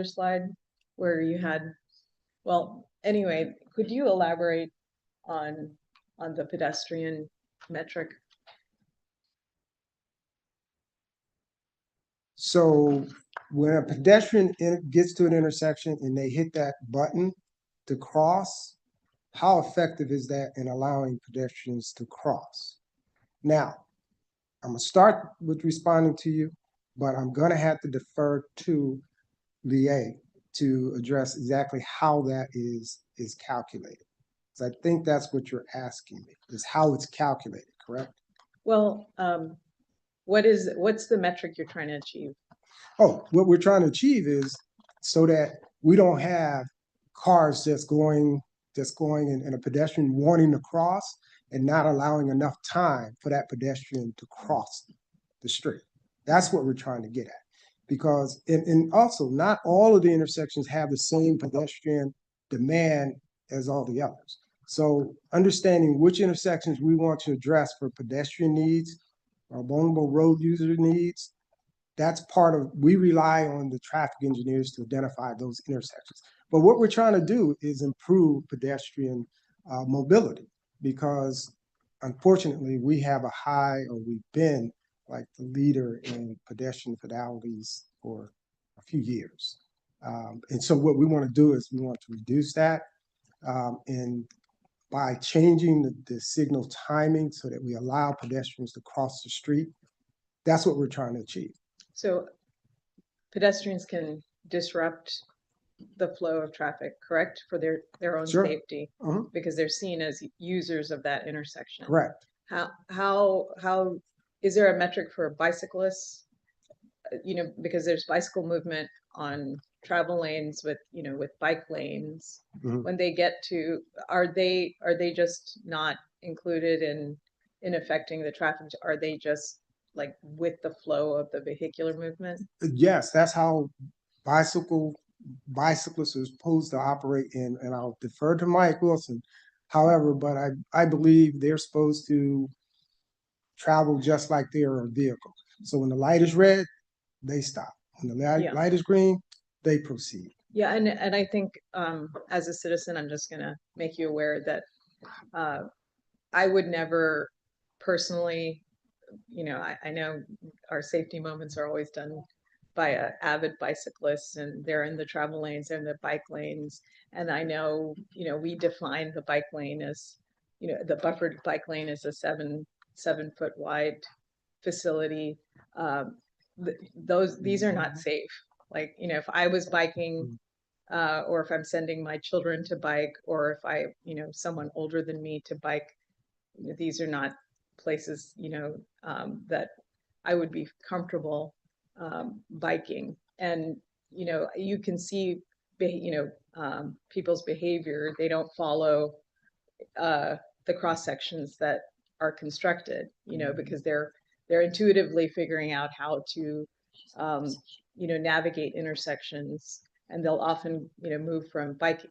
slide where you had, well, anyway, could you elaborate on the pedestrian metric? So when a pedestrian gets to an intersection and they hit that button to cross, how effective is that in allowing pedestrians to cross? Now, I'm gonna start with responding to you, but I'm gonna have to defer to Leah to address exactly how that is calculated. Because I think that's what you're asking me, is how it's calculated, correct? Well, what's the metric you're trying to achieve? Oh, what we're trying to achieve is so that we don't have cars just going and a pedestrian wanting to cross and not allowing enough time for that pedestrian to cross the street. That's what we're trying to get at. Because, and also not all of the intersections have the same pedestrian demand as all the others. So understanding which intersections we want to address for pedestrian needs, or vulnerable road user needs, that's part of, we rely on the traffic engineers to identify those intersections. But what we're trying to do is improve pedestrian mobility, because unfortunately we have a high, or we've been like the leader in pedestrian fatalities for a few years. And so what we want to do is we want to reduce that. And by changing the signal timing so that we allow pedestrians to cross the street, that's what we're trying to achieve. So pedestrians can disrupt the flow of traffic, correct? For their own Sure. safety, because they're seen as users of that intersection. Correct. How is there a metric for bicyclists? You know, because there's bicycle movement on travel lanes with, you know, with bike lanes. When they get to, are they just not included in affecting the traffic? Are they just like with the flow of the vehicular movement? Yes, that's how bicyclists are supposed to operate in, and I'll defer to Mike Wilson. However, but I believe they're supposed to travel just like they are a vehicle. So when the light is red, they stop. When the light is green, they proceed. Yeah, and I think as a citizen, I'm just gonna make you aware that I would never personally, you know, I know our safety moments are always done by avid bicyclists, and they're in the travel lanes, they're in the bike lanes. And I know, you know, we define the bike lane as, you know, the buffered bike lane is a 7 foot wide facility. These are not safe. Like, you know, if I was biking, or if I'm sending my children to bike, or if I, you know, someone older than me to bike, these are not places, you know, that I would be comfortable biking. And, you know, you can see, you know, people's behavior. They don't follow the cross sections that are constructed, you know, because they're intuitively figuring out how to, you know, navigate intersections. And they'll often, you know, move from bike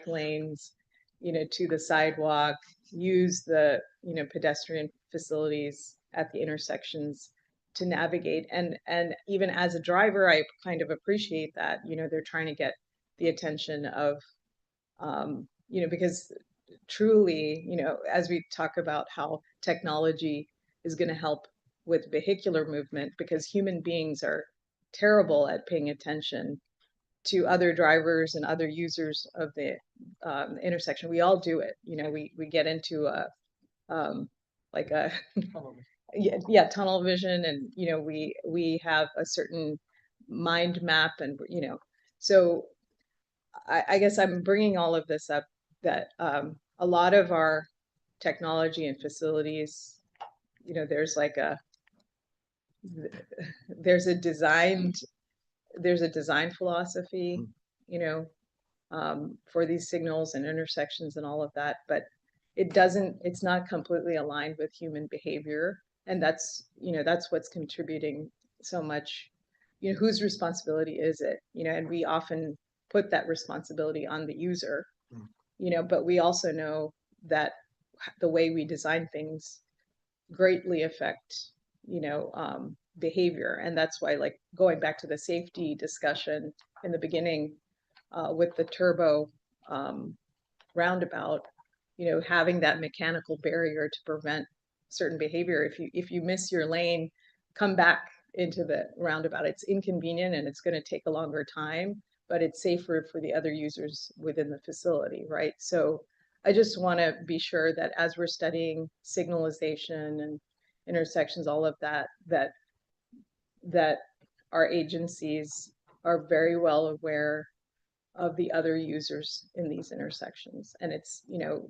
lanes, you know, to the sidewalk, use the, you know, pedestrian facilities at the intersections to navigate. And even as a driver, I kind of appreciate that, you know, they're trying to get the attention of, you know, because truly, you know, as we talk about how technology is going to help with vehicular movement, because human beings are terrible at paying attention to other drivers and other users of the intersection. We all do it. You know, we get into a like a yeah, tunnel vision, and you know, we have a certain mind map, and you know, so I guess I'm bringing all of this up, that a lot of our technology and facilities, you know, there's a design philosophy, you know, for these signals and intersections and all of that, but it's not completely aligned with human behavior. And that's, you know, that's what's contributing so much, you know, whose responsibility is it, you know, and we often put that responsibility on the user, you know, but we also know that the way we design things greatly affect, you know, behavior. And that's why, like, going back to the safety discussion in the beginning, with the turbo roundabout, you know, having that mechanical barrier to prevent certain behavior. If you miss your lane, come back into the roundabout. It's inconvenient and it's going to take a longer time, but it's safer for the other users within the facility, right? So I just want to be sure that as we're studying signalization and intersections, all of that, that our agencies are very well aware of the other users in these intersections. And it's, you know,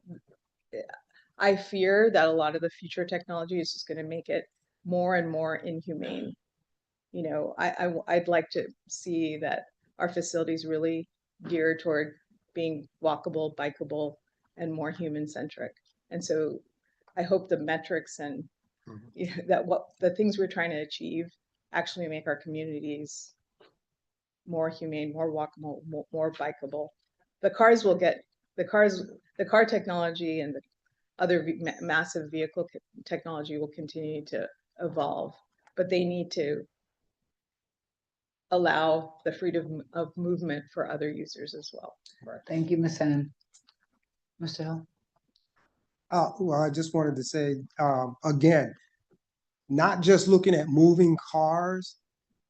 I fear that a lot of the future technology is just going to make it more and more inhumane. You know, I'd like to see that our facilities really geared toward being walkable, bikeable, and more human centric. And so I hope the metrics and you know, that what the things we're trying to achieve actually make our communities more humane, more walkable, more bikeable. The car technology and the other massive vehicle technology will continue to evolve, but they need to allow the freedom of movement for other users as well. Thank you, Ms. Hen. Mr. Hill? Well, I just wanted to say, again, not just looking at moving cars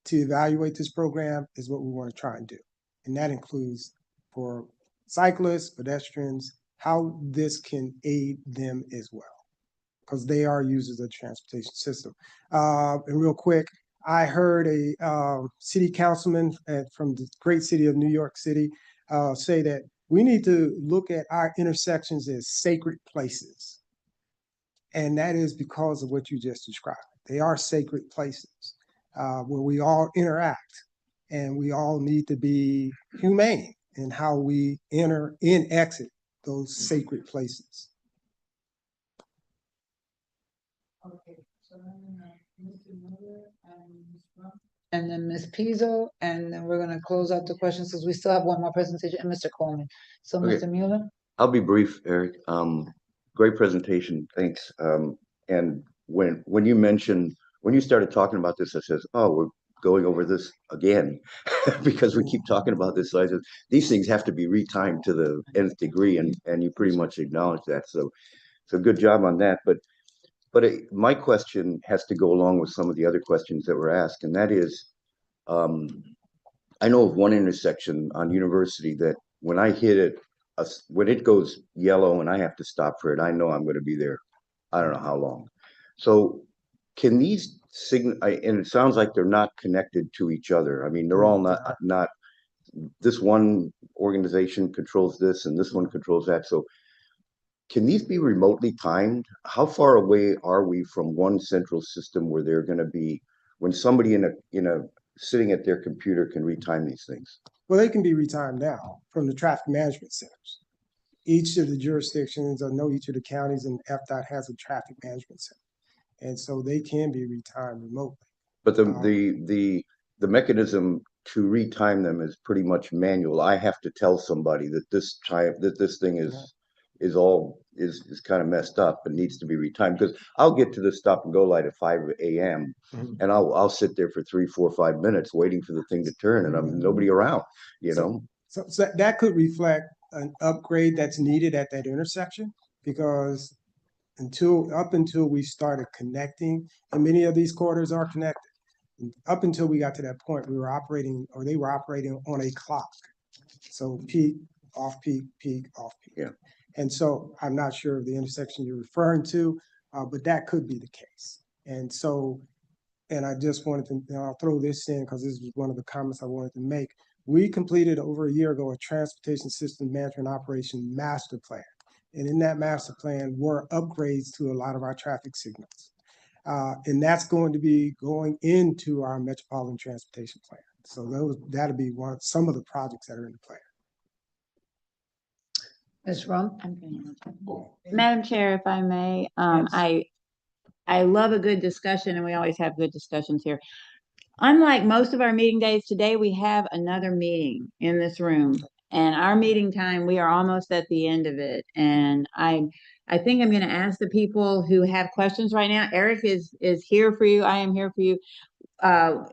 to evaluate this program is what we want to try and do. And that includes for cyclists, pedestrians, how this can aid them as well, because they are users of the transportation system. And real quick, I heard a city councilman from the great city of New York City say that we need to look at our intersections as sacred places. And that is because of what you just described. They are sacred places where we all interact, and we all need to be humane in how we enter and exit those sacred places. Okay, so Mr. Miller and Ms. Trump, and then Ms. Pizzo, and then we're gonna close out the questions because we still have one more presentation, and Mr. Coleman. So, Okay. Mr. Mueller? I'll be brief, Eric. Great presentation, thanks. And when you started talking about this, I says, oh, we're going over this again because we keep talking about this. So I said, these things have to be retimed to the nth degree, and you pretty much acknowledge that. So good job on that. But my question has to go along with some of the other questions that were asked, and that is, I know of one intersection on University that when I hit it, when it goes yellow and I have to stop for it, I know I'm going to be there. I don't know how long. So can these and it sounds like they're not connected to each other. I mean, they're all not, this one organization controls this and this one controls that. So can these be remotely timed? How far away are we from one central system where they're going to be, when somebody in a sitting at their computer can retime these things? Well, they can be retimed now from the traffic management centers. Each of the jurisdictions, I know each of the counties and FDOT has a traffic management center. And so they can be retimed remotely. But the mechanism to retime them is pretty much manual. I have to tell somebody that this thing is kind of messed up and needs to be retimed, because I'll get to the stop and go light at 5 a.m. and I'll sit there for 3, 4, 5 minutes waiting for the thing to turn, and I'm nobody around, you know. So that could reflect an upgrade that's needed at that intersection, because up until we started connecting, and many of these corridors are connected, up until we got to that point, they were operating on a clock. So peak, off peak, peak, off peak. Yeah. And so I'm not sure of the intersection you're referring to, but that could be the case. And so, and I just wanted to, I'll throw this in because this was one of the comments I wanted to make. We completed over a year ago a transportation system management operation master plan. And in that master plan were upgrades to a lot of our traffic signals. And that's going to be going into our metropolitan transportation plan. So that'll be some of the projects that are in the plan. Ms. Rump? Madam Chair, if I may, I love a good discussion, and we always have good discussions here. Unlike most of our meeting days, today we have another meeting in this room, and our meeting time, we are almost at the end of it. And I think I'm going to ask the people who have questions right now. Eric is here for you. I am here for you.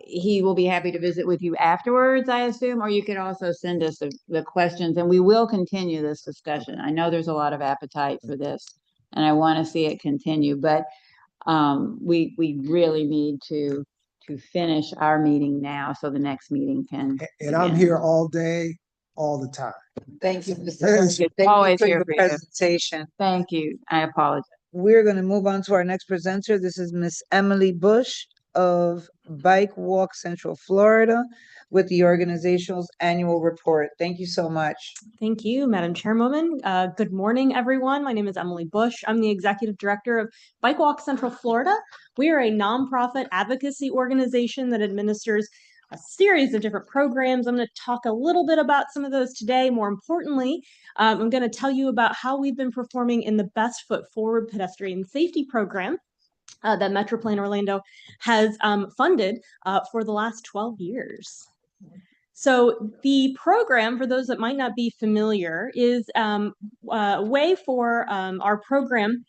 He will be happy to visit with you afterwards, I assume, or you could also send us the questions, and we will continue this discussion. I know there's a lot of appetite for this, and I want to see it continue, but we really need to finish our meeting now so the next meeting can And I'm here all day. all the time. Thank you, Mr. Yes. Duncan. Thank you Always for here the for you. presentation. Thank you. I apologize. We're going to move on to our next presenter. This is Miss Emily Bush of Bike Walk Central Florida with the organization's annual report. Thank you so much. Thank you, Madam Chairwoman. Good morning, everyone. My name is Emily Bush. I'm the Executive Director of Bike Walk Central Florida. We are a nonprofit advocacy organization that administers a series of different programs. I'm going to talk a little bit about some of those today. More importantly, I'm going to tell you about how we've been performing in the Best Foot Forward pedestrian safety program that MetroPlan Orlando has funded for the last 12 years. So the program, for those that might not be familiar, is a way for our program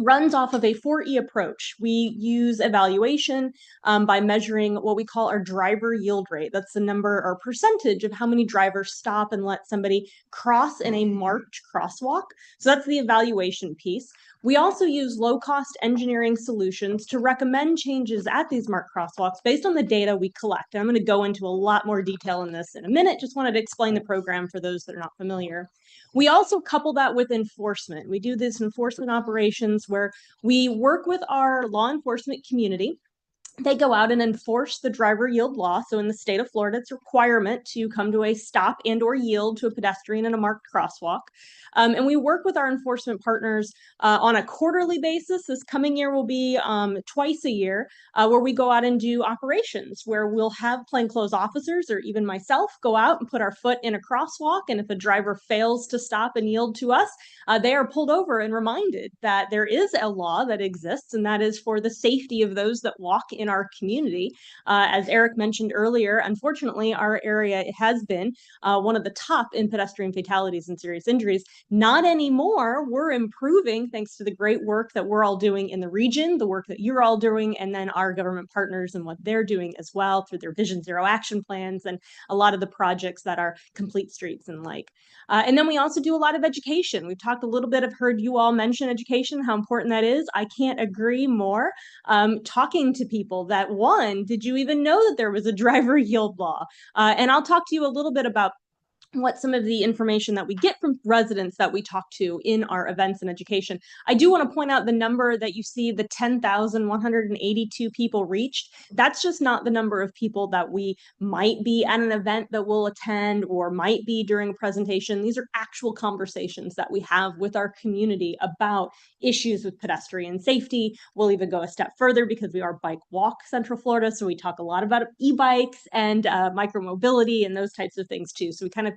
runs off of a 4E approach. We use evaluation by measuring what we call our driver yield rate. That's the number or percentage of how many drivers stop and let somebody cross in a marked crosswalk. So that's the evaluation piece. We also use low-cost engineering solutions to recommend changes at these marked crosswalks based on the data we collect. And I'm going to go into a lot more detail in this in a minute. Just wanted to explain the program for those that are not familiar. We also couple that with enforcement. We do this enforcement operations where we work with our law enforcement community. They go out and enforce the driver yield law. So in the state of Florida, it's a requirement to come to a stop and or yield to a pedestrian in a marked crosswalk. And we work with our enforcement partners on a quarterly basis. This coming year will be twice a year, where we go out and do operations where we'll have plainclothes officers or even myself go out and put our foot in a crosswalk. And if a driver fails to stop and yield to us, they are pulled over and reminded that there is a law that exists, and that is for the safety of those that walk in our community. As Eric mentioned earlier, unfortunately, our area has been one of the top in pedestrian fatalities and serious injuries. Not anymore. We're improving thanks to the great work that we're all doing in the region, the work that you're all doing, and then our government partners and what they're doing as well through their Vision Zero action plans and a lot of the projects that are Complete Streets and like. And then we also do a lot of education. We've talked a little bit, I've heard you all mention education, how important that is. I can't agree more. Talking to people that, one, did you even know that there was a driver yield law? And I'll talk to you a little bit about what some of the information that we get from residents that we talk to in our events and education. I do want to point out the number that you see, the 10,182 people reached. That's just not the number of people that we might be at an event that we'll attend or might be during a presentation. These are actual conversations that we have with our community about issues with pedestrian safety. We'll even go a step further because we are Bike Walk Central Florida. So we talk a lot about e-bikes and micromobility and those types of things too. So we kind of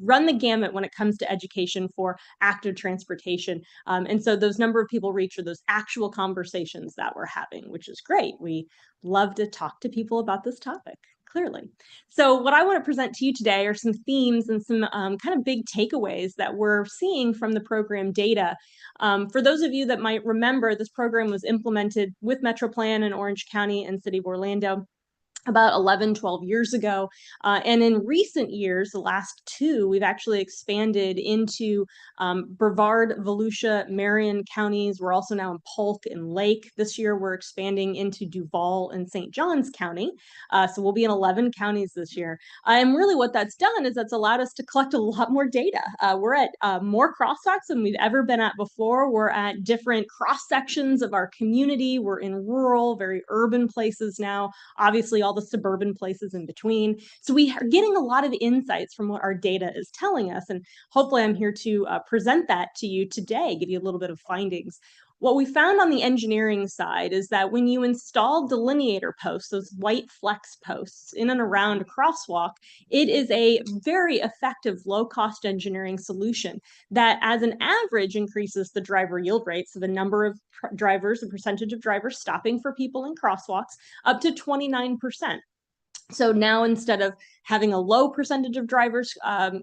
run the gamut when it comes to education for active transportation. And so those number of people reached are those actual conversations that we're having, which is great. We love to talk to people about this topic. Clearly. So what I want to present to you today are some themes and some kind of big takeaways that we're seeing from the program data. For those of you that might remember, this program was implemented with MetroPlan in Orange County and City of Orlando about 11, 12 years ago. And in recent years, the last two, we've actually expanded into Brevard, Volusia, Marion counties. We're also now in Polk and Lake. This year, we're expanding into Duval and St. Johns County. So we'll be in 11 counties this year. And really what that's done is that's allowed us to collect a lot more data. We're at more crosswalks than we've ever been at before. We're at different cross sections of our community. We're in rural, very urban places now. Obviously, all the suburban places in between. So we are getting a lot of insights from what our data is telling us. And hopefully I'm here to present that to you today, give you a little bit of findings. What we found on the engineering side is that when you install delineator posts, those white flex posts in and around a crosswalk, it is a very effective low-cost engineering solution that as an average increases the driver yield rate, so the number of drivers, the percentage of drivers stopping for people in crosswalks, up to 29%. So now instead of having a low percentage of drivers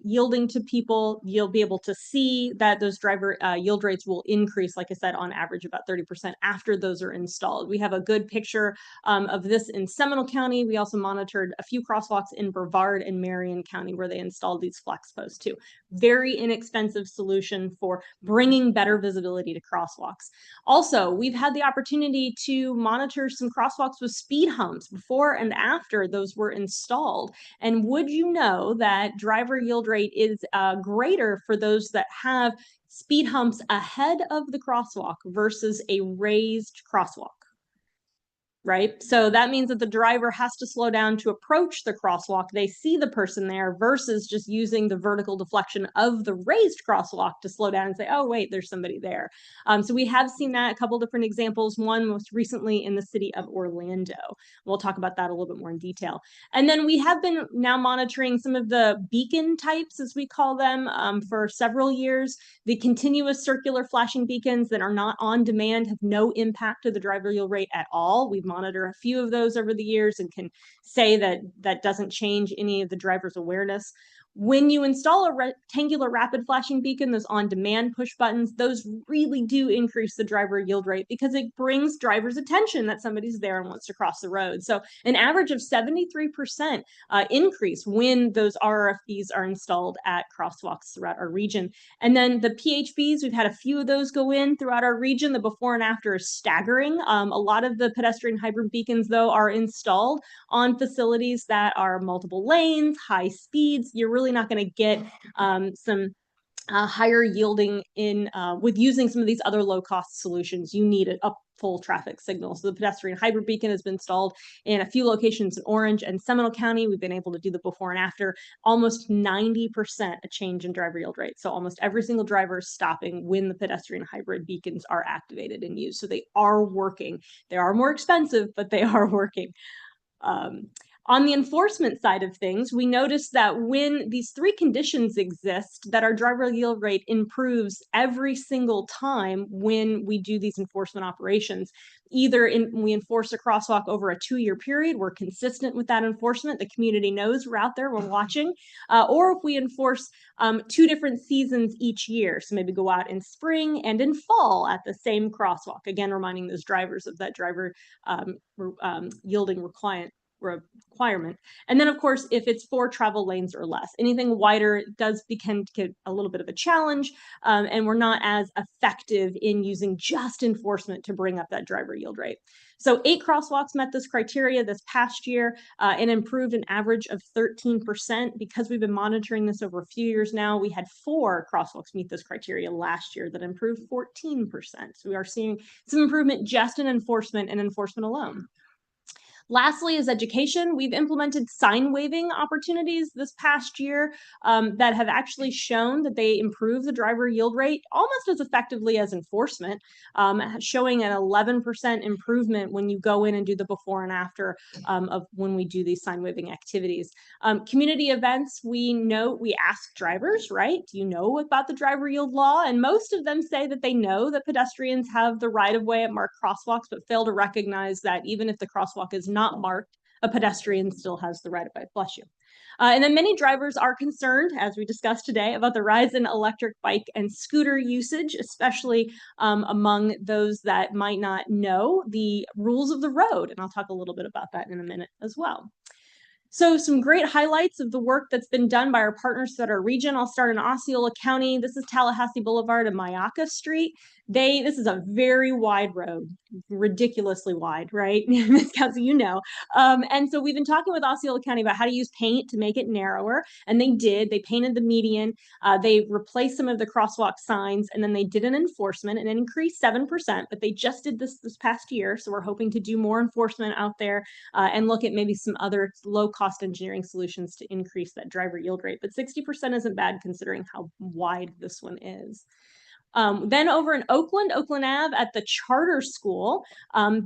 yielding to people, you'll be able to see that those driver yield rates will increase, like I said, on average about 30% after those are installed. We have a good picture of this in Seminole County. We also monitored a few crosswalks in Brevard and Marion County where they installed these flex posts too. Very inexpensive solution for bringing better visibility to crosswalks. Also, we've had the opportunity to monitor some crosswalks with speed humps before and after those humps were installed. And would you know that driver yield rate is greater for those that have speed humps ahead of the crosswalk versus a raised crosswalk? Right? So that means that the driver has to slow down to approach the crosswalk. They see the person there versus just using the vertical deflection of the raised crosswalk to slow down and say, oh, wait, there's somebody there. So we have seen that, a couple different examples, one most recently in the city of Orlando. We'll talk about that a little bit more in detail. And then we have been now monitoring some of the beacon types, as we call them, for several years. The continuous circular flashing beacons that are not on demand have no impact to the driver yield rate at all. We've monitored a few of those over the years and can say that that doesn't change any of the driver's awareness. When you install a rectangular rapid flashing beacon, those on-demand push buttons, those really do increase the driver yield rate because it brings drivers' attention that somebody's there and wants to cross the road. So an average of 73% increase when those RFBs are installed at crosswalks throughout our region. And then the PHBs, we've had a few of those go in throughout our region. The before and after is staggering. A lot of the pedestrian hybrid beacons, though, are installed on facilities that are multiple lanes, high speeds. You're really not going to get some higher yielding in with using some of these other low cost solutions. You need a full traffic signal. So the pedestrian hybrid beacon has been installed in a few locations in Orange and Seminole County. We've been able to do the before and after, almost 90% a change in driver yield rate. So almost every single driver is stopping when the pedestrian hybrid beacons are activated and used. So they are working. They are more expensive, but they are working. On the enforcement side of things, we noticed that when these three conditions exist, that our driver yield rate improves every single time when we do these enforcement operations. Either we enforce a crosswalk over a 2-year period, we're consistent with that enforcement, the community knows we're out there, we're watching, or if we enforce 2 different seasons each year, so maybe go out in spring and in fall at the same crosswalk, again reminding those drivers of that driver yielding requirement. And then of course, if it's 4 travel lanes or less, anything wider does become a little bit of a challenge, and we're not as effective in using just enforcement to bring up that driver yield rate. So 8 crosswalks met this criteria this past year and improved an average of 13%. Because we've been monitoring this over a few years now, we had 4 crosswalks meet this criteria last year that improved 14%. So we are seeing some improvement just in enforcement and enforcement alone. Lastly is education. We've implemented sign waving opportunities this past year that have actually shown that they improve the driver yield rate almost as effectively as enforcement, showing an 11% improvement when you go in and do the before and after of when we do these sign waving activities. Community events, we ask drivers, right? Do you know about the driver yield law? And most of them say that they know that pedestrians have the right of way at marked crosswalks, but fail to recognize that even if the crosswalk is not marked, a pedestrian still has the right of way. Bless you. And then many drivers are concerned, as we discussed today, about the rise in electric bike and scooter usage, especially among those that might not know the rules of the road. And I'll talk a little bit about that in a minute as well. So some great highlights of the work that's been done by our partners throughout our region. I'll start in Osceola County. This is Tallahassee Boulevard and Myakka Street. This is a very wide road, ridiculously wide, right? Ms. Council, you know. And so we've been talking with Osceola County about how to use paint to make it narrower. And they did. They painted the median. They replaced some of the crosswalk signs, and then they did an enforcement and it increased 7%, but they just did this past year. So we're hoping to do more enforcement out there and look at maybe some other low-cost engineering solutions to increase that driver yield rate. But 60% isn't bad considering how wide this one is. Then over in Oakland Ave at the charter school,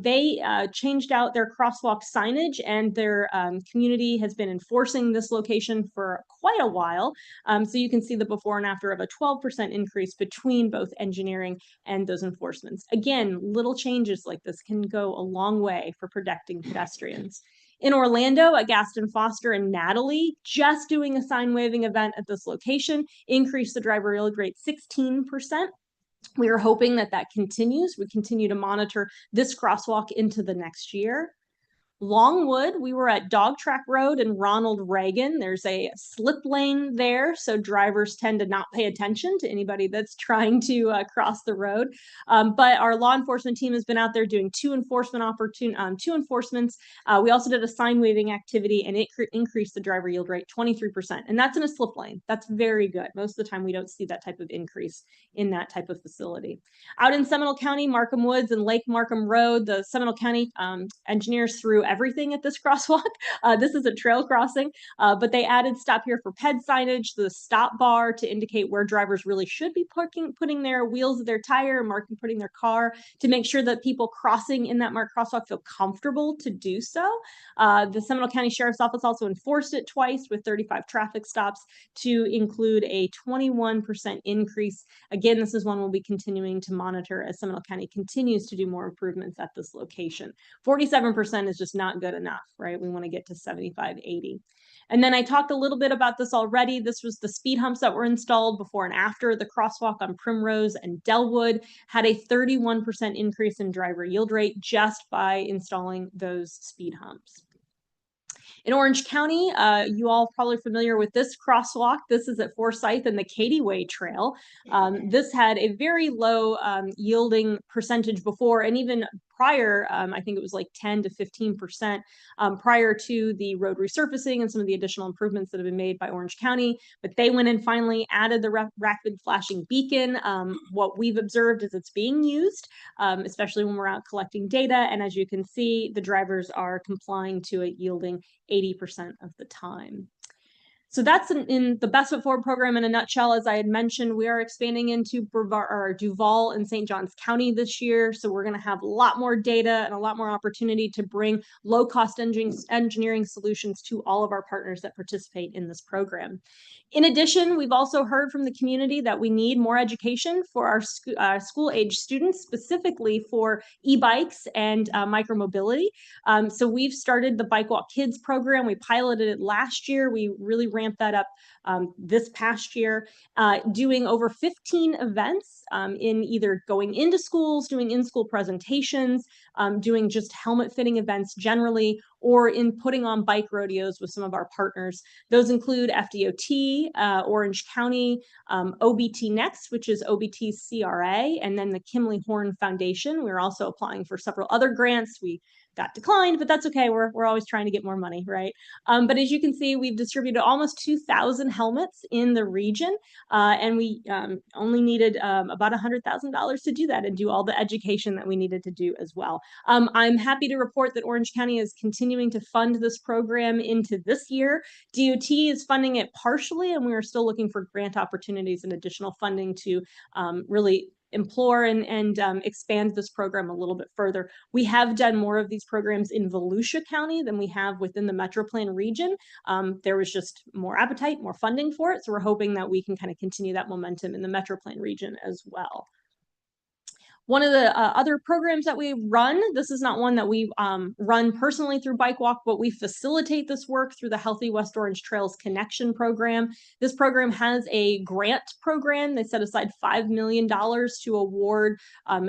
they changed out their crosswalk signage, and their community has been enforcing this location for quite a while. So you can see the before and after of a 12% increase between both engineering and those enforcements. Again, little changes like this can go a long way for protecting pedestrians. In Orlando at Gaston Foster and Natalie, just doing a sign waving event at this location increased the driver yield rate 16%. We are hoping that that continues. We continue to monitor this crosswalk into the next year. Longwood, we were at Dog Track Road and Ronald Reagan. There's a slip lane there, so drivers tend to not pay attention to anybody that's trying to cross the road. But our law enforcement team has been out there doing two enforcements. We also did a sign waving activity, and it increased the driver yield rate 23%. And that's in a slip lane. That's very good. Most of the time, we don't see that type of increase in that type of facility. Out in Seminole County, Markham Woods and Lake Markham Road, the Seminole County engineers threw everything at this crosswalk. This is a trail crossing, but they added stop here for ped signage, the stop bar to indicate where drivers really should be putting their wheels of their tire, putting their car, to make sure that people crossing in that marked crosswalk feel comfortable to do so. The Seminole County Sheriff's Office also enforced it twice with 35 traffic stops to include a 21% increase. Again, this is one we'll be continuing to monitor as Seminole County continues to do more improvements at this location. 47% is just not good enough, right? We want to get to 75, 80. And then I talked a little bit about this already. This was the speed humps that were installed before and after the crosswalk on Primrose and Delwood had a 31% increase in driver yield rate just by installing those speed humps. In Orange County, you all probably familiar with this crosswalk. This is at Forsyth and the Katy Way Trail. This had a very low yielding percentage before, and even prior, I think it was like 10 to 15% prior to the road resurfacing and some of the additional improvements that have been made by Orange County. But they went and finally added the rapid flashing beacon. What we've observed is it's being used, especially when we're out collecting data. And as you can see, the drivers are complying to it, yielding 80% of the time. So that's in the Best Foot Forward program in a nutshell. As I had mentioned, we are expanding into Duval and St. Johns County this year. So we're going to have a lot more data and a lot more opportunity to bring low-cost engineering solutions to all of our partners that participate in this program. In addition, we've also heard from the community that we need more education for our school-age students, specifically for e-bikes and micromobility. So we've started the Bike Walk Kids program. We piloted it last year. We really ramped that up this past year, doing over 15 events in either going into schools, doing in-school presentations, doing just helmet fitting events generally, or in putting on bike rodeos with some of our partners. Those include FDOT, Orange County, OBT Next, which is OBT's CRA, and then the Kimley Horn Foundation. We're also applying for several other grants. We got declined, but that's okay. We're always trying to get more money, right? But as you can see, we've distributed almost 2,000 helmets in the region, and we only needed about $100,000 to do that and do all the education that we needed to do as well. I'm happy to report that Orange County is continuing to fund this program into this year. DOT is funding it partially, and we are still looking for grant opportunities and additional funding to really implore and expand this program a little bit further. We have done more of these programs in Volusia County than we have within the Metro Plan region. There was just more appetite, more funding for it. So we're hoping that we can kind of continue that momentum in the Metro Plan region as well. One of the other programs that we run, this is not one that we run personally through Bike Walk, but we facilitate this work through the Healthy West Orange Trails Connection program. This program has a grant program. They set aside $5 million to award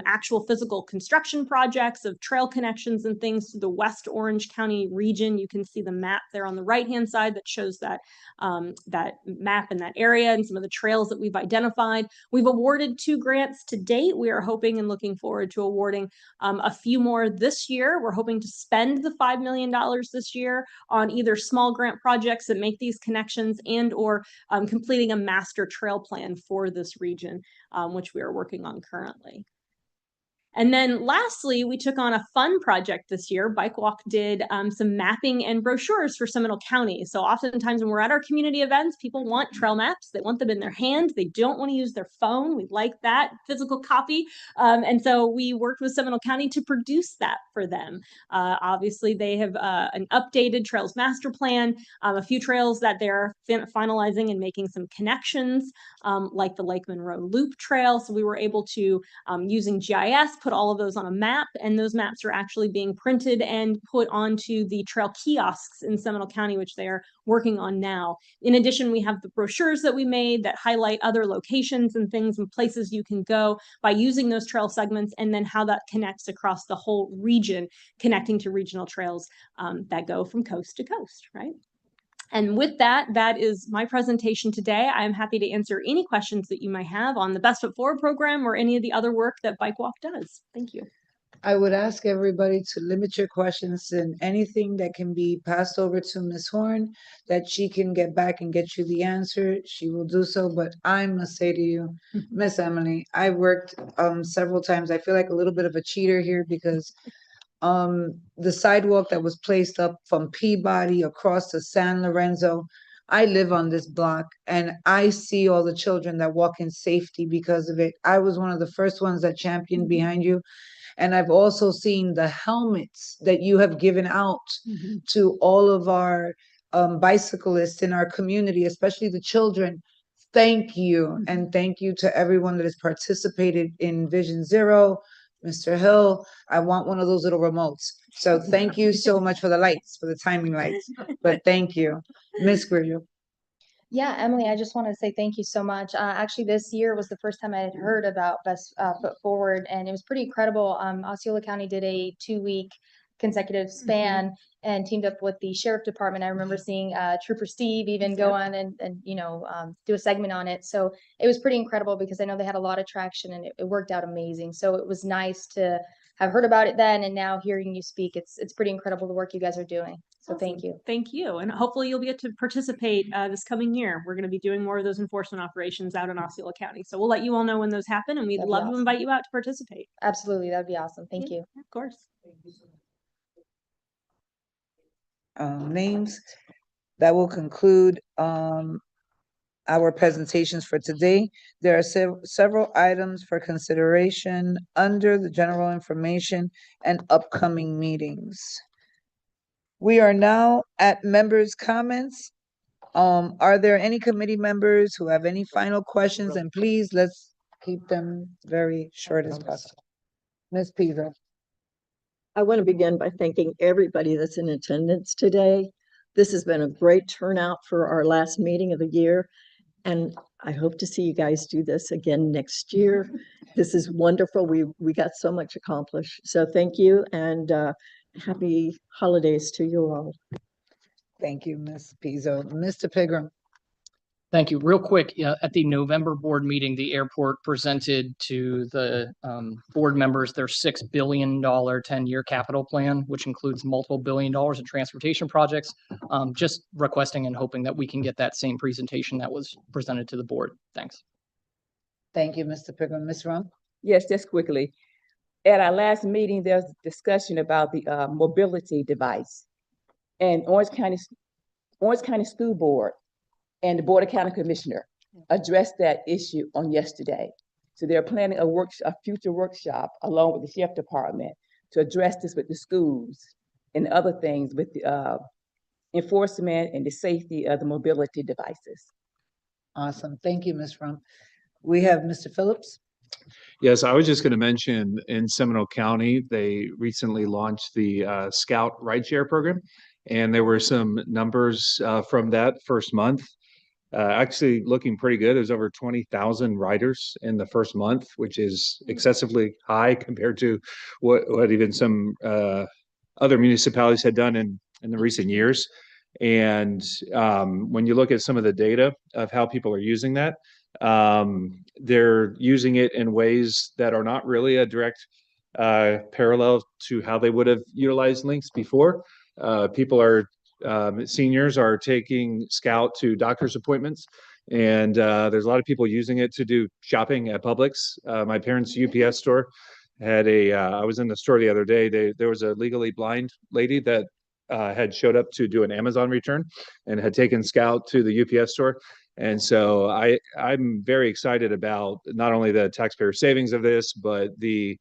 actual physical construction projects of trail connections and things to the West Orange County region. You can see the map there on the right-hand side that shows that, that map in that area and some of the trails that we've identified. We've awarded 2 grants to date. We are hoping and looking forward to awarding a few more this year. We're hoping to spend the $5 million this year on either small grant projects that make these connections and or completing a master trail plan for this region, which we are working on currently. And then lastly, we took on a fun project this year. Bike Walk did some mapping and brochures for Seminole County. So oftentimes when we're at our community events, people want trail maps. They want them in their hand. They don't want to use their phone. We like that physical copy. And so we worked with Seminole County to produce that for them. Obviously, they have an updated Trails Master Plan, a few trails that they're finalizing and making some connections, like the Lake Monroe Loop Trail. So we were able to, using GIS, put all of those on a map, and those maps are actually being printed and put onto the trail kiosks in Seminole County, which they are working on now. In addition, we have the brochures that we made that highlight other locations and things and places you can go by using those trail segments, and then how that connects across the whole region, connecting to regional trails that go from coast to coast, right? And with that, that is my presentation today. I'm happy to answer any questions that you might have on the Best Foot Forward program or any of the other work that Bike Walk does. Thank you. I would ask everybody to limit your questions and anything that can be passed over to Ms. Horn, that she can get back and get you the answer. She will do so. But I must say to you, Miss Emily, I worked several times. I feel like a little bit of a cheater here because the sidewalk that was placed up from Peabody across to San Lorenzo. I live on this block and I see all the children that walk in safety because of it. I was one of the first ones that championed behind you. And I've also seen the helmets that you have given out to all of our bicyclists in our community, especially the children. Thank you. And thank you to everyone that has participated in Vision Zero. Mr. Hill, I want one of those little remotes. So thank you so much for the lights, for the timing lights. But thank you. Miss Grillo. Yeah, Emily, I just want to say thank you so much. Actually, this year was the first time I had heard about Best Foot Forward, and it was pretty incredible. Osceola County did a 2-week consecutive span and teamed up with the sheriff department. I remember seeing Trooper Steve even go on and do a segment on it. So it was pretty incredible because I know they had a lot of traction and it worked out amazing. So it was nice to have heard about it then, and now hearing you speak, it's pretty incredible the work you guys are doing. So thank you. Thank you. And hopefully you'll get to participate this coming year. We're going to be doing more of those enforcement operations out in Osceola County. So we'll let you all know when those happen, and we'd That'd be love to awesome. invite you out to participate. Absolutely, that'd be awesome. Thank you. Of course. Names. That will conclude our presentations for today. There are several items for consideration under the general information and upcoming meetings. We are now at members' comments. Are there any committee members who have any final questions? And please, let's keep them very short as possible. Ms. Pizzo. I want to begin by thanking everybody that's in attendance today. This has been a great turnout for our last meeting of the year, and I hope to see you guys do this again next year. This is wonderful. We got so much accomplished. So thank you, and happy holidays to you all. Thank you, Ms. Pizzo. Mr. Pigram. Thank you. Real quick, at the November board meeting, the airport presented to the board members their $6 billion 10-year capital plan, which includes multiple $1 billion in transportation projects. Just requesting and hoping that we can get that same presentation that was presented to the board. Thanks. Thank you, Mr. Pigram. Ms. Rum? Yes, just quickly. At our last meeting, there was a discussion about the mobility device. And Orange County School Board and the Board of County Commissioner addressed that issue on yesterday. So they're planning a future workshop along with the Sheriff Department to address this with the schools and other things with the enforcement and the safety of the mobility devices. Awesome. Thank you, Ms. Rum. We have Mr. Phillips. Yes, I was just going to mention in Seminole County, they recently launched the Scout rideshare program, and there were some numbers from that first month. Actually looking pretty good. There's over 20,000 riders in the first month, which is excessively high compared to what even some other municipalities had done in the recent years. And when you look at some of the data of how people are using that, they're using it in ways that are not really a direct parallel to how they would have utilized links before. Seniors are taking Scout to doctor's appointments, and there's a lot of people using it to do shopping at Publix. My parents' UPS store had I was in the store the other day. There was a legally blind lady that had showed up to do an Amazon return and had taken Scout to the UPS store. And so I'm very excited about not only the taxpayer savings of this, but the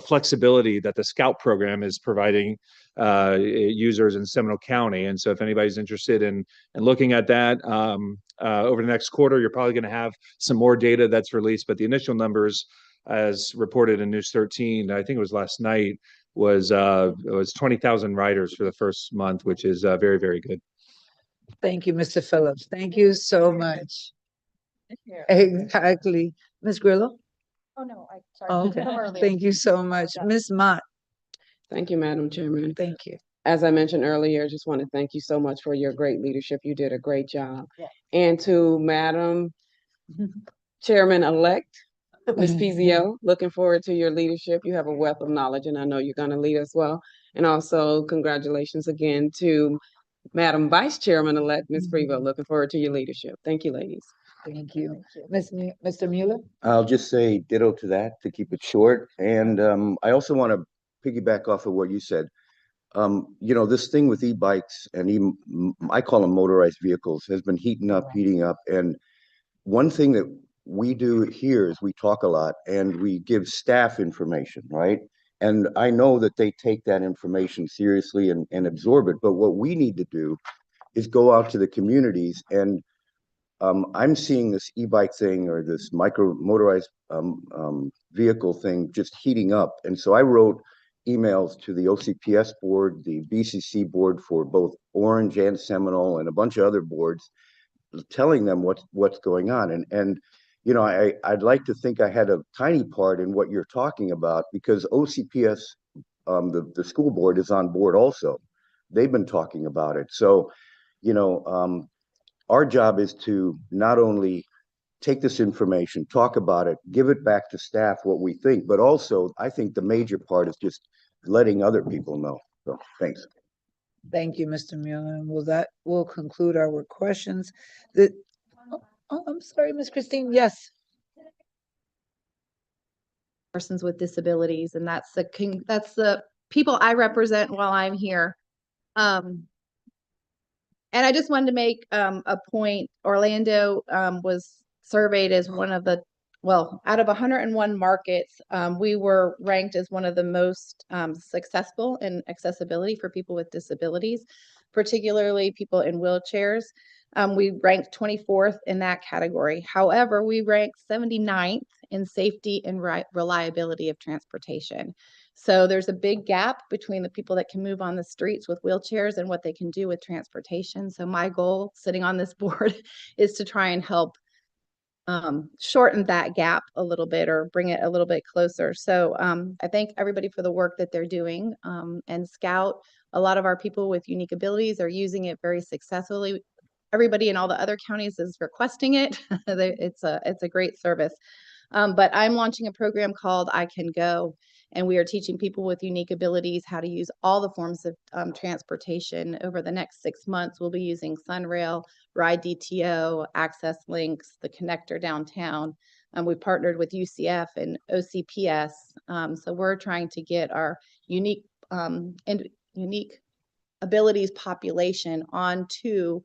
flexibility that the Scout program is providing users in Seminole County. And so if anybody's interested in looking at that over the next quarter, you're probably going to have some more data that's released, but the initial numbers as reported in News 13, I think it was last night, was 20,000 riders for the first month, which is very, very good. Thank you, Mr. Phillips. Thank you so much. Exactly. Ms. Grillo? Oh, no, I, Oh, sorry. okay. Thank you so much. Ms. Mott, Thank you, Madam Chairman. thank you. As I mentioned earlier, I just want to thank you so much for your great leadership. You did a great job. Yeah. And to Madam Chairman-elect, Ms. Pizio, looking forward to your leadership. You have a wealth of knowledge, and I know you're going to lead us well. And also, congratulations again to Madam Vice Chairman-elect, Ms. Frevo. Looking forward to your leadership. Thank you, ladies. Thank you. Mr. Mueller? I'll just say ditto to that to keep it short. And I also want to piggyback off of what you said. You know, this thing with e-bikes and even I call them motorized vehicles has been heating up. And one thing that we do here is we talk a lot and we give staff information, right? And I know that they take that information seriously and absorb it. But what we need to do is go out to the communities and I'm seeing this e-bike thing or this micro motorized vehicle thing just heating up. And so I wrote emails to the OCPS board, the BCC board for both Orange and Seminole, and a bunch of other boards, telling them what's going on. And you know, I'd like to think I had a tiny part in what you're talking about because OCPS, the school board, is on board also. They've been talking about it. So, you know, our job is to not only take this information, talk about it, give it back to staff what we think, but also I think the major part is just letting other people know. So thanks. Thank you, Mr. Mueller. And that will conclude our questions. I'm sorry, Ms. Christine. Yes. Persons with disabilities, and that's the people I represent while I'm here. And I just wanted to make a point. Orlando was surveyed as one of the, well, out of 101 markets, we were ranked as one of the most successful in accessibility for people with disabilities, particularly people in wheelchairs. We ranked 24th in that category. However, we ranked 79th in safety and reliability of transportation. So there's a big gap between the people that can move on the streets with wheelchairs and what they can do with transportation. So my goal sitting on this board is to try and help shorten that gap a little bit or bring it a little bit closer. So I thank everybody for the work that they're doing. And Scout, a lot of our people with unique abilities are using it very successfully. Everybody in all the other counties is requesting it. It's a great service. But I'm launching a program called I Can Go, and we are teaching people with unique abilities how to use all the forms of transportation. Over the next 6 months, we'll be using Sunrail, Ride DTO, Access Links, the connector downtown. We've partnered with UCF and OCPS. So we're trying to get our unique abilities population onto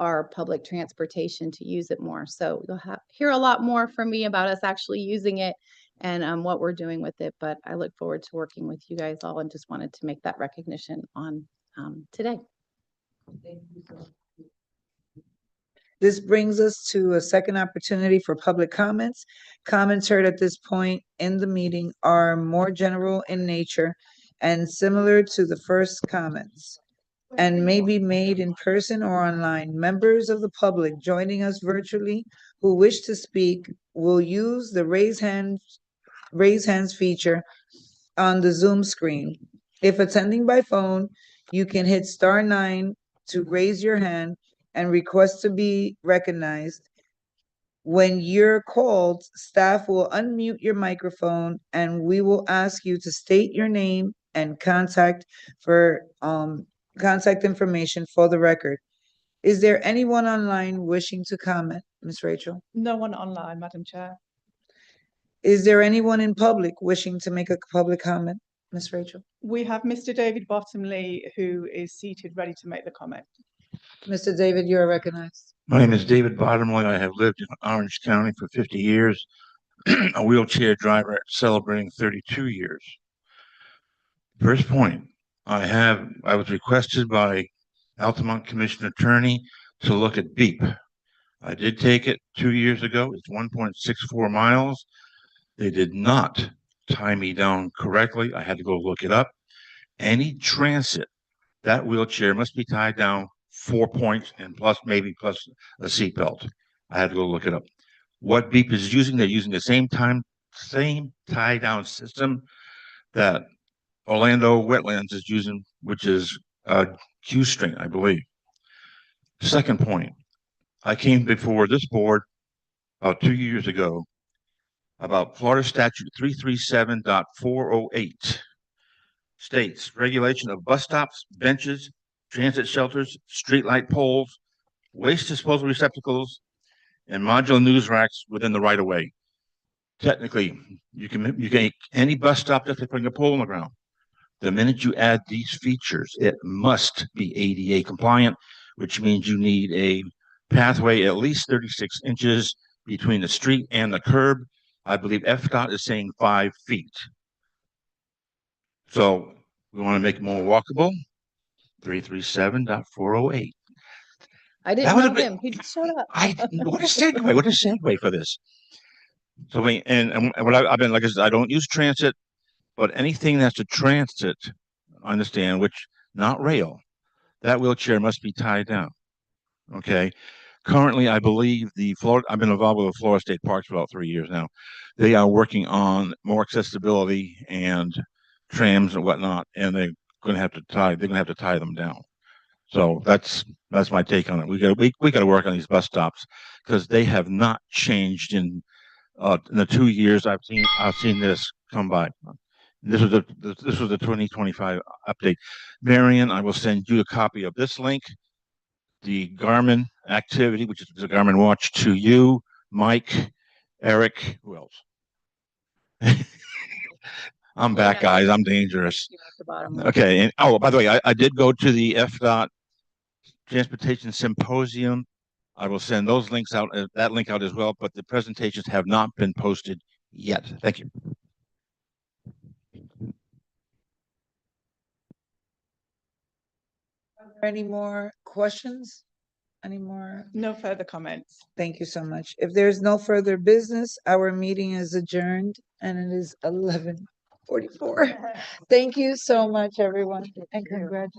our public transportation to use it more. So you'll hear a lot more from me about us actually using it and what we're doing with it. But I look forward to working with you guys all and just wanted to make that recognition on today. This brings us to a second opportunity for public comments. Comments heard at this point in the meeting are more general in nature and similar to the first comments, and may be made in person or online. Members of the public joining us virtually who wish to speak will use the raise hands feature on the Zoom screen. If attending by phone, you can hit *9 to raise your hand and request to be recognized. When you're called, staff will unmute your microphone and we will ask you to state your name and contact information for the record. Is there anyone online wishing to comment, Ms. Rachel? No one online, Madam Chair. Is there anyone in public wishing to make a public comment, Ms. Rachel? We have Mr. David Bottomley, who is seated, ready to make the comment. Mr. David, you are recognized. My name is David Bottomley. I have lived in Orange County for 50 years, a wheelchair driver celebrating 32 years. First point, I was requested by Altamont Commission Attorney to look at BEEP. I did take it 2 years ago. It's 1.64 miles. They did not tie me down correctly. I had to go look it up. Any transit, that wheelchair must be tied down 4 points and maybe plus a seatbelt. I had to go look it up. What Beep is using, they're using the same tie down system that Orlando Wetlands is using, which is a Q string, I believe. Second point, I came before this board about 2 years ago about Florida Statute 337.408 states regulation of bus stops, benches, transit shelters, streetlight poles, waste disposal receptacles, and modular news racks within the right of way. Technically, you can any bus stop just by putting a pole on the ground. The minute you add these features, it must be ADA compliant, which means you need a pathway at least 36 inches between the street and the curb. I believe FDOT is saying 5 feet. So we want to make it more walkable. 337.408. I didn't know him. He just showed up. What a segue! What a segue for this. So what I've been like I said, I don't use transit, but anything that's a transit, I understand, which not rail, that wheelchair must be tied down. Okay. Currently, I believe I've been involved with the Florida State Parks for about 3 years now. They are working on more accessibility and trams and whatnot, and they're going to have to tie them down. So that's my take on it. We got to work on these bus stops because they have not changed in the 2 years I've seen this come by. This was the 2025 update. Marion, I will send you a copy of this link. The Garmin activity, which is the Garmin watch, to you, Mike, Eric, who else? I'm back, guys. I'm dangerous. Okay. And by the way, I did go to the FDOT Transportation Symposium. I will send those links out, that link out as well, but the presentations have not been posted yet. Thank you. Any more questions? Any more? No further comments. Thank you so much. If there's no further business, our meeting is adjourned and it is 11:44. Thank you so much, everyone, and congratulations.